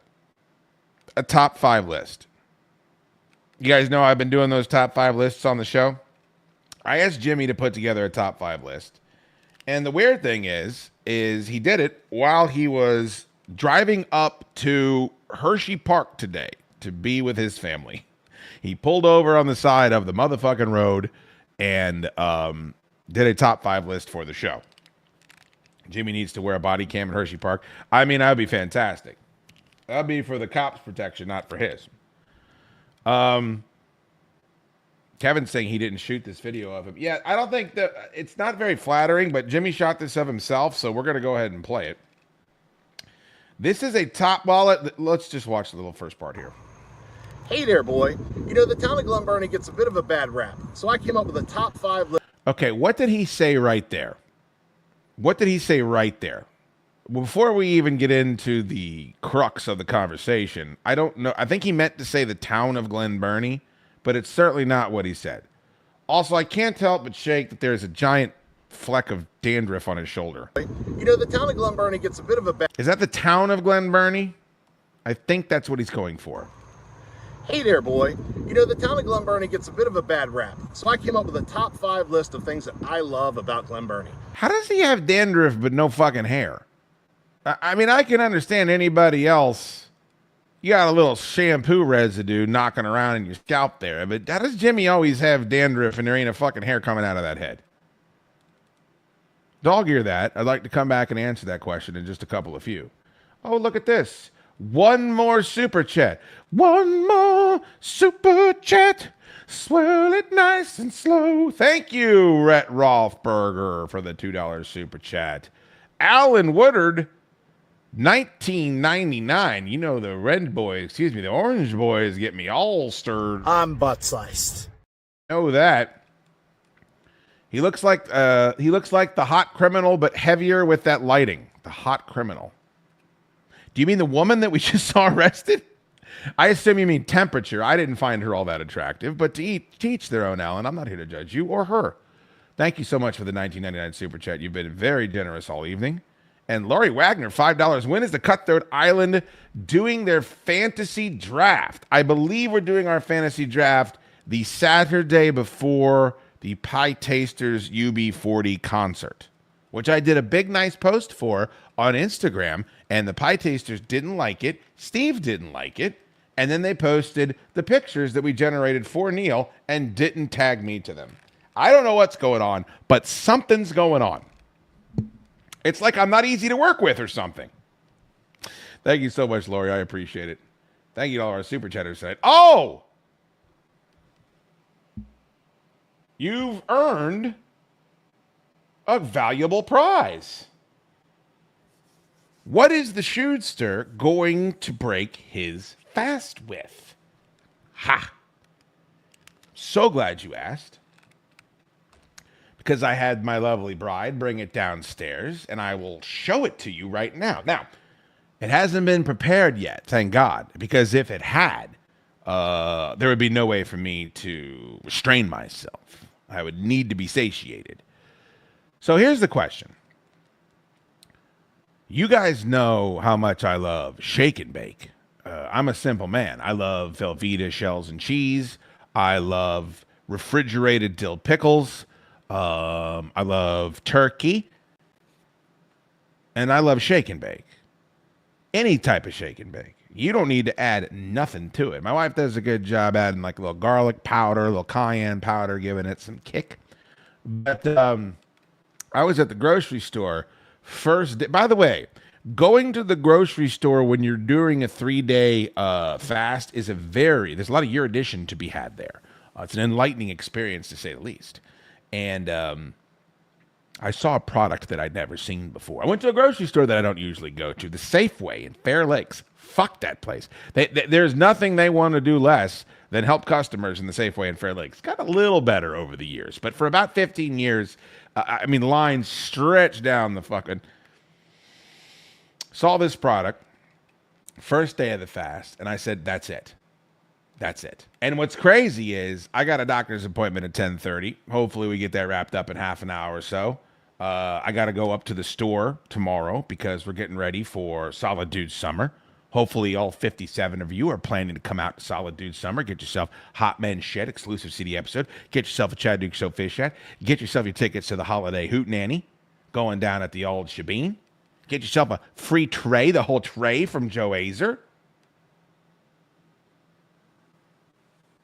Speaker 1: a top 5 list. You guys know I've been doing those top 5 lists on the show. I asked Jimmy to put together a top 5 list. And the weird thing is he did it while he was driving up to Hershey Park today to be with his family. He pulled over on the side of the motherfucking road and did a top 5 list for the show. Jimmy needs to wear a body cam at Hershey Park. I mean, that would be fantastic. That would be for the cops' protection, not for his. Kevin's saying he didn't shoot this video of him. Yeah, I don't think that it's not very flattering, but Jimmy shot this of himself, so we're going to go ahead and play it. This is a top wallet. Let's just watch the little first part here.
Speaker 7: Hey there, boy. You know, the town of Glen Burnie gets a bit of a bad rap, so I came up with a top 5 list.
Speaker 1: Okay, what did he say right there? What did he say right there? Before we even get into the crux of the conversation, I don't know. I think he meant to say the town of Glen Burnie, but it's certainly not what he said. Also, I can't help but shake that there's a giant fleck of dandruff on his shoulder.
Speaker 7: You know, the town of Glen Burnie gets a bit of a bad...
Speaker 1: Is that the town of Glen Burnie? I think that's what he's going for.
Speaker 7: Hey there, boy. You know, the town of Glen Burnie gets a bit of a bad rap, so I came up with a top 5 list of things that I love about Glen Burnie.
Speaker 1: How does he have dandruff but no fucking hair? I mean, I can understand anybody else. You got a little shampoo residue knocking around in your scalp there, but how does Jimmy always have dandruff and there ain't a fucking hair coming out of that head? Dog ear that. I'd like to come back and answer that question in just a couple of few. Oh, look at this. One more super chat. One more super chat. Swirl it nice and slow. Thank you, Rhett Rothberger, for the $2 super chat. Alan Woodard, 1999. You know the red boys, the orange boys get me all stirred.
Speaker 7: I'm butt sliced.
Speaker 1: Know that. He looks like the hot criminal, but heavier with that lighting. The hot criminal. Do you mean the woman that we just saw arrested? I assume you mean temperature. I didn't find her all that attractive, but to each their own, Alan. I'm not here to judge you or her. Thank you so much for the $19.99 super chat. You've been very generous all evening. And Laurie Wagner, $5. When is the Cutthroat Island doing their fantasy draft? I believe we're doing our fantasy draft the Saturday before the Pie Tasters UB40 concert, which I did a big, nice post for on Instagram, and the Pie Tasters didn't like it. Steve didn't like it. And then they posted the pictures that we generated for Neil and didn't tag me to them. I don't know what's going on, but something's going on. It's like I'm not easy to work with or something. Thank you so much, Lori. I appreciate it. Thank you to all our super chatters tonight. Oh! You've earned a valuable prize. What is the Schoodester going to break his fast with? Ha! So glad you asked. because I had my lovely bride bring it downstairs, and I will show it to you right now. Now, it hasn't been prepared yet, thank God, because if it had, there would be no way for me to restrain myself. I would need to be satiated. So here's the question. You guys know how much I love shake and bake. I'm a simple man. I love Velveeta shells and cheese. I love refrigerated dill pickles. I love turkey. And I love shake and bake. Any type of shake and bake. You don't need to add nothing to it. My wife does a good job adding like a little garlic powder, a little cayenne powder, giving it some kick. But I was at the grocery store first day. By the way, going to the grocery store when you're doing a 3-day fast is there's a lot of erudition to be had there. It's an enlightening experience, to say the least. And I saw a product that I'd never seen before. I went to a grocery store that I don't usually go to, the Safeway in Fair Lakes. Fuck that place. There's nothing they want to do less than help customers in the Safeway in Fair Lakes. It's got a little better over the years, but for about 15 years, lines stretch down the fucking... Saw this product, first day of the fast, and I said, that's it. That's it. And what's crazy is I got a doctor's appointment at 10:30. Hopefully we get that wrapped up in half an hour or so. I got to go up to the store tomorrow because we're getting ready for Solid Dude Summer. Hopefully all 57 of you are planning to come out to Solid Dude Summer. Get yourself Hot Men Shed exclusive CD episode. Get yourself a Chaddukes Fish Hat. Get yourself your tickets to the Holiday Hoot Nanny going down at the old Shabine. Get yourself a free tray, the whole tray from Joe Azer.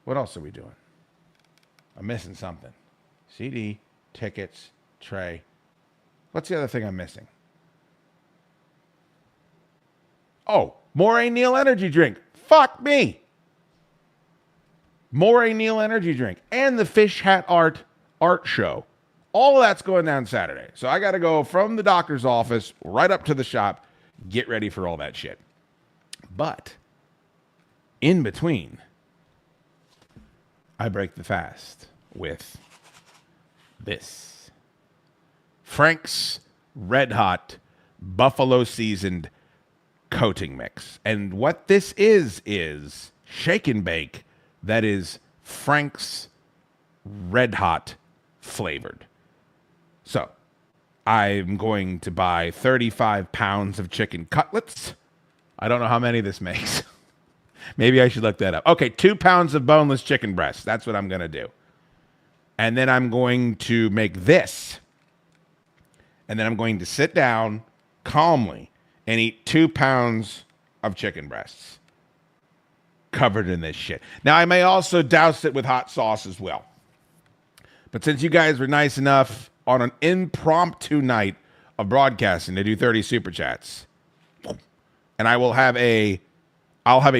Speaker 1: What else are we doing? I'm missing something. CD, tickets, tray. What's the other thing I'm missing? Oh, Moray Neal energy drink. Fuck me. Moray Neal energy drink. And the Fish Hat art show. All of that's going down Saturday. So I got to go from the doctor's office right up to the shop, get ready for all that shit. But in between, I break the fast with this. Frank's Red Hot Buffalo Seasoned Coating Mix. And what this is shake and bake that is Frank's Red Hot flavored. So, I'm going to buy 35 pounds of chicken cutlets. I don't know how many this makes. Maybe I should look that up. Okay, 2 pounds of boneless chicken breasts. That's what I'm going to do. And then I'm going to make this. And then I'm going to sit down calmly and eat 2 pounds of chicken breasts covered in this shit. Now, I may also douse it with hot sauce as well. But since you guys were nice enough on an impromptu night of broadcasting to do 30 super chats, and I'll have a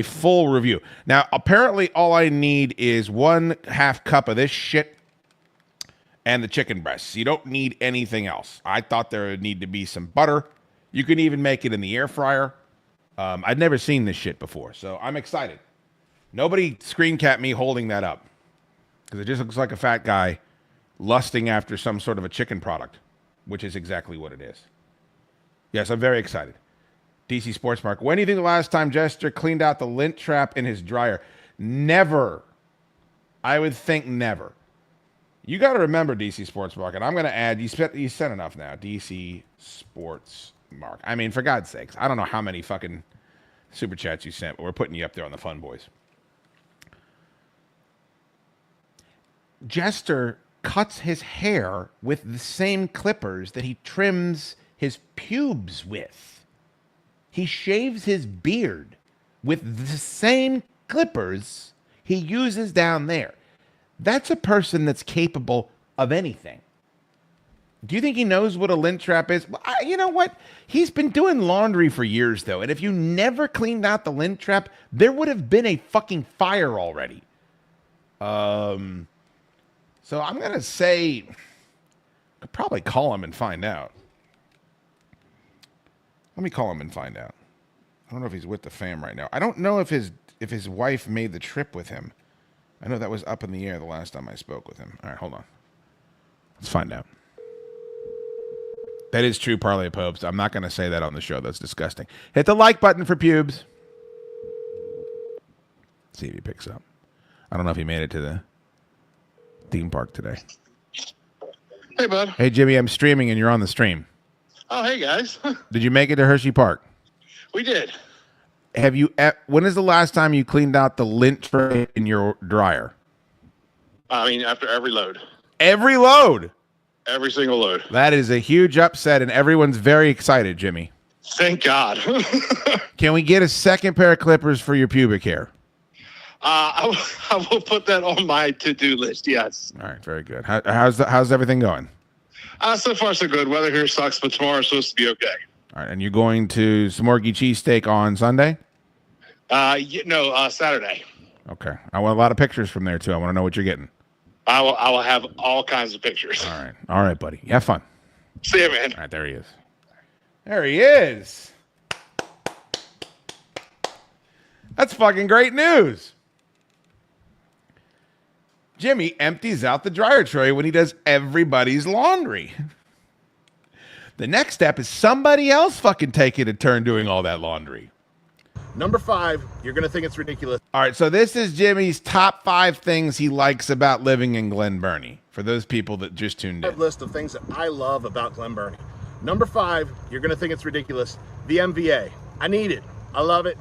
Speaker 1: full review. Now, apparently all I need is 1/2 cup of this shit and the chicken breasts. You don't need anything else. I thought there would need to be some butter. You can even make it in the air fryer. I'd never seen this shit before, so I'm excited. Nobody screen cap me holding that up because it just looks like a fat guy lusting after some sort of a chicken product, which is exactly what it is. Yes, I'm very excited. DC Sports Mark. When do you think the last time Jester cleaned out the lint trap in his dryer? Never. I would think never. You got to remember, DC Sports Mark, and I'm going to add, you sent enough now, DC Sports Mark. I mean, for God's sakes, I don't know how many fucking super chats you sent, but we're putting you up there on the Fun Boys. Jester cuts his hair with the same clippers that he trims his pubes with. He shaves his beard with the same clippers he uses down there. That's a person that's capable of anything. Do you think he knows what a lint trap is? Well, you know what? He's been doing laundry for years, though. And if you never cleaned out the lint trap, there would have been a fucking fire already. So I'm going to say, I could probably call him and find out. Let me call him and find out. I don't know if he's with the fam right now. I don't know if his wife made the trip with him. I know that was up in the air the last time I spoke with him. All right, hold on. Let's find out. That is true, Parlay Popes. I'm not going to say that on the show. That's disgusting. Hit the like button for pubes. See if he picks up. I don't know if he made it to the theme park today.
Speaker 13: Hey, bud.
Speaker 1: Hey, Jimmy, I'm streaming and you're on the stream.
Speaker 13: Oh, hey, guys.
Speaker 1: Did you make it to Hershey Park?
Speaker 13: We did.
Speaker 1: Have you? When is the last time you cleaned out the lint tray in your dryer?
Speaker 13: I mean, after every load.
Speaker 1: Every load?
Speaker 13: Every single load.
Speaker 1: That is a huge upset, and everyone's very excited, Jimmy.
Speaker 13: Thank God.
Speaker 1: Can we get a second pair of clippers for your pubic hair?
Speaker 13: I will put that on my to-do list, yes.
Speaker 1: All right, very good. How's everything going?
Speaker 13: So far, so good. Weather here sucks, but tomorrow's supposed to be okay.
Speaker 1: All right, and you're going to Smorgy Cheesesteak on Sunday?
Speaker 13: No, Saturday.
Speaker 1: Okay. I want a lot of pictures from there, too. I want to know what you're getting.
Speaker 13: I will have all kinds of pictures.
Speaker 1: All right. All right, buddy. Have fun.
Speaker 13: See you, man.
Speaker 1: All right, there he is. There he is. That's fucking great news. Jimmy empties out the dryer tray when he does everybody's laundry. The next step is somebody else fucking taking a turn doing all that laundry.
Speaker 7: Number 5, you're going to think it's ridiculous.
Speaker 1: All right, so this is Jimmy's top 5 things he likes about living in Glen Burnie. For those people that just tuned in.
Speaker 7: List of things that I love about Glen Burnie. Number 5, you're going to think it's ridiculous. The MVA. I need it. I love it.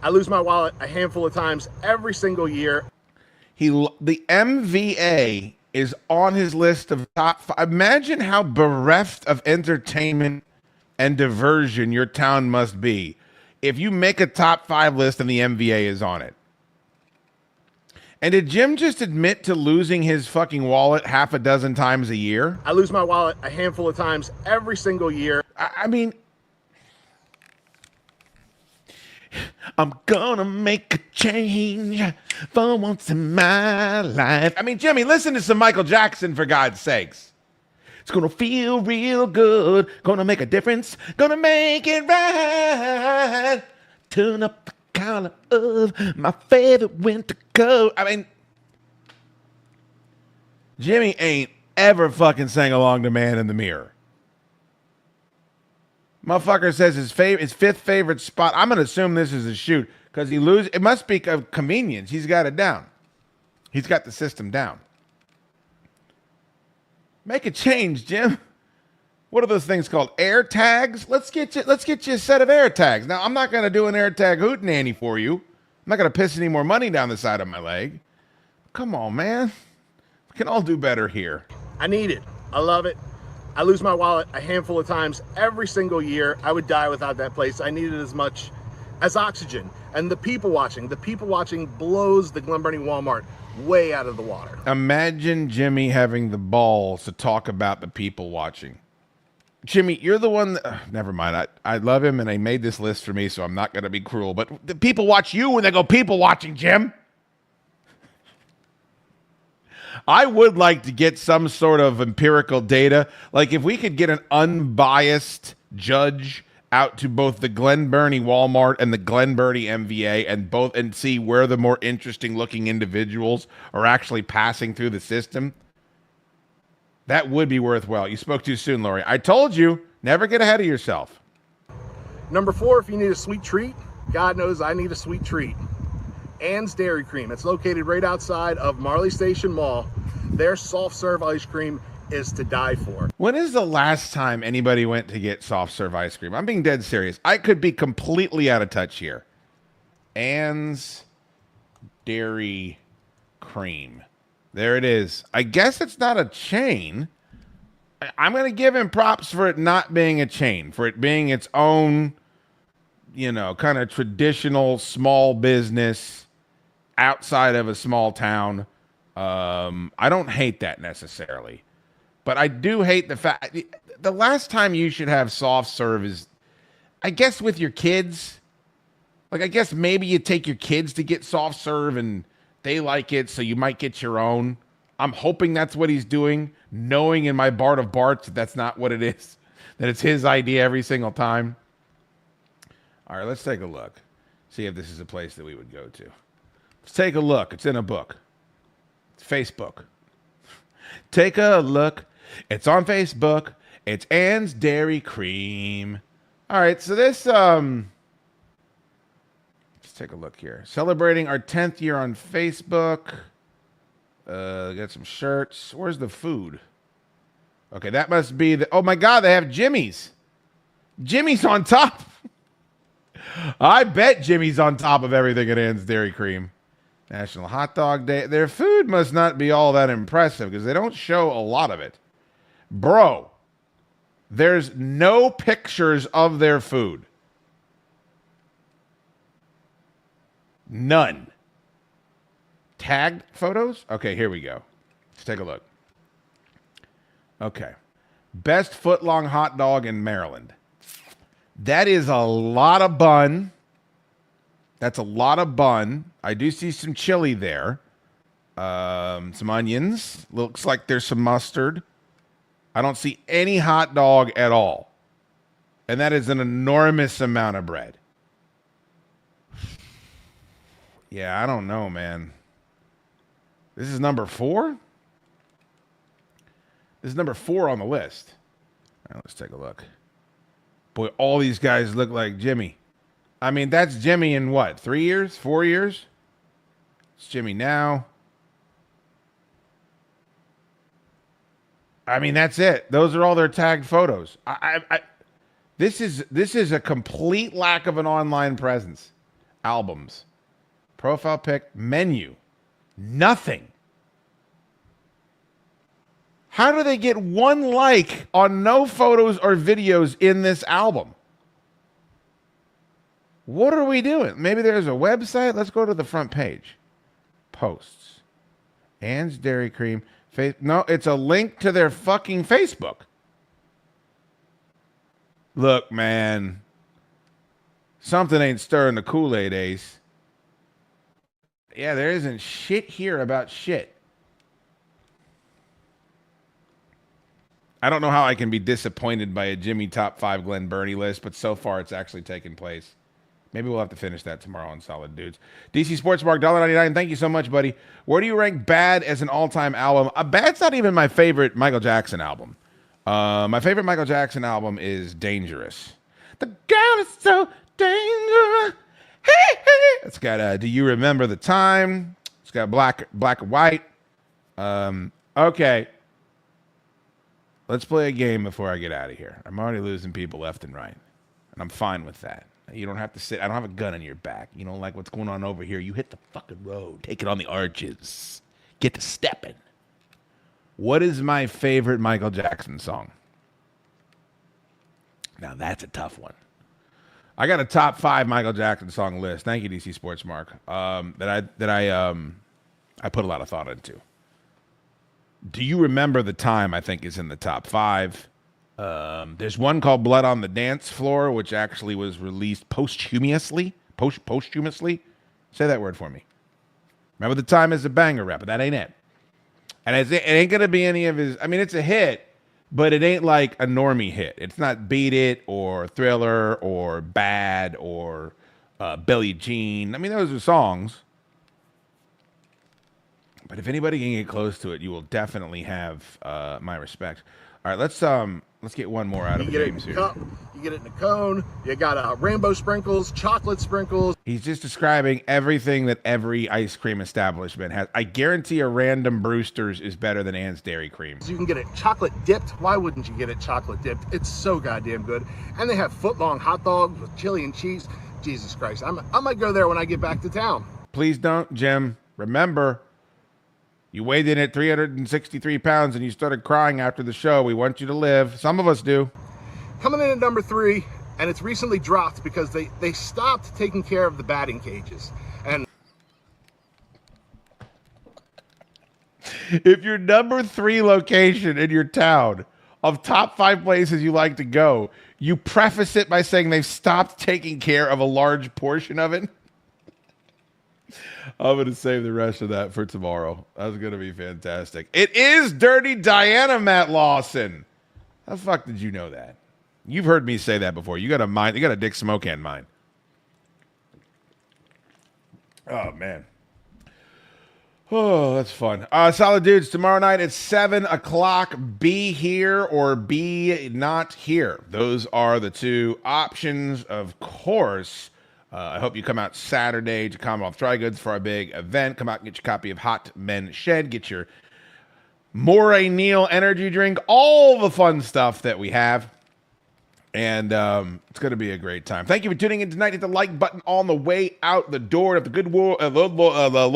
Speaker 7: I lose my wallet a handful of times every single year.
Speaker 1: The MVA is on his list of top 5. Imagine how bereft of entertainment and diversion your town must be if you make a top 5 list and the MVA is on it. And did Jim just admit to losing his fucking wallet half a dozen times a year?
Speaker 7: I lose my wallet a handful of times every single year.
Speaker 1: I mean, I'm gonna make a change for once in my life. I mean, Jimmy, listen to some Michael Jackson, for God's sakes. It's gonna feel real good, gonna make a difference, gonna make it right. Turn up the color of my favorite winter coat. I mean, Jimmy ain't ever fucking sang along to Man in the Mirror. Motherfucker says his 5th favorite spot. I'm gonna assume this is a shoot because he loses. It must be of convenience. He's got it down. He's got the system down. Make a change, Jim. What are those things called? Air tags? Let's get you a set of air tags. Now, I'm not going to do an air tag hootenanny for you. I'm not going to piss any more money down the side of my leg. Come on, man. We can all do better here.
Speaker 7: I need it. I love it. I lose my wallet a handful of times every single year. I would die without that place. I need it as much as oxygen. And the people watching blows the Glen Burnie Walmart way out of the water.
Speaker 1: Imagine Jimmy having the balls to talk about the people watching. Jimmy, you're the one that, never mind. I love him and I made this list for me, so I'm not going to be cruel. But the people watch you when they go people watching, Jim. I would like to get some sort of empirical data. Like if we could get an unbiased judge out to both the Glen Burnie Walmart and the Glen Burnie MVA and see where the more interesting looking individuals are actually passing through the system. That would be worthwhile. You spoke too soon, Lori. I told you, never get ahead of yourself.
Speaker 7: Number 4, if you need a sweet treat, God knows I need a sweet treat. Ann's Dairy Cream. It's located right outside of Marley Station Mall. Their soft serve ice cream is to die for.
Speaker 1: When is the last time anybody went to get soft serve ice cream? I'm being dead serious. I could be completely out of touch here. Ann's Dairy Cream. There it is. I guess it's not a chain. I'm going to give him props for it not being a chain, for it being its own, kind of traditional small business outside of a small town. I don't hate that necessarily, but I do hate the fact the last time you should have soft serve is, I guess, with your kids. Like, I guess maybe you take your kids to get soft serve and they like it, so you might get your own. I'm hoping that's what he's doing, knowing in my Bart of Barts that that's not what it is, that it's his idea every single time. All right, let's take a look. See if this is a place that we would go to. Let's take a look. It's in a book. It's Facebook. Take a look It's on Facebook. It's Ann's Dairy Cream. All right, so this let's take a look here. Celebrating our 10th year on Facebook. Got some shirts. Where's the food? Okay, that must be the... Oh my God, they have Jimmy's. Jimmy's on top. I bet Jimmy's on top of everything at Ann's Dairy Cream. National Hot Dog Day. Their food must not be all that impressive because they don't show a lot of it. Bro, there's no pictures of their food. None. Tagged photos? Okay, here we go. Let's take a look. Okay. Best foot-long hot dog in Maryland. That is a lot of bun. That's a lot of bun. I do see some chili there. Some onions. Looks like there's some mustard. I don't see any hot dog at all. And that is an enormous amount of bread. Yeah, I don't know, man. This is number 4? This is number 4 on the list. All right, let's take a look. Boy, all these guys look like Jimmy. I mean, that's Jimmy in what? 3 years? 4 years? It's Jimmy now. I mean, that's it. Those are all their tagged photos. This is a complete lack of an online presence. Albums. Profile pic. Menu. Nothing. How do they get 1 like on no photos or videos in this album? What are we doing? Maybe there's a website. Let's go to the front page. Posts. Ann's Dairy Cream. No, it's a link to their fucking Facebook. Look, man. Something ain't stirring the Kool-Aid, Ace. Yeah, there isn't shit here about shit. I don't know how I can be disappointed by a Jimmy Top 5 Glenn Burney list, but so far it's actually taken place. Maybe we'll have to finish that tomorrow on Solid Dudes. DC Sports Mark, $1.99. Thank you so much, buddy. Where do you rank Bad as an all-time album? Bad's not even my favorite Michael Jackson album. My favorite Michael Jackson album is Dangerous. The girl is so dangerous. Hey, hey. It's got Do You Remember the Time? It's got Black and White. Okay. Let's play a game before I get out of here. I'm already losing people left and right, and I'm fine with that. You don't have to sit. I don't have a gun on your back. You don't like what's going on over here. You hit the fucking road. Take it on the arches. Get to stepping. What is my favorite Michael Jackson song? Now that's a tough one. I got a top 5 Michael Jackson song list. Thank you, DC Sports Mark. That I put a lot of thought into. Do You Remember the Time? I think is in the top 5. There's one called Blood on the Dance Floor, which actually was released posthumously. Posthumously? Say that word for me. Remember the Time is a banger rap, but that ain't it. And it ain't going to be any of his... I mean, it's a hit, but it ain't like a normie hit. It's not Beat It or Thriller or Bad or Billie Jean. I mean, those are songs. But if anybody can get close to it, you will definitely have my respect. All right, let's get one more out of the games here.
Speaker 7: Cup, you get it in a cone. You got rainbow sprinkles, chocolate sprinkles.
Speaker 1: He's just describing everything that every ice cream establishment has. I guarantee a random Brewster's is better than Ann's Dairy Cream.
Speaker 7: You can get it chocolate dipped. Why wouldn't you get it chocolate dipped? It's so goddamn good. And they have foot-long hot dogs with chili and cheese. Jesus Christ, I might go there when I get back to town.
Speaker 1: Please don't, Jim. Remember, you weighed in at 363 pounds and you started crying after the show. We want you to live. Some of us do.
Speaker 7: Coming in at number 3, and it's recently dropped because they stopped taking care of the batting cages. And
Speaker 1: if your number 3 location in your town of top 5 places you like to go, you preface it by saying they've stopped taking care of a large portion of it. I'm going to save the rest of that for tomorrow. That's going to be fantastic. It is Dirty Diana, Matt Lawson. How the fuck did you know that? You've heard me say that before. You got a mind. You got a Dick Smokehan mind. Oh, man. Oh, that's fun. Solid dudes, tomorrow night at 7 o'clock. Be here or be not here. Those are the two options, of course. I hope you come out Saturday to Commonwealth Dry Goods for our big event. Come out and get your copy of Hot Men Shed. Get your Moray Neal energy drink. All the fun stuff that we have. And it's going to be a great time. Thank you for tuning in tonight. Hit the like button on the way out the door. If the good the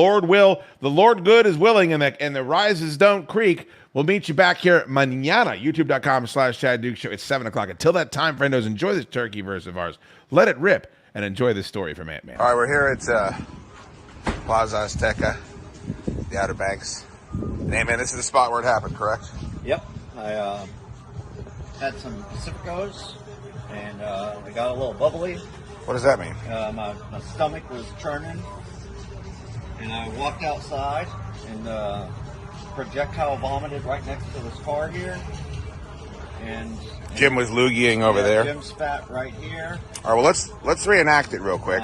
Speaker 1: Lord good is willing, and the rises don't creak, we'll meet you back here mañana. YouTube.com/chaddukesshow. It's 7 o'clock. Until that time, friendos, enjoy this turkey verse of ours. Let it rip and enjoy this story from Ant-Man.
Speaker 14: All right, we're here at Plaza Azteca, the Outer Banks. And Ant-Man, this is the spot where it happened, correct?
Speaker 4: Yep. I had some Pacificos. And I got a little bubbly.
Speaker 14: What does that mean?
Speaker 4: My stomach was churning. And I walked outside and projectile vomited right next to this car here. And
Speaker 14: Jim was loogieing over there.
Speaker 4: Jim spat right here.
Speaker 14: All right, well, let's reenact it real quick.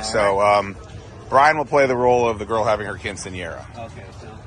Speaker 14: Brian will play the role of the girl having her quinceañera.
Speaker 4: Okay, sounds